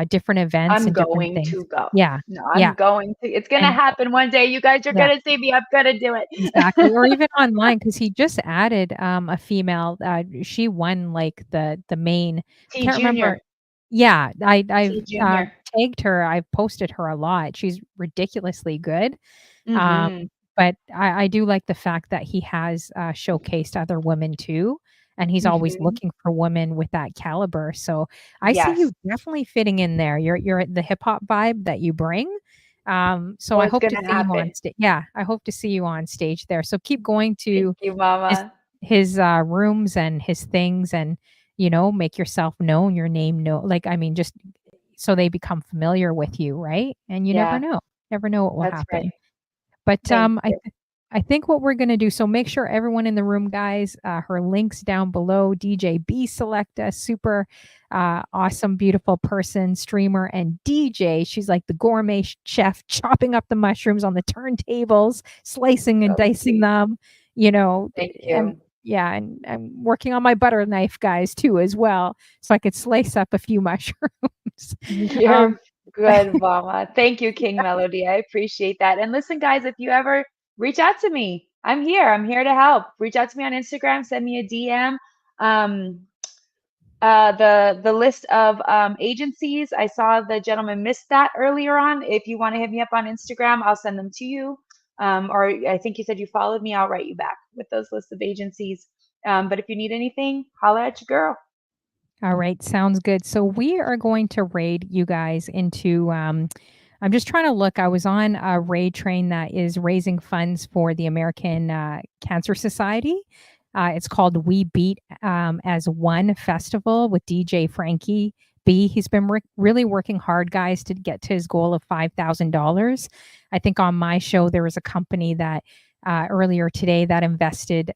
different events I'm and different going things. to go. Yeah, No, yeah, I'm going to. It's going to and happen one day. You guys are yeah. going to see me. I'm going to do it. Exactly, or even online because he just added, a female, she won, like, the main I T can't remember. Junior. Yeah, I've, T Junior. tagged her, I've posted her a lot, she's ridiculously good, um, Mhm. but I do like the fact that he has, showcased other women too, and he's always Mhm. looking for women with that caliber, so I see Yes. you definitely fitting in there, you're the hip hop vibe that you bring, so Well, I it's hope going to to see you on happen. stage. Yeah, I hope to see you on stage there, so keep going Thank to you, his mama. rooms and his things and, make yourself known, your name like, I mean, just so they become familiar with you, right? And you Yeah, never know what will that's right. happen. But, Thank you. I think what we're gonna do so make sure everyone in the room, guys, her links down below, Djbselecta, super, awesome, beautiful person, streamer, and DJ. She's like the gourmet chef chopping up the mushrooms on the turntables, slicing and So dicing sweet. them, you know, Thank and you. yeah, and I'm working on my butter knife, guys, too, as well, so I could slice up a few mushrooms. Um, You're good, mama. Thank you, King Melody. I appreciate that. And listen, guys, if you ever reach out to me, I'm here. I'm here to help. Reach out to me on Instagram, send me a DM. Um, the list of agencies, I saw the gentleman missed that earlier on. If you want to hit me up on Instagram, I'll send them to you. Or I think you said you followed me. I'll write you back with those lists of agencies. But if you need anything, holla at your girl. All right, sounds good. So we are going to raid you guys into I'm just trying to look. I was on a raid train that is raising funds for the American Cancer Society. It's called We Beat as One Festival with DJ Frankie B. He's been really working hard, guys, to get to his goal of $5,000. I think on my show there was a company that earlier today that invested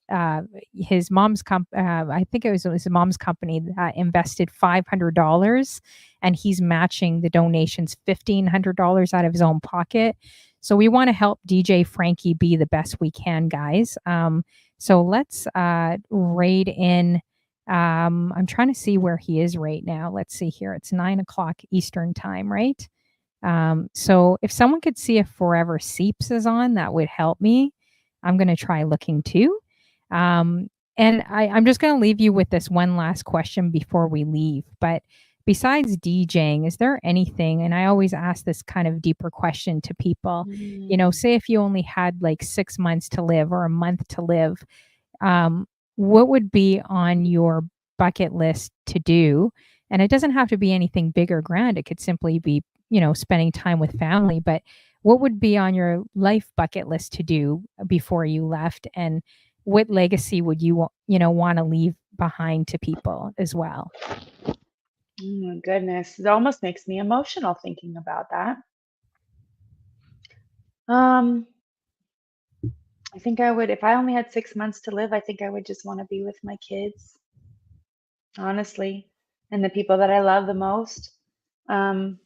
his mom's I think it was his mom's company that invested $500, and he's matching the donations $1,500 out of his own pocket. So we want to help DJ Frankie be the best we can, guys. So let's raid in. I'm trying to see where he is right now. Let's see here. It's 9 o'clock Eastern time, right? So if someone could see if Forever Seeps is on, that would help me. I'm going to try looking too. And I'm just going to leave you with this one last question before we leave. But besides DJing, is there anything, and I always ask this kind of deeper question to people, Mm. say if you only had like 6 months to live or a month to live, what would be on your bucket list to do? And it doesn't have to be anything big or grand. It could simply be, spending time with family. But what would be on your life bucket list to do before you left? And what legacy would you, want to leave behind to people as well? Oh my goodness. It almost makes me emotional thinking about that. Um, I think I would, if I only had 6 months to live, I think I would just want to be with my kids, honestly, and the people that I love the most. Um,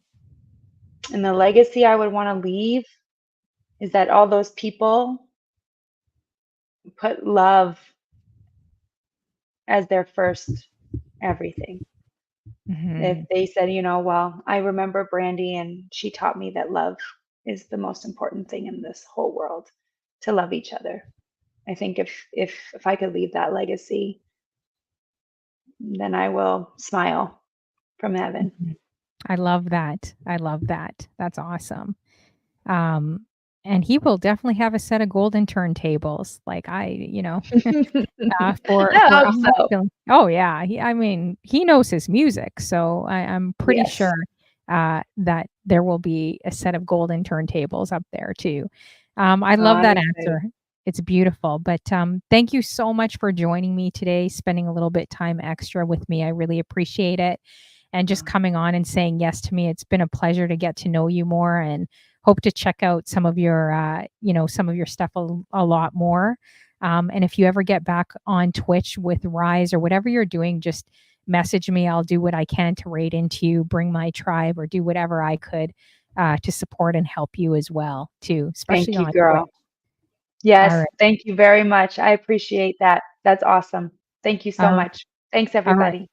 and the legacy I would want to leave is that all those people put love as their first everything. If Mhm. they said, well, I remember Brandy and she taught me that love is the most important thing in this whole world, to love each other. I think if I could leave that legacy, then I will smile from heaven. Mhm. I love that. I love that. That's awesome. Um, and he will definitely have a set of golden turntables, like I for hope us so. feeling. Oh yeah, I mean, he knows his music, so I'm pretty Yes. sure that there will be a set of golden turntables up there too. I Oh, love I'm that excited. answer. it's beautiful. But thank you so much for joining me today, spending a little bit time extra with me. I really appreciate it. And just coming on and saying yes to me. It's been a pleasure to get to know you more, and hope to check out some of your, some of your stuff a lot more. And if you ever get back on Twitch with RIZE or whatever you're doing, just message me. I'll do what I can to raid into you, bring my tribe, or do whatever I could to support and help you as well, too, especially Thank you, on girl. Twitch. Yes, All right. thank you very much. I appreciate that. That's awesome. Thank you so All right. much. Thanks, All right. everybody.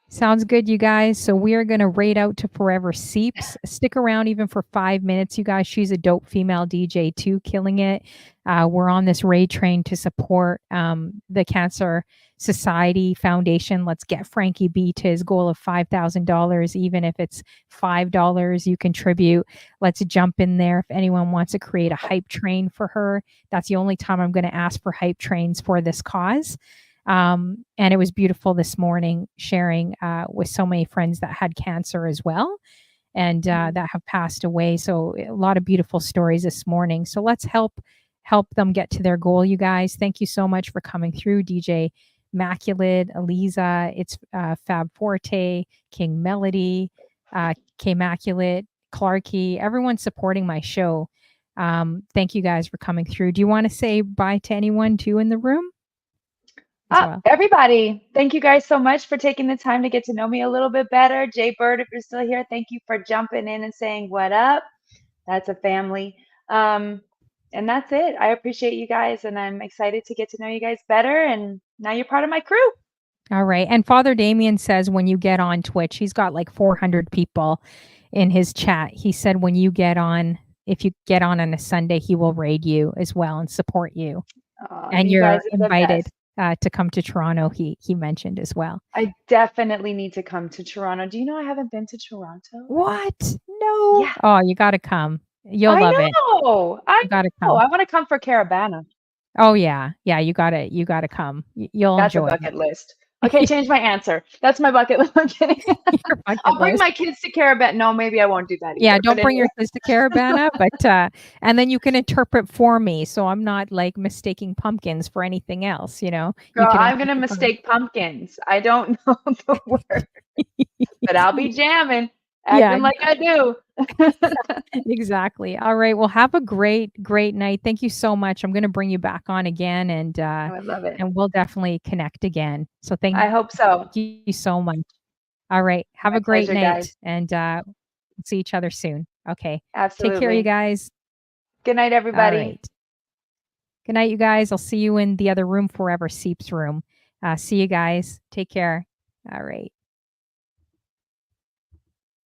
Sounds good, you guys. So we are going to raid out to Forever Seeps. Stick around even for 5 minutes, you guys. She's a dope female DJ too, killing it. We're on this raid train to support the Cancer Society Foundation. Let's get Frankie B to his goal of $5,000. Even if it's $5 you contribute, let's jump in there. If anyone wants to create a hype train for her, that's the only time I'm going to ask for hype trains for this cause. And it was beautiful this morning sharing with so many friends that had cancer as well, and that have passed away. So a lot of beautiful stories this morning. So let's help them get to their goal, you guys. Thank you so much for coming through, DJ Immaculate, Eliza, it's Fab Forte, King Melody, K Immaculate, Clarky, everyone supporting my show. Thank you guys for coming through. Do you want to say bye to anyone too in the room? Well. Everybody, thank you guys so much for taking the time to get to know me a little bit better. Jay Bird, if you're still here, thank you for jumping in and saying what up. That's a family. And that's it. I appreciate you guys, and I'm excited to get to know you guys better. And now you're part of my crew. All right. And Father Damien says when you get on Twitch, he's got like 400 people in his chat. He said when you get on, if you get on a Sunday, he will raid you as well and support you. And you you're invited to come to Toronto, he mentioned as well. I definitely need to come to Toronto. Do you know I haven't been to Toronto? What? No. Yeah. Oh, you got to come. You'll love it. I gotta come. I want to come for Caravana. Oh yeah, yeah. You gotta come. You'll That's enjoy. That's a bucket list. Okay, change my answer. That's my bucket list. I'm kidding. I'll bring my kids to Caravana. No, maybe I won't do that either. Yeah, don't bring your kids to Caravana, but and then you can interpret for me, so I'm not like mistaking pumpkins for anything else. You know, girl, I'm gonna mistake pumpkins. I don't know the word, but I'll be jamming, acting like I do. Exactly. All right. Well, have a great night. Thank you so much. I'm going to bring you back on again, and I would love it. And we'll definitely connect again. So I hope so. Thank you so much. All right. Have a great night, guys. And see each other soon. Okay. Absolutely. Take care, you guys. Good night, everybody. All right. Good night, you guys. I'll see you in the other room, Forever Seeps room. See you guys. Take care. All right.